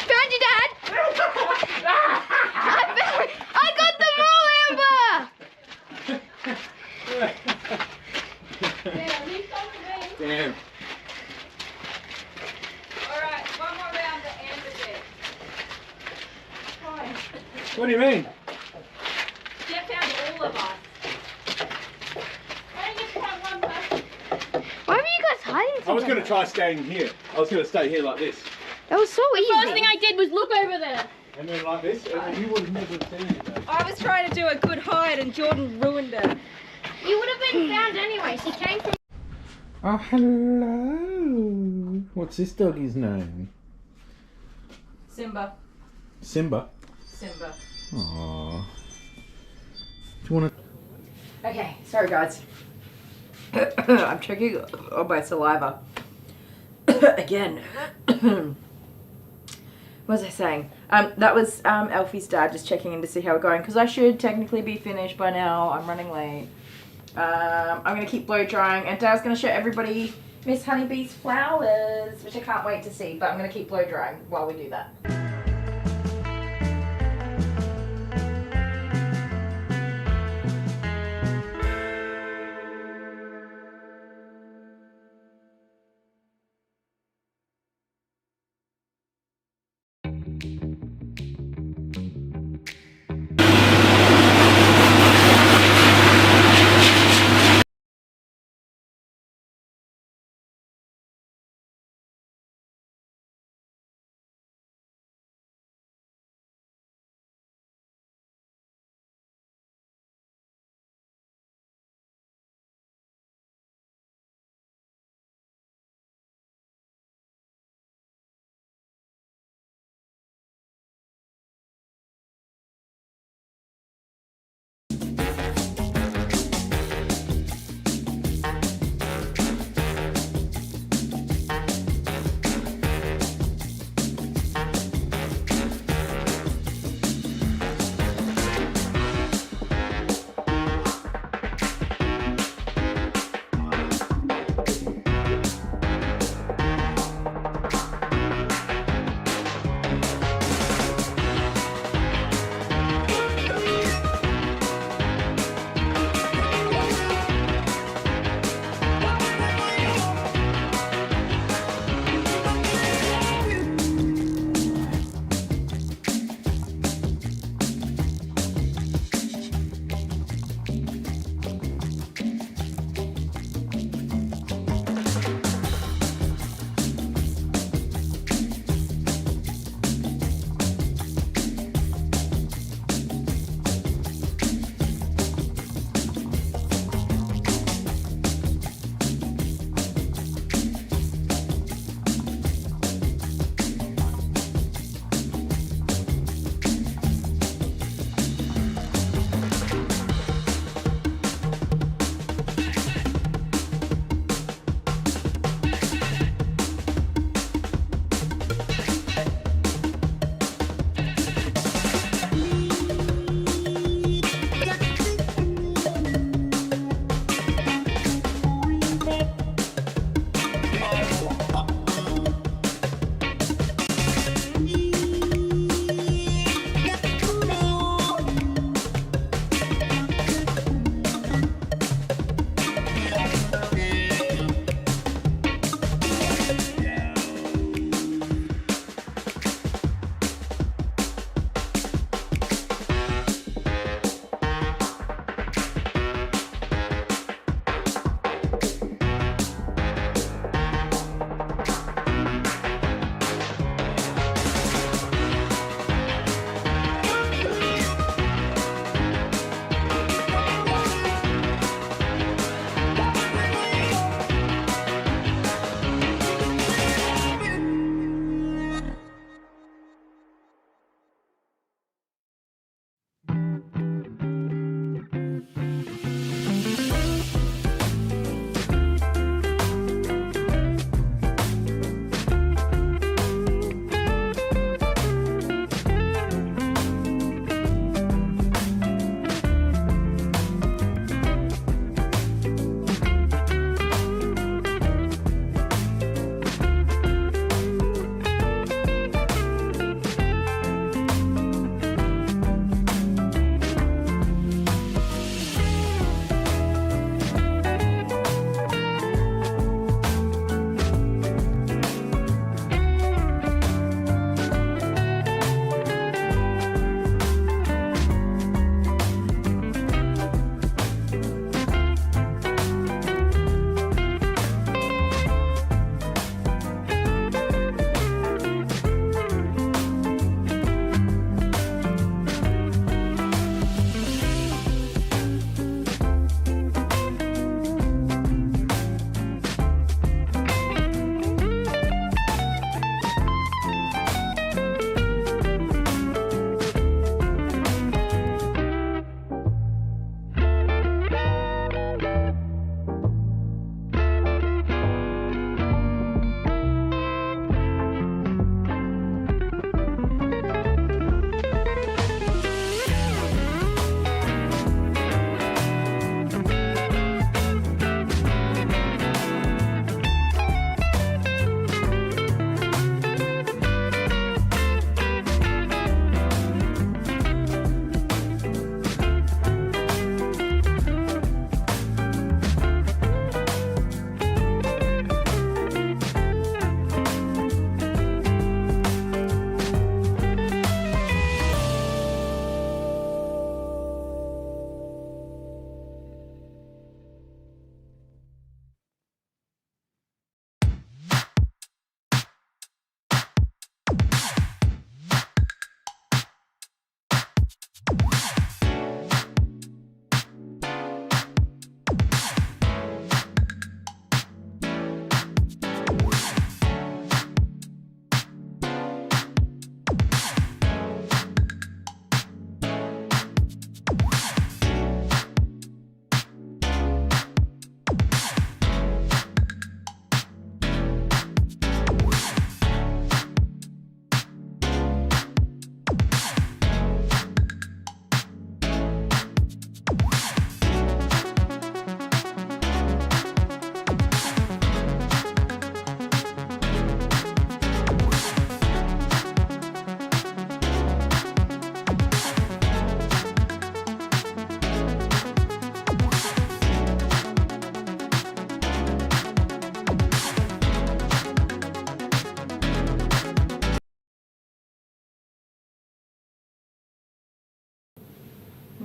Found you, Dad! I got them all, Amber! Damn. Alright, one more round to Amber did. What do you mean? Jeff found all of us. I just found one person. Why were you guys hiding I was together? going to try staying here. I was going to stay here like this. That was so easy. First thing I did was look over there. And then like this, and you would have never seen it though. I was trying to do a good hide and Jordan ruined it. You would have been found anyway. She came from. Oh, hello. What's this doggy's name? Simba. Simba. Simba. Aww. Do you want to... Okay, sorry guys. I'm choking on my saliva. Again. What was I saying? That was Elfie's dad just checking in to see how we're going because I should technically be finished by now. I'm running late. I'm going to keep blow drying and Dad's going to show everybody Miss Honeybee's flowers, which I can't wait to see, but I'm going to keep blow drying while we do that.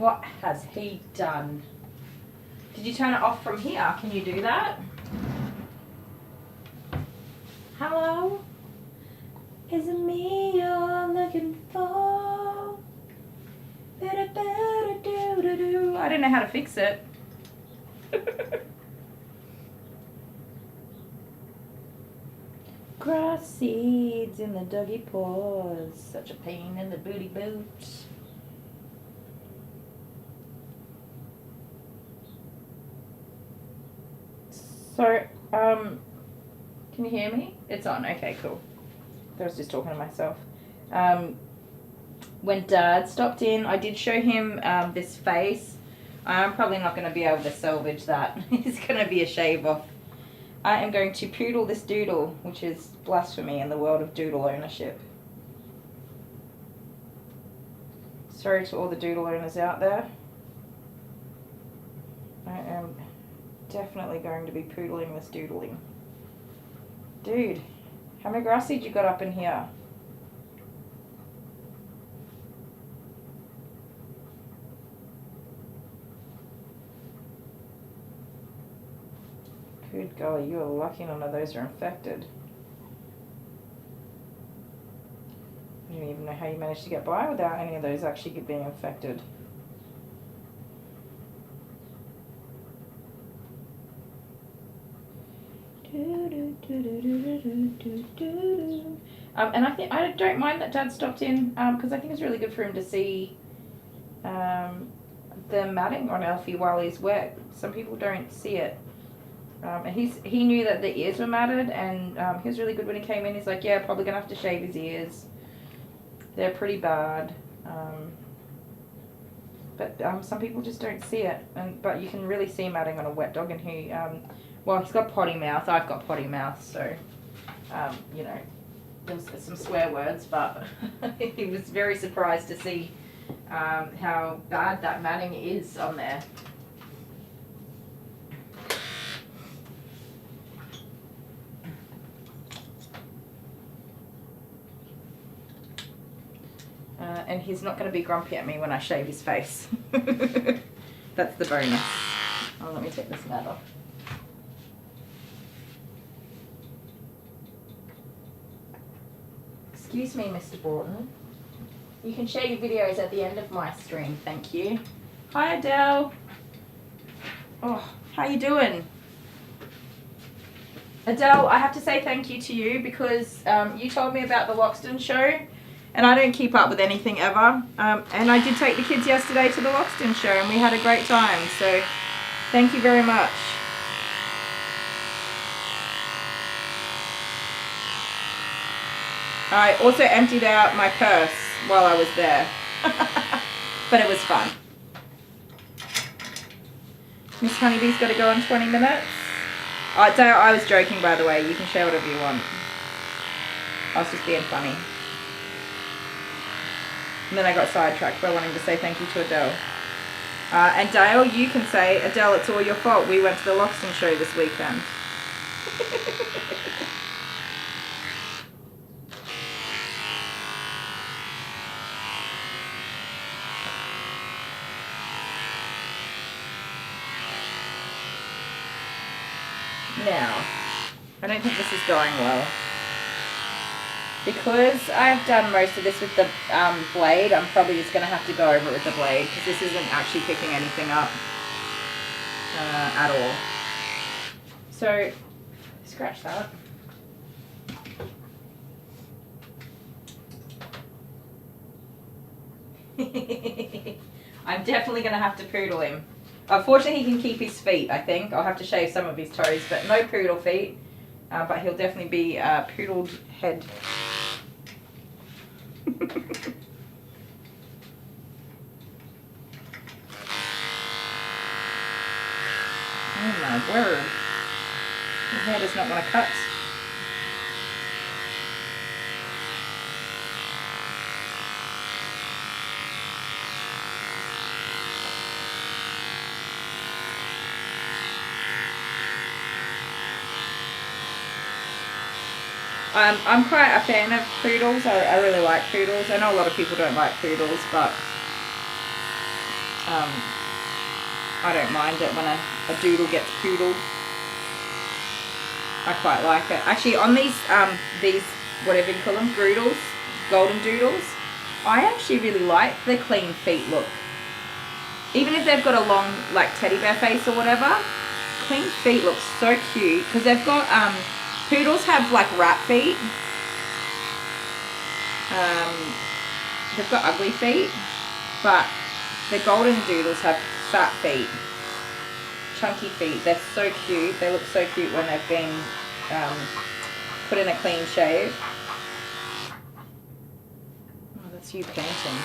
What has he done? Did you turn it off from here? Can you do that? Hello? Is it me you're looking for? I don't know how to fix it. Grass seeds in the doggy paws. Such a pain in the booty boot. So, can you hear me? It's on. Okay, cool. I was just talking to myself. When Dad stopped in, I did show him this face. I'm probably not going to be able to salvage that. It's going to be a shave off. I am going to poodle this doodle, which is blasphemy in the world of doodle ownership. Sorry to all the doodle owners out there. I am definitely going to be poodling this doodling. Dude, how many grass seeds you got up in here? Good golly, you are lucky none of those are infected. I don't even know how you managed to get by without any of those actually being infected. And I don't mind that Dad stopped in because I think it's really good for him to see the matting on Alfie while he's wet. Some people don't see it. And he knew that the ears were matted, and he was really good when he came in. He's like, yeah, probably going to have to shave his ears. They're pretty bad. But some people just don't see it. But you can really see matting on a wet dog, and he, well, he's got potty mouth. I've got potty mouth, so, you know, there's some swear words, but he was very surprised to see how bad that matting is on there. And he's not going to be grumpy at me when I shave his face. That's the bonus. Oh, let me take this mat off. Excuse me, Mr. Broughton. You can share your videos at the end of my stream, thank you. Hi, Adele. Oh, how you doing? Adele, I have to say thank you to you because you told me about the Loxton show. And I don't keep up with anything ever. And I did take the kids yesterday to the Loxton show and we had a great time. So thank you very much. I also emptied out my purse while I was there. But it was fun. Miss Honeybee's got to go in 20 minutes. Dale, I was joking, by the way. You can share whatever you want. I was just being funny. And then I got sidetracked by wanting to say thank you to Adele. And Dale, you can say, Adele, it's all your fault. We went to the Loxton show this weekend. Now, I don't think this is going well. Because I've done most of this with the blade, I'm probably just going to have to go over it with the blade because this isn't actually picking anything up at all. So, scratch that. I'm definitely going to have to poodle him. Unfortunately, he can keep his feet, I think. I'll have to shave some of his toes, but no poodle feet. But he'll definitely be poodled head. Oh my word. The hair does not want to cut. I'm quite a fan of poodles. I really like poodles. I know a lot of people don't like poodles, but I don't mind it when a doodle gets poodled. I quite like it. Actually, on these whatever you call them, groodles, golden doodles, I actually really like the clean feet look. Even if they've got a long, like, teddy bear face or whatever, clean feet look so cute because they've got, poodles have, like, rat feet. They've got ugly feet, but the golden doodles have fat feet, chunky feet. They're so cute. They look so cute when they've been put in a clean shave. Oh, that's you painting.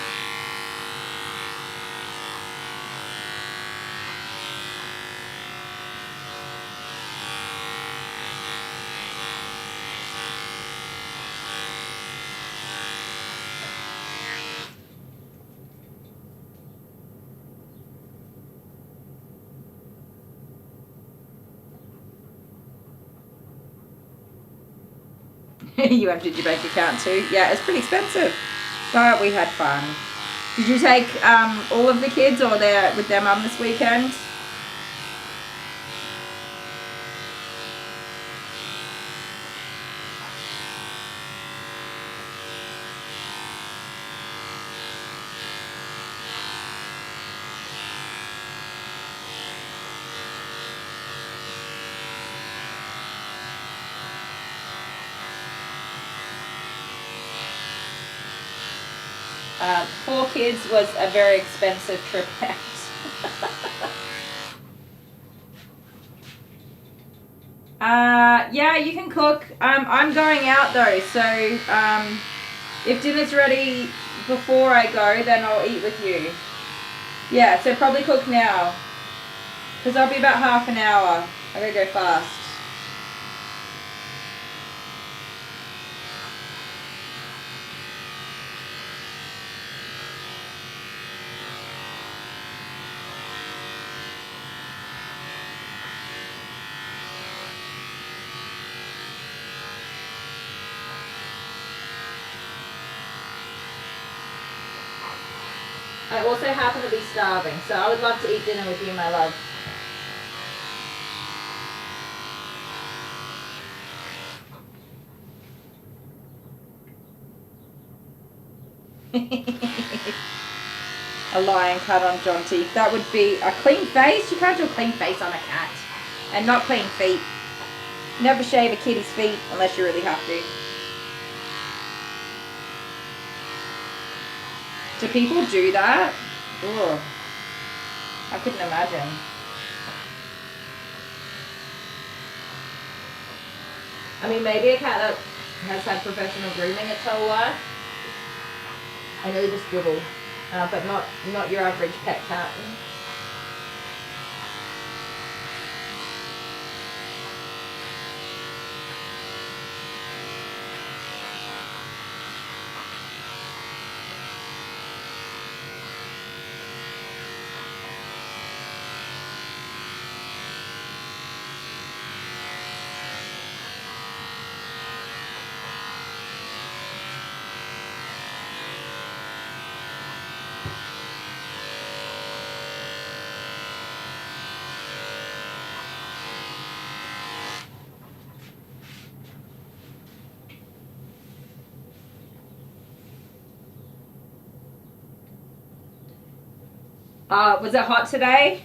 You emptied your bank account too? Yeah, it's pretty expensive. But we had fun. Did you take all of the kids or they're with their mum this weekend? Four kids was a very expensive trip out. Yeah, you can cook. I'm going out though, so if dinner's ready before I go, then I'll eat with you. Yeah, so probably cook now, because I'll be about half an hour. I gotta go fast. I also happen to be starving, so I would love to eat dinner with you, my love. A lion cut on Jonty. That would be a clean face. You can't do a clean face on a cat. And not clean feet. Never shave a kitty's feet unless you really have to. Do people do that? Ugh. I couldn't imagine. I mean, maybe a cat that has had professional grooming its whole life. I know you just dribble, but not your average pet cat. Was it hot today?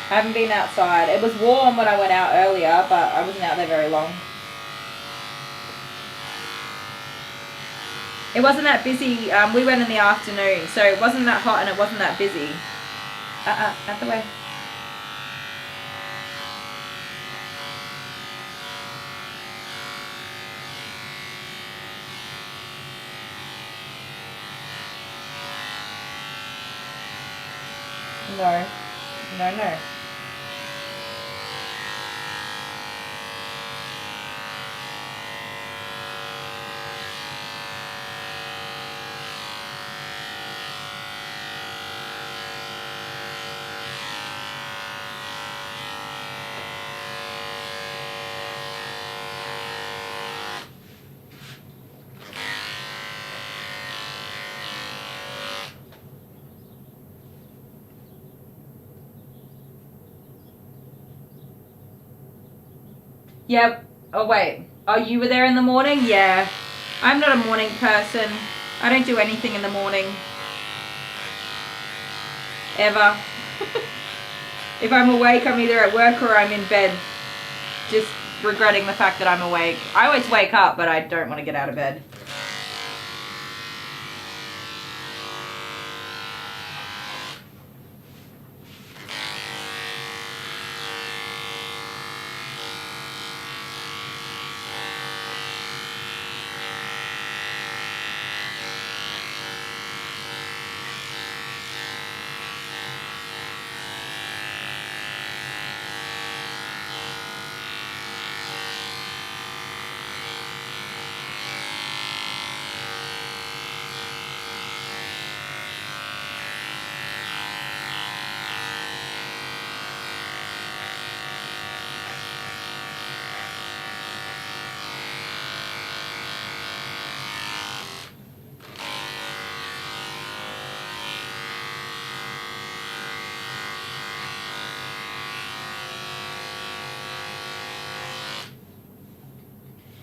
I haven't been outside. It was warm when I went out earlier, but I wasn't out there very long. It wasn't that busy. We went in the afternoon, so it wasn't that hot and it wasn't that busy. Out the way. No. No, no. Yep. Oh, wait. Oh, you were there in the morning? Yeah. I'm not a morning person. I don't do anything in the morning. Ever. If I'm awake, I'm either at work or I'm in bed. Just regretting the fact that I'm awake. I always wake up, but I don't want to get out of bed.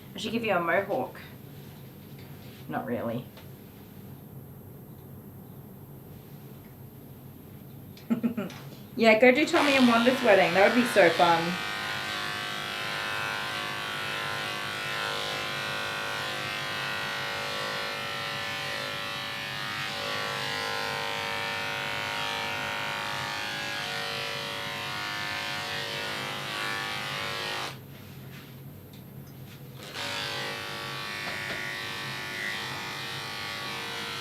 I should give you a mohawk. Not really. Yeah, go do Tommy and Wanda's wedding. That would be so fun.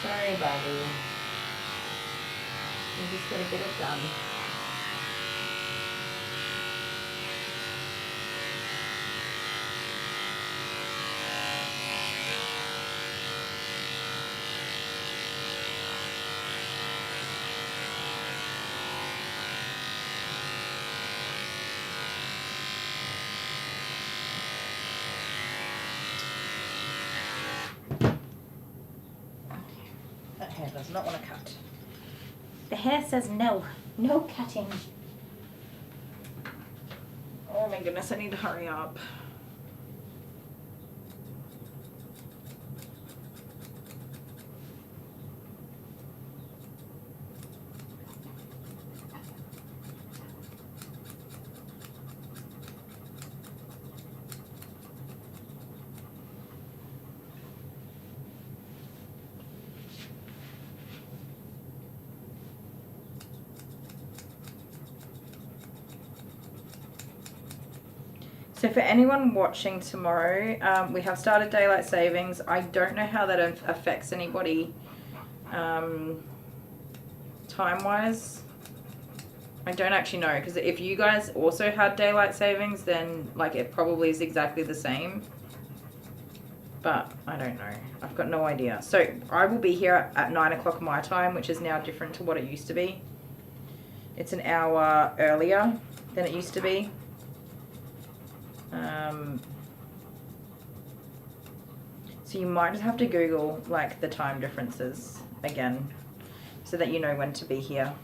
Sorry, buddy. You just gotta get it done. That hair does not want to cut. The hair says no. No cutting. Oh my goodness, I need to hurry up. So for anyone watching tomorrow, we have started daylight savings. I don't know how that affects anybody time-wise. I don't actually know, because if you guys also had daylight savings, then like it probably is exactly the same. But I don't know. I've got no idea. So I will be here at 9 o'clock my time, which is now different to what it used to be. It's an hour earlier than it used to be. So you might just have to Google like the time differences again, so that you know when to be here.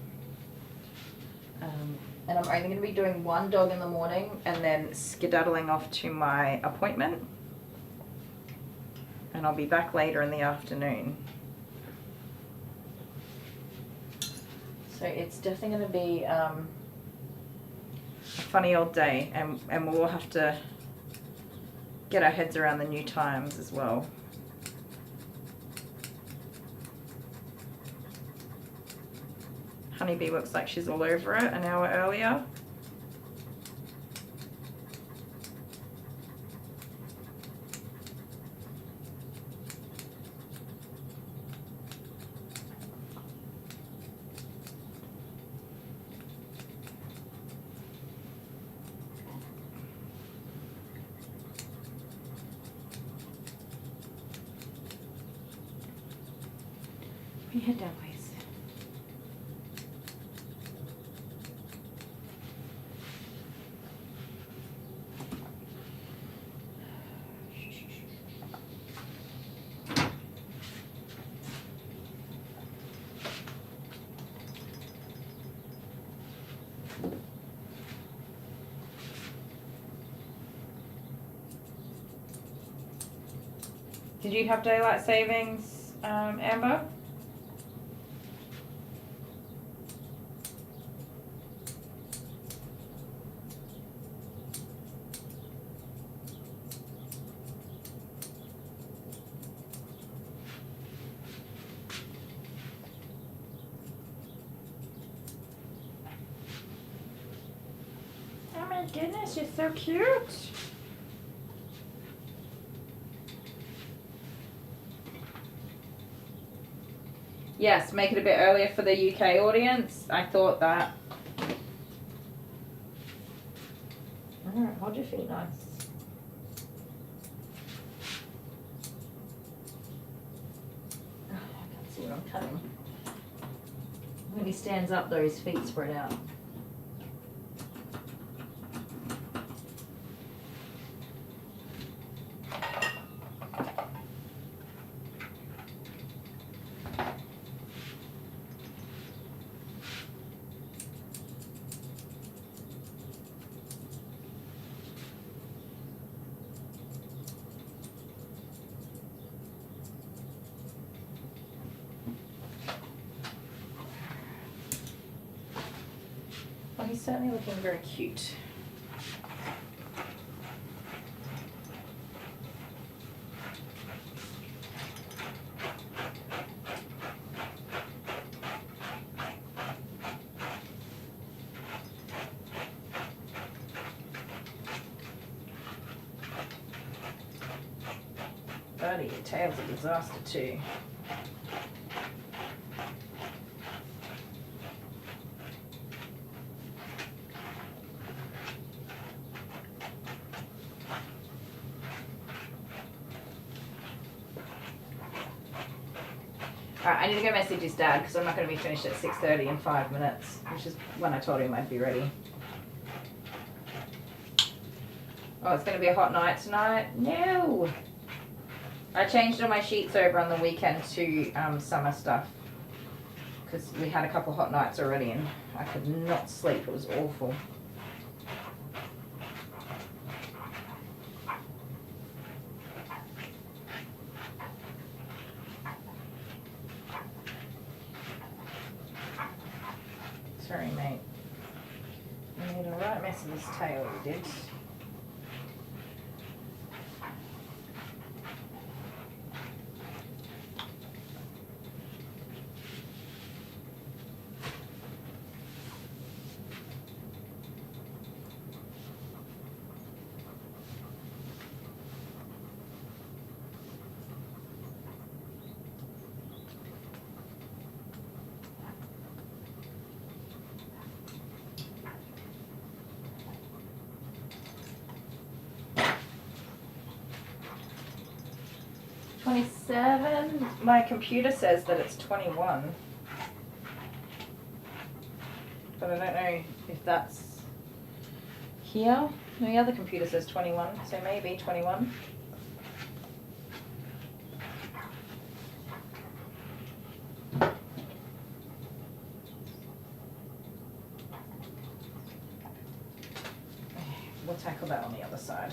And I'm only going to be doing one dog in the morning and then skedaddling off to my appointment. And I'll be back later in the afternoon. So it's definitely going to be a funny old day, and we'll all have to get our heads around the new times as well. Honeybee looks like she's all over it an hour earlier. Put your head down, please. Did you have daylight savings, Amber? Oh my goodness, you're so cute. Yes, make it a bit earlier for the UK audience. I thought that. Alright, hold your feet nice. Oh, I can't see what I'm cutting. When he stands up though, his feet spread out. Well, he's certainly looking very cute. Buddy, your tail's a disaster too. Alright, I need to go message his dad because I'm not going to be finished at 6:30 in 5 minutes, which is when I told him I'd be ready. Oh, it's going to be a hot night tonight? No! I changed all my sheets over on the weekend to summer stuff because we had a couple hot nights already and I could not sleep. It was awful. Sorry, mate. You made a right mess of this tail, you did. $27. My computer says that it's 21. But I don't know if that's here. The other computer says 21, so maybe 21. We'll tackle that on the other side.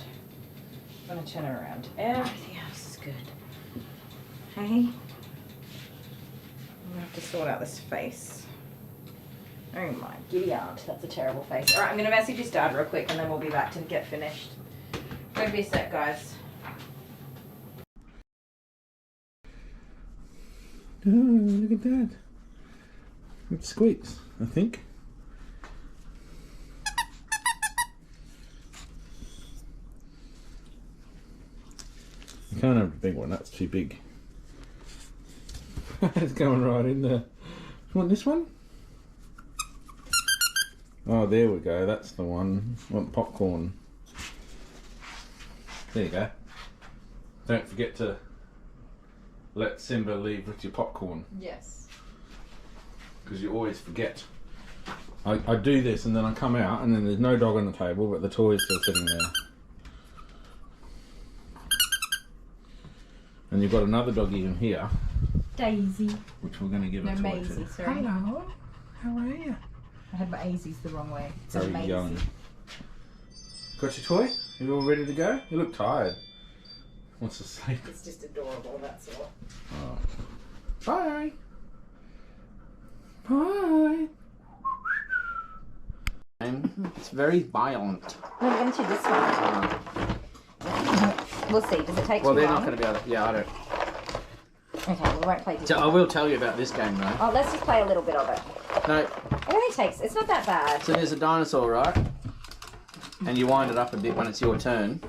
I'm going to turn her around. Everything else is good. Hey, I'm gonna have to sort out this face. Oh my giddy aunt, that's a terrible face. Alright, I'm gonna message his dad real quick and then we'll be back to get finished. Gonna be a sec, guys. Oh, look at that. It squeaks, I think. You can't have a big one, that's too big. It's going right in there. You want this one? Oh, there we go. That's the one. I want popcorn. There you go. Don't forget to let Simba leave with your popcorn. Yes. Because you always forget. I do this and then I come out and then there's no dog on the table but the toy is still sitting there. And you've got another doggy in here. Daisy. Which we're going to give a toy Maisie, to. sorry. Hello. How are you? I had my Azies the wrong way. It's Very young. Got your toy? You all ready to go? You look tired. Wants to sleep. It's just adorable, that's all. Oh. Bye. Bye. It's very violent. I'm going to do this one. We'll see. Does it take Well, too they're long? not going to be able to. Yeah, I don't. Okay, we won't play this So I one. will tell you about this game though. Oh, let's just play a little bit of it. No, It only takes, it's not that bad. so there's a dinosaur, right? And you wind it up a bit when it's your turn,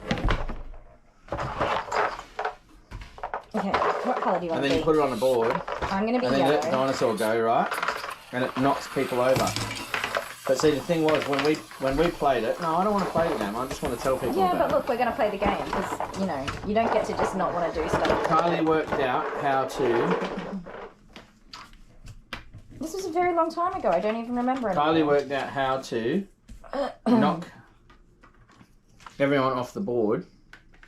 Okay, what colour do you want and to then be? you put it on the board, I'm going to be and then you let the yellow. dinosaur go, right? And it knocks people over. But see, the thing was when we played it. No, I don't want to play the game. I just want to tell people Yeah, about but look, we're going to play the game because, you know, you don't get to just not want to do stuff. it. Kylie worked out how to. This was a very long time ago. I don't even remember anymore. Kylie worked out how to knock everyone off the board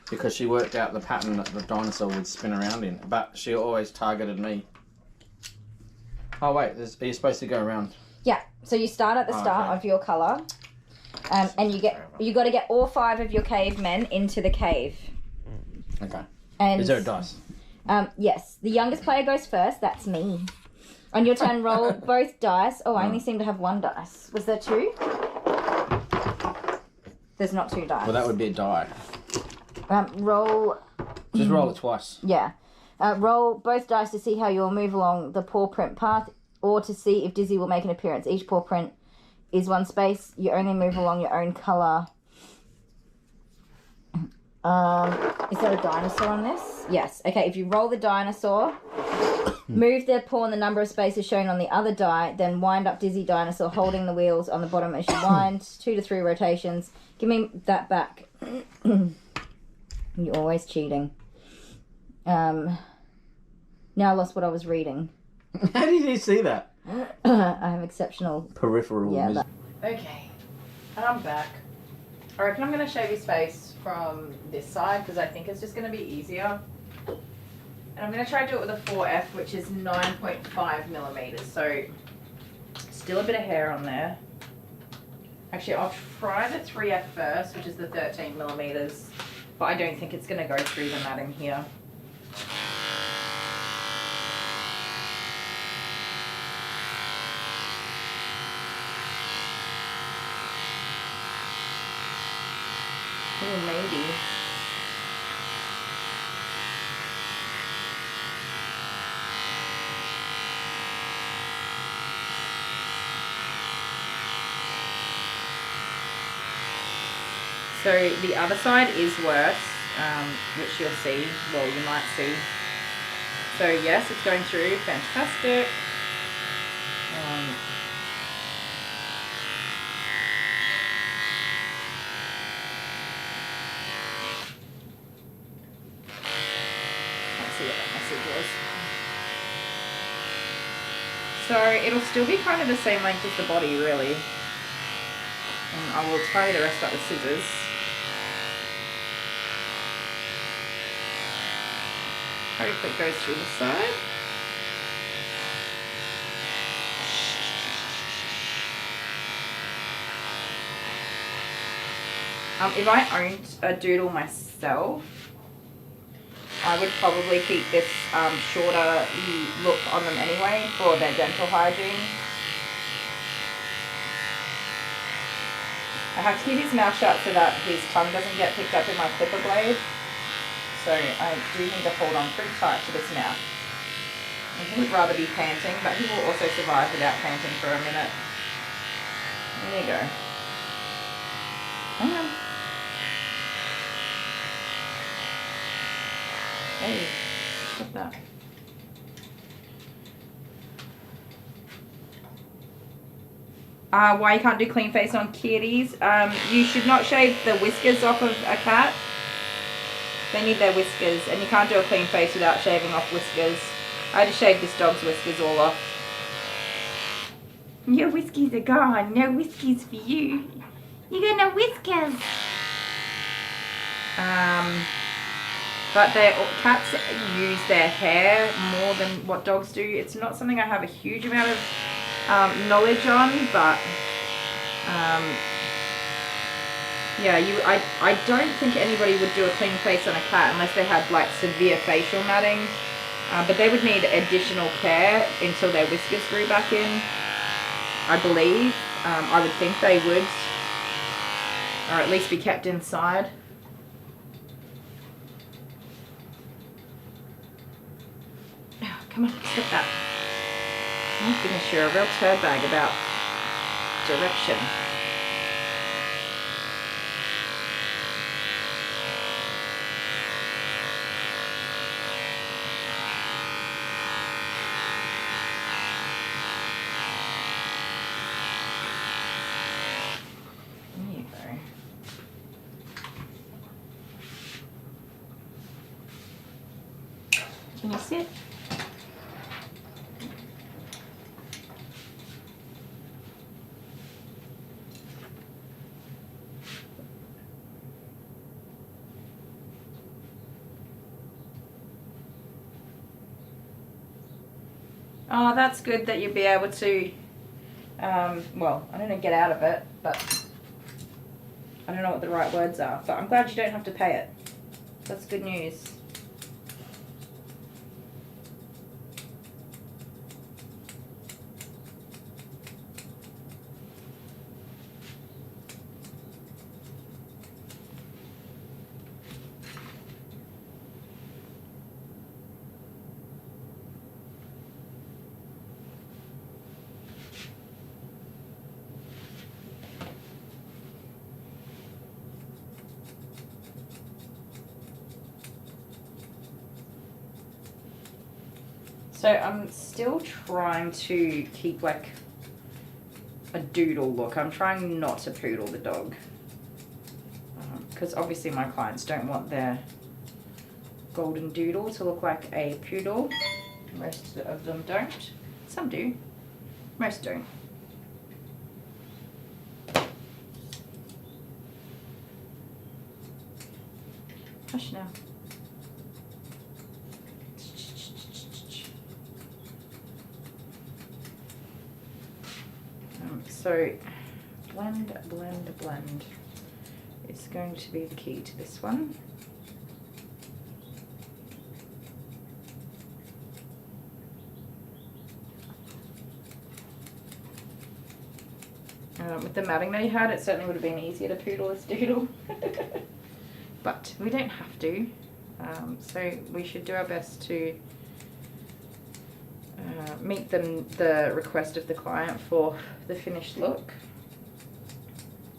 because she worked out the pattern that the dinosaur would spin around in. But she always targeted me. Oh wait, are you supposed to go around? Yeah, so you start at the start Okay. of your colour, and you got to get all 5 of your cavemen into the cave. Okay. And Is there a dice? yes, the youngest player goes first. That's me. On your turn, roll both dice. Oh, I only seem to have 1 dice. Was there 2? There's not 2 dice. Well, that would be a die. Roll. Just roll it twice. Yeah. Roll both dice to see how you'll move along the paw print path, or to see if Dizzy will make an appearance. Each paw print is 1 space. You only move along your own colour. Is there a dinosaur on this? Yes. Okay, if you roll the dinosaur, move the paw in the number of spaces shown on the other die, then wind up Dizzy Dinosaur holding the wheels on the bottom as you wind. 2 to 3 rotations. Give me that back. You're always cheating. Now I lost what I was reading. How did you see that? I have exceptional... Peripheral. Yeah. Okay, I'm back. I reckon I'm going to shave his face from this side because I think it's just going to be easier. And I'm going to try to do it with a 4F, which is 9.5 millimeters. So still a bit of hair on there. Actually, I'll try the 3F first, which is the 13 millimeters. But I don't think it's going to go through the matting here. Oh, maybe. So the other side is worse, which you'll see, well, you might see. So yes, it's going through, fantastic. Let's see what that message was. So it'll still be kind of the same length as the body, really. And I will tie the rest up with scissors. Hopefully it goes through the side. If I owned a doodle myself, I would probably keep this shorter look on them anyway for their dental hygiene. I have to keep his mouth shut so that his tongue doesn't get picked up in my clipper blade. So I do need to hold on pretty tight to this mouth. He would rather be panting, but he will also survive without panting for a minute. There you go. Hang on. Hey, stop that. Why you can't do clean face on kitties? You should not shave the whiskers off of a cat. They need their whiskers, and you can't do a clean face without shaving off whiskers. I had to shave this dog's whiskers all off. Your whiskers are gone. No whiskers for you. You got no whiskers. But cats use their hair more than what dogs do. It's not something I have a huge amount of knowledge on, but Yeah, I don't think anybody would do a clean face on a cat unless they had like severe facial matting. But they would need additional care until their whiskers grew back in, I believe. I would think they would, or at least be kept inside. Oh, come on, stop that. My goodness, you're a real turd bag about direction. There you go. Can you sit? Oh, that's good that you'll be able to, well, I don't know, get out of it, but I don't know what the right words are, but I'm glad you don't have to pay it. That's good news. So I'm still trying to keep like a doodle look. I'm trying not to poodle the dog. Because obviously my clients don't want their golden doodle to look like a poodle. Most of them don't. Some do. Most don't. Hush now. So blend, blend, blend is going to be the key to this one. With the matting that he had, it certainly would have been easier to poodle this doodle. But we don't have to. So we should do our best to meet the request of the client for the finished look,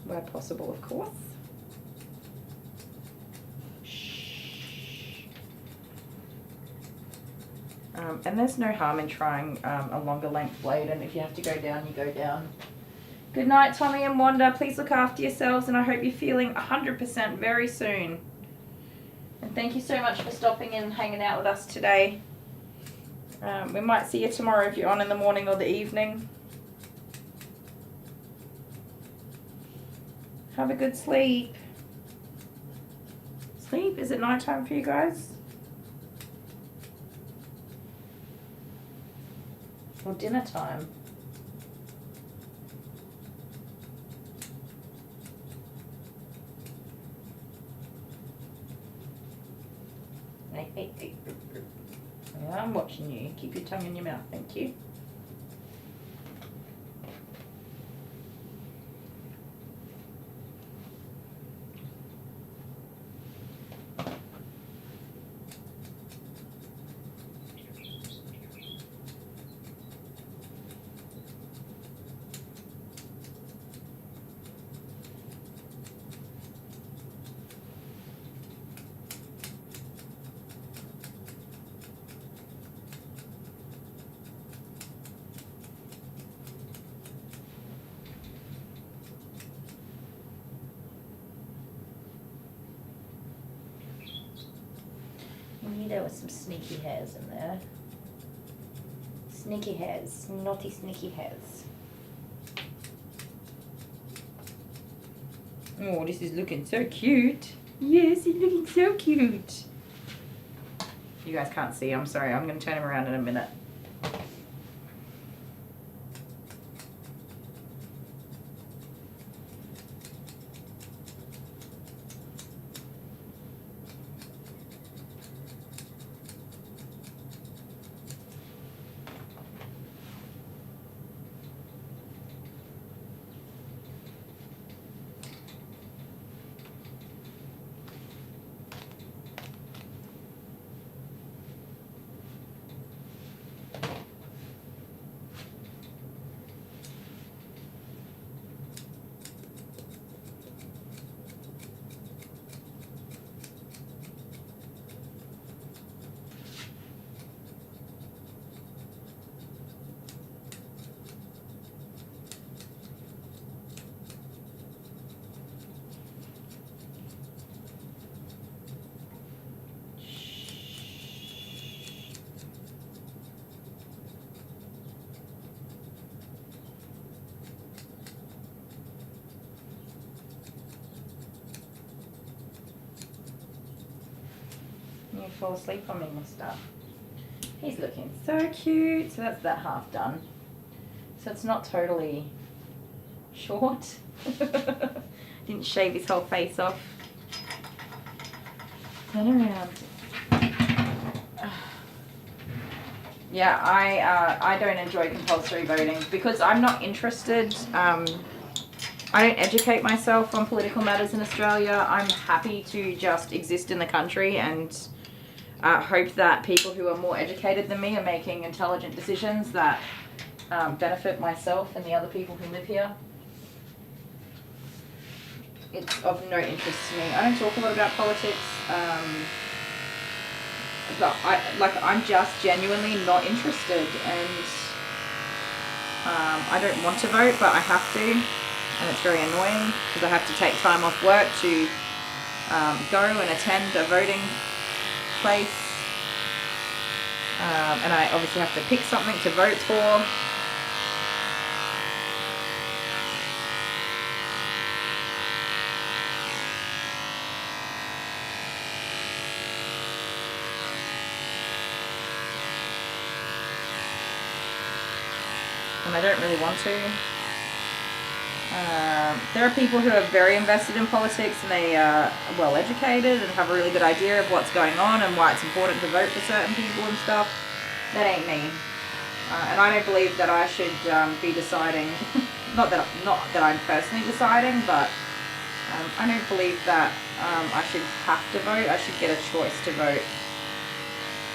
where possible, of course. And there's no harm in trying a longer length blade, and if you have to go down, you go down. Good night, Tommy and Wanda. Please look after yourselves, and I hope you're feeling 100% very soon. And thank you so much for stopping in and hanging out with us today. We might see you tomorrow if you're on in the morning or the evening. Have a good sleep. Sleep? Is it nighttime for you guys? Or dinner time? Hey. I'm watching you. Keep your tongue in your mouth, thank you. I knew there was some sneaky hairs in there. Sneaky hairs, naughty sneaky hairs. Oh, this is looking so cute. Yes, it's looking so cute. You guys can't see, I'm sorry. I'm going to turn him around in a minute. you fall asleep on me, mister. He's looking so cute. So that's that half done. So it's not totally short. Didn't shave his whole face off. Turn around. Yeah, I don't enjoy compulsory voting because I'm not interested. I don't educate myself on political matters in Australia. I'm happy to just exist in the country and hope that people who are more educated than me are making intelligent decisions that benefit myself and the other people who live here. It's of no interest to me. I don't talk a lot about politics. But I'm just genuinely not interested, and I don't want to vote, but I have to. And it's very annoying because I have to take time off work to go and attend a voting place. And I obviously have to pick something to vote for. And I don't really want to. There are people who are very invested in politics and they are well educated and have a really good idea of what's going on and why it's important to vote for certain people and stuff. That ain't me. And I don't believe that I should be deciding, not that I'm personally deciding, but I don't believe that I should have to vote. I should get a choice to vote.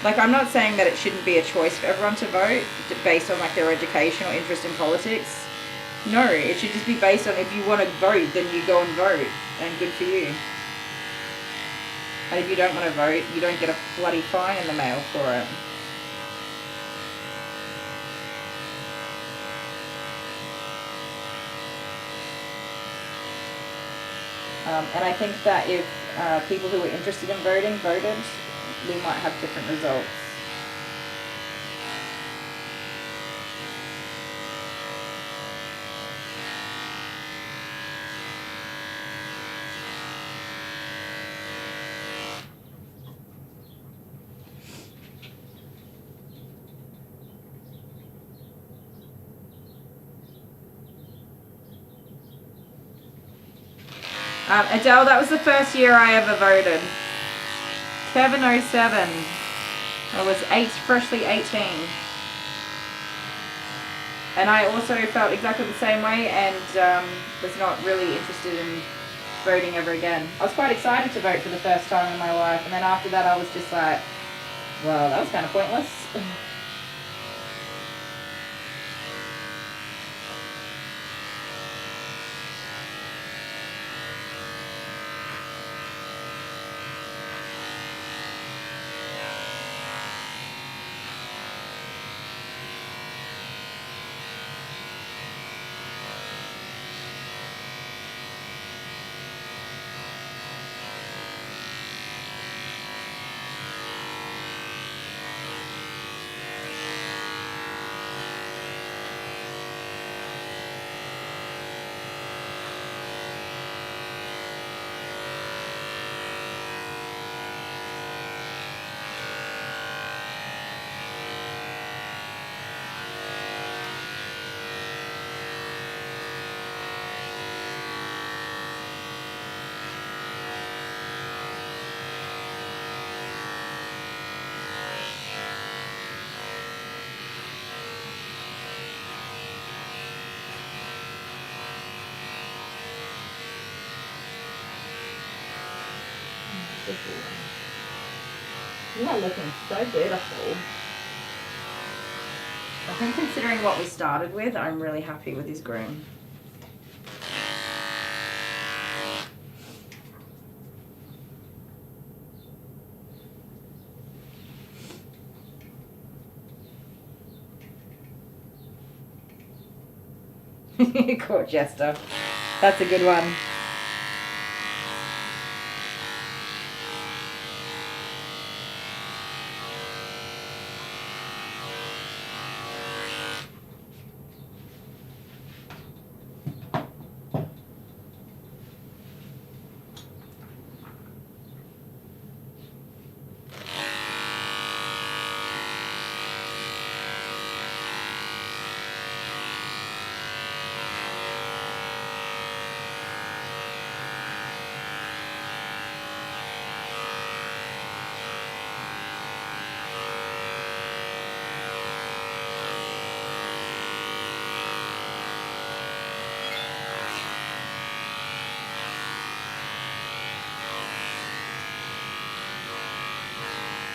Like, I'm not saying that it shouldn't be a choice for everyone to vote based on like their education or interest in politics. No, it should just be based on if you want to vote, then you go and vote, and good for you. And if you don't want to vote, you don't get a bloody fine in the mail for it. And I think that if people who were interested in voting voted, we might have different results. Adele, that was the first year I ever voted. Kevin 07. I was freshly 18. And I also felt exactly the same way and was not really interested in voting ever again. I was quite excited to vote for the first time in my life, and then after that I was just like, well, that was kind of pointless. You are looking so beautiful. I think considering what we started with, I'm really happy with his groom. Court jester. That's a good one.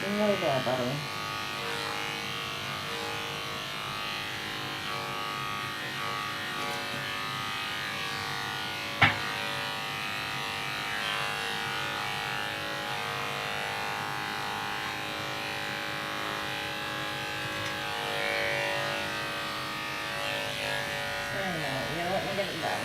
Nearly there, buddy. Yeah, let me get it done.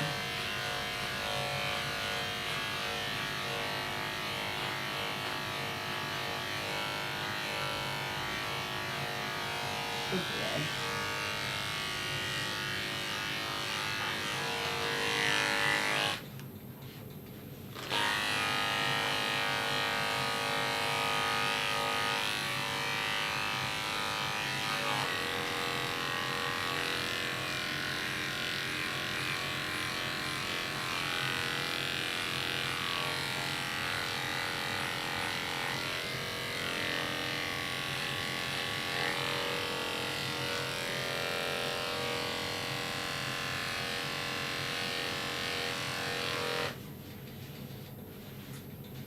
Good boy.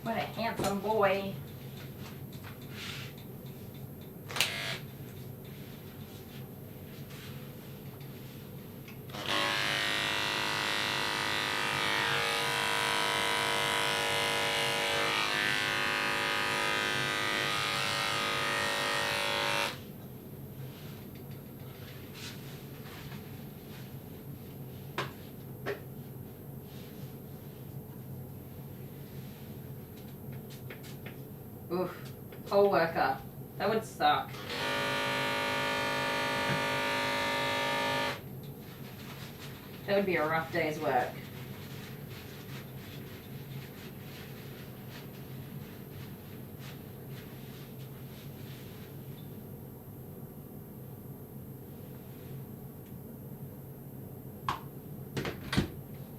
What a handsome boy. Oof, poll worker. That would suck. That would be a rough day's work.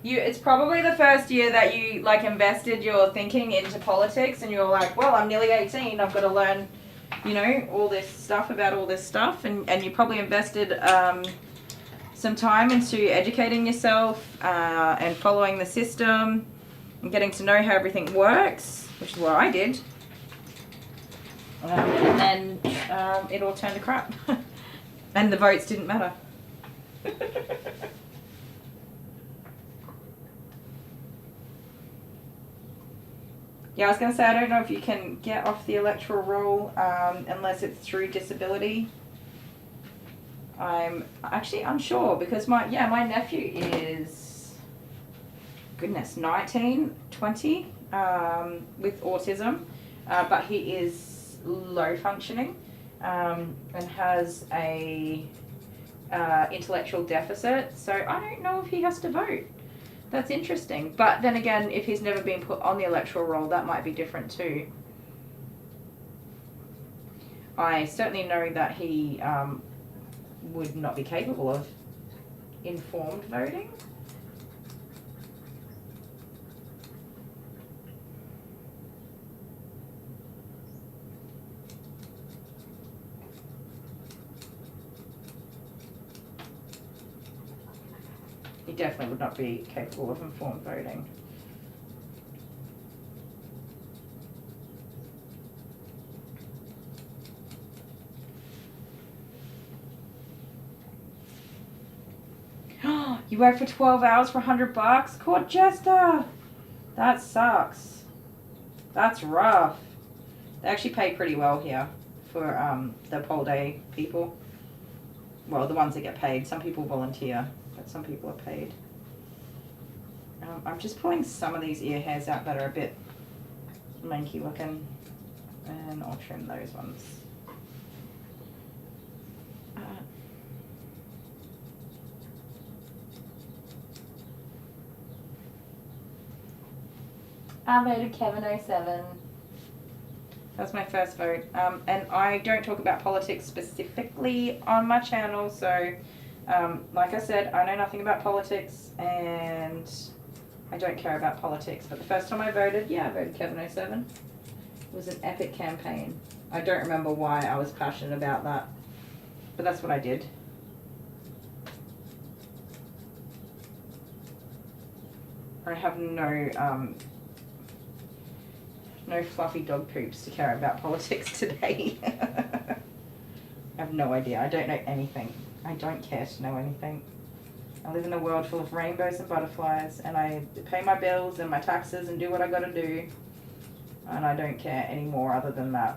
It's probably the first year that you like invested your thinking into politics and you're like, well, I'm nearly 18, I've got to learn, you know, all this stuff about all this stuff, and you probably invested some time into educating yourself and following the system and getting to know how everything works, which is what I did. And then it all turned to crap. And the votes didn't matter. Yeah, I was going to say, I don't know if you can get off the electoral roll unless it's through disability. I'm actually unsure because my nephew is, goodness, 19, 20 with autism, but he is low functioning and has a intellectual deficit, so I don't know if he has to vote. That's interesting. But then again, if he's never been put on the electoral roll, that might be different too. I certainly know that he would not be capable of informed voting. He definitely would not be capable of informed voting. You work for 12 hours for $100? Court jester! That sucks. That's rough. They actually pay pretty well here for the poll day people. Well, the ones that get paid. Some people volunteer, but some people are paid. I'm just pulling some of these ear hairs out that are a bit manky looking, and I'll trim those ones. I voted Kevin 07. That's my first vote. And I don't talk about politics specifically on my channel, so like I said, I know nothing about politics and I don't care about politics. But the first time I voted, I voted Kevin 07. It was an epic campaign. I don't remember why I was passionate about that, but that's what I did. I have no No fluffy dog poops to care about politics today. I have no idea. I don't know anything. I don't care to know anything. I live in a world full of rainbows and butterflies, and I pay my bills and my taxes and do what I gotta do. And I don't care anymore other than that.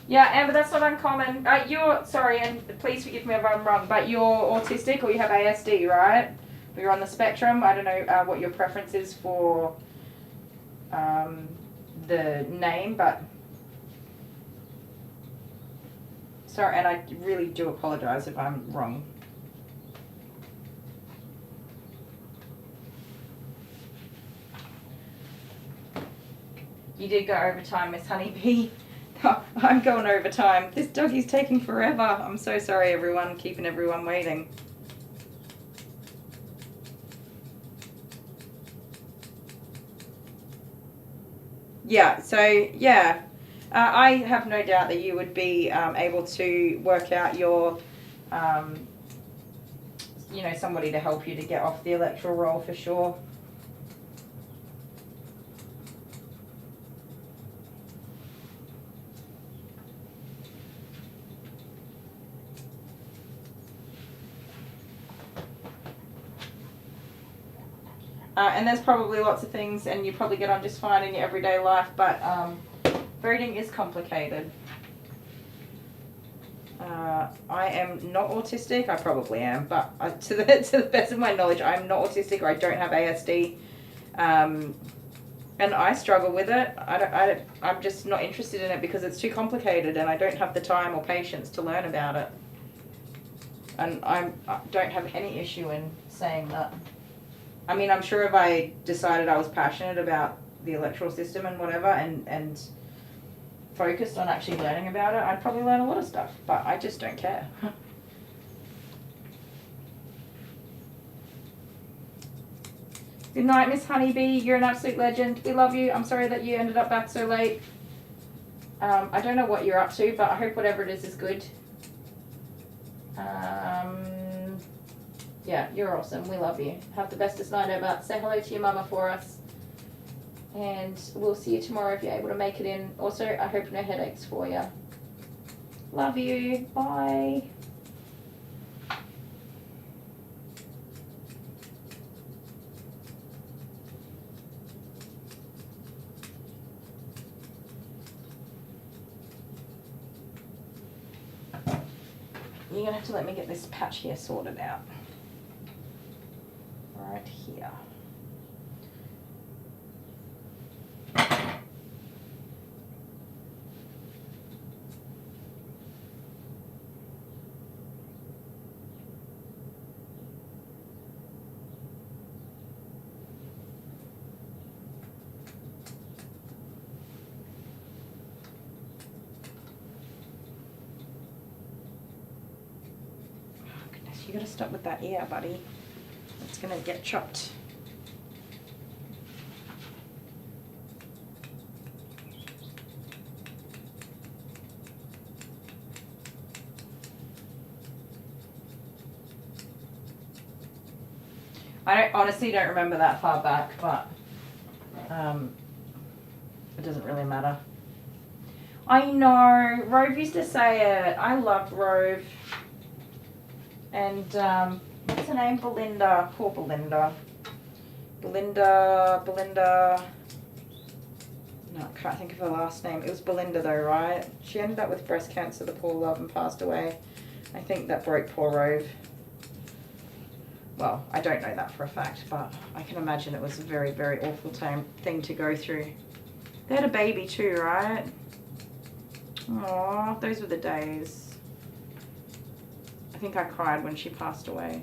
Yeah, Amber, that's not uncommon. You're, sorry, and please forgive me if I'm wrong, but you're autistic or you have ASD, right? Or you're on the spectrum. I don't know what your preference is for the name, but... Sorry, and I really do apologise if I'm wrong. You did go overtime, Miss Honeybee. I'm going overtime. This doggy's taking forever. I'm so sorry, everyone, keeping everyone waiting. Yeah, so, yeah. I have no doubt that you would be able to work out your, you know, somebody to help you to get off the electoral roll for sure. And there's probably lots of things, and you probably get on just fine in your everyday life, but voting is complicated. I am not autistic. I probably am, but to the best of my knowledge, I'm not autistic, or I don't have ASD, and I struggle with it. I'm just not interested in it because it's too complicated, and I don't have the time or patience to learn about it. And I don't have any issue in saying that. I mean, I'm sure if I decided I was passionate about the electoral system and whatever, and focused on actually learning about it, I'd probably learn a lot of stuff, but I just don't care. Good night, Miss Honeybee. You're an absolute legend. We love you. I'm sorry that you ended up back so late. I don't know what you're up to, but I hope whatever it is good. Yeah, you're awesome. We love you. Have the bestest night ever. Say hello to your mama for us. And we'll see you tomorrow if you're able to make it in. Also, I hope no headaches for you. Love you. Bye. You're going to have to let me get this patch here sorted out. Right here. Oh goodness, you gotta stop with that ear, buddy. It's gonna get chopped. I honestly don't remember that far back, but it doesn't really matter. I know, Rove used to say it. I loved Rove. And what's her name? Belinda. Poor Belinda. Belinda. No, I can't think of her last name. It was Belinda though, right? She ended up with breast cancer, the poor love, and passed away. I think that broke poor Rove. Well, I don't know that for a fact, but I can imagine it was a very, very awful thing to go through. They had a baby too, right? Aww, those were the days. I think I cried when she passed away.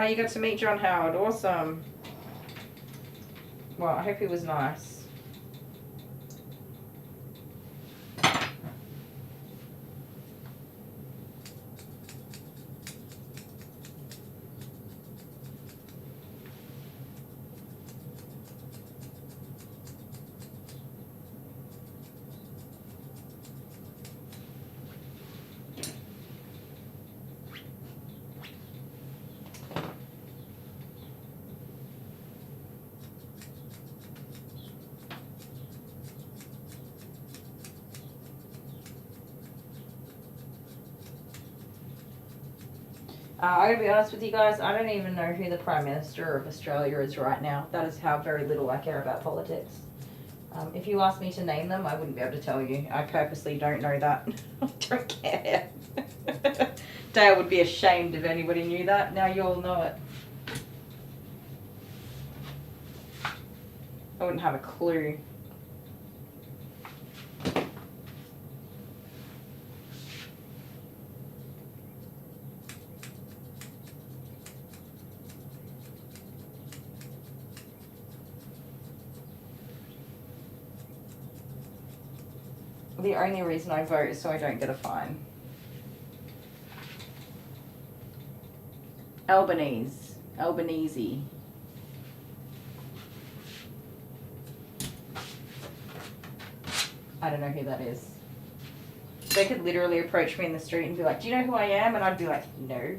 You got to meet John Howard. Awesome. Well, I hope he was nice. I gotta be honest with you guys, I don't even know who the Prime Minister of Australia is right now. That is how very little I care about politics. If you asked me to name them, I wouldn't be able to tell you. I purposely don't know that. I don't care. Dale would be ashamed if anybody knew that. Now you all know it. I wouldn't have a clue. The only reason I vote is so I don't get a fine. Albanese. I don't know who that is. They could literally approach me in the street and be like, do you know who I am? And I'd be like, no.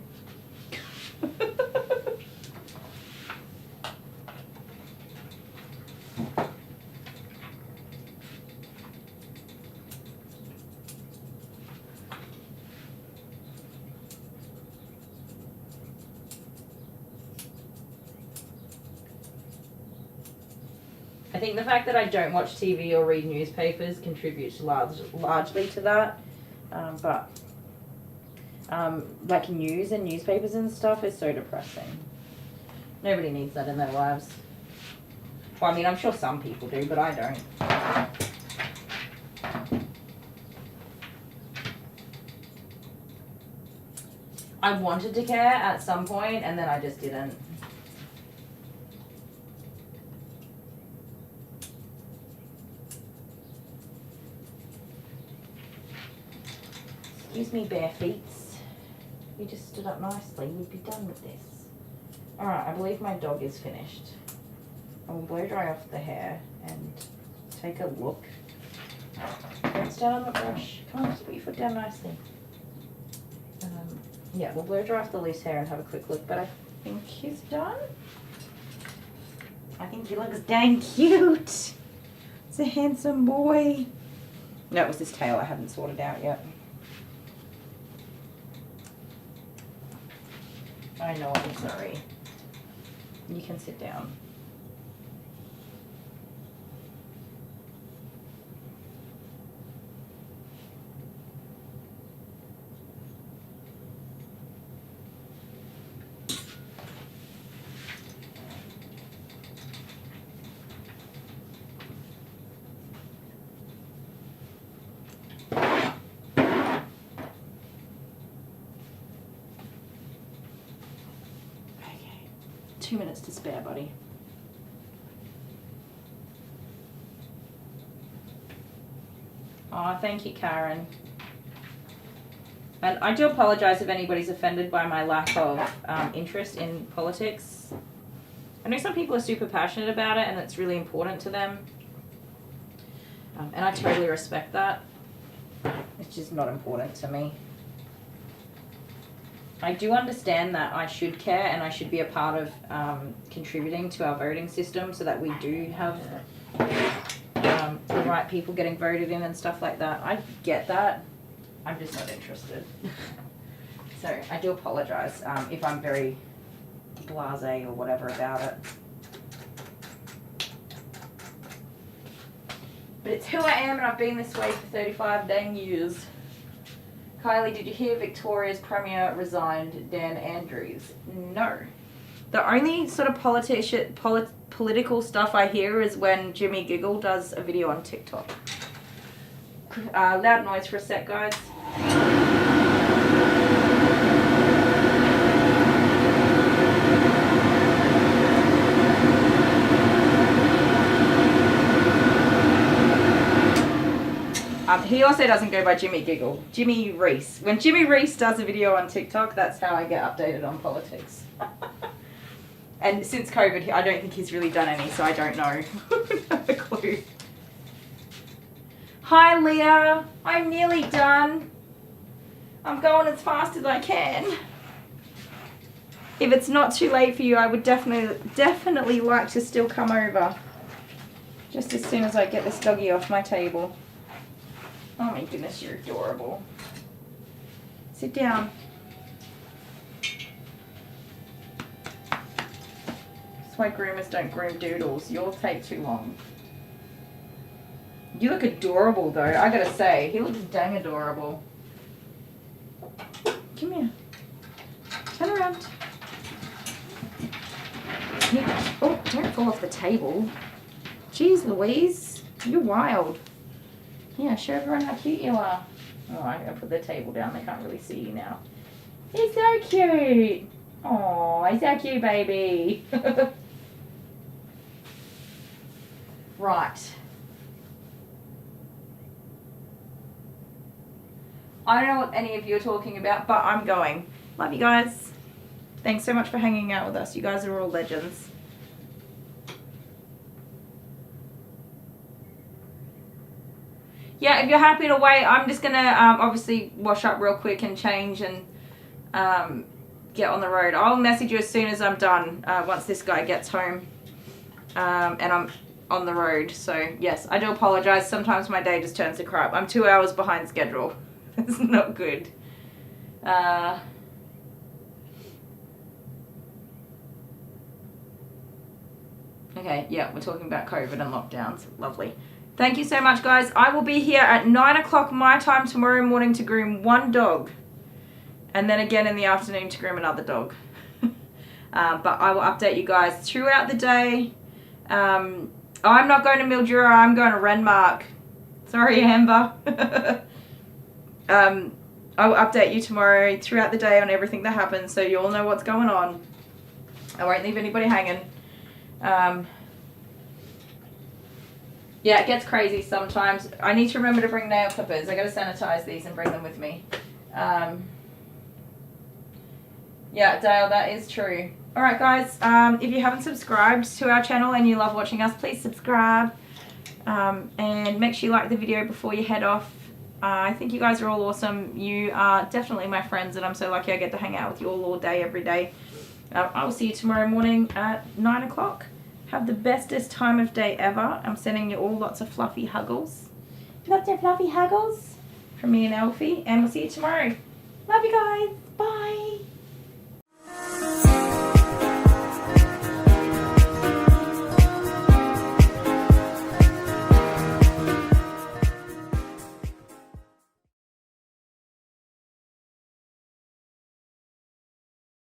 I think the fact that I don't watch TV or read newspapers contributes largely to that. Like news and newspapers and stuff is so depressing. Nobody needs that in their lives. Well, I mean, I'm sure some people do, but I don't. I wanted to care at some point, and then I just didn't. Excuse me, bare feet. You just stood up nicely. We'd be done with this. Alright, I believe my dog is finished. I will blow dry off the hair and take a look. Don't stand on the brush. Come on, just put your foot down nicely. Yeah, we'll blow dry off the loose hair and have a quick look, but I think he's done. I think he looks dang cute. It's a handsome boy. No, it was his tail I haven't sorted out yet. I know, I'm sorry. You can sit down. Okay, 2 minutes to spare, buddy. Oh, thank you, Karen. And I do apologise if anybody's offended by my lack of interest in politics. I know some people are super passionate about it and it's really important to them. And I totally respect that. It's just not important to me. I do understand that I should care and I should be a part of contributing to our voting system so that we do have the right people getting voted in and stuff like that. I get that. I'm just not interested. So I do apologise if I'm very blasé or whatever about it. But it's who I am and I've been this way for 35 dang years. Kylie, did you hear Victoria's Premier resigned, Dan Andrews? No. The only sort of political stuff I hear is when Jimmy Giggle does a video on TikTok. Loud noise for a sec, guys. He also doesn't go by Jimmy Giggle. Jimmy Reese. When Jimmy Reese does a video on TikTok, that's how I get updated on politics. And since COVID, I don't think he's really done any, so I don't know. Not a clue. Hi, Leah. I'm nearly done. I'm going as fast as I can. If it's not too late for you, I would definitely like to still come over. Just as soon as I get this doggy off my table. Oh my goodness, you're adorable. Sit down. That's why groomers don't groom doodles. You'll take too long. You look adorable though, I gotta say. He looks dang adorable. Come here. Turn around. Oh, don't fall off the table. Jeez Louise, you're wild. Yeah, show everyone how cute you are. Oh, I'm gonna put the table down. They can't really see you now. He's so cute. Oh, he's so cute, baby. Right. I don't know what any of you are talking about, but I'm going. Love you guys. Thanks so much for hanging out with us. You guys are all legends. Yeah, if you're happy to wait, I'm just going to obviously wash up real quick and change and get on the road. I'll message you as soon as I'm done, once this guy gets home and I'm on the road. So, yes, I do apologise. Sometimes my day just turns to crap. I'm 2 hours behind schedule. It's not good. Okay, yeah, we're talking about COVID and lockdowns. Lovely. Thank you so much, guys. I will be here at 9 o'clock my time tomorrow morning to groom one dog. And then again in the afternoon to groom another dog. But I will update you guys throughout the day. I'm not going to Mildura. I'm going to Renmark. Sorry, Amber. I will update you tomorrow throughout the day on everything that happens so you all know what's going on. I won't leave anybody hanging. Yeah, it gets crazy sometimes. I need to remember to bring nail clippers. I gotta sanitize these and bring them with me. Yeah, Dale, that is true. Alright guys, if you haven't subscribed to our channel and you love watching us, please subscribe. And make sure you like the video before you head off. I think you guys are all awesome. You are definitely my friends and I'm so lucky I get to hang out with you all day, every day. I will see you tomorrow morning at 9 o'clock. Have the bestest time of day ever. I'm sending you all lots of fluffy huggles. Lots of fluffy huggles from me and Elfie. And we'll see you tomorrow. Love you guys. Bye.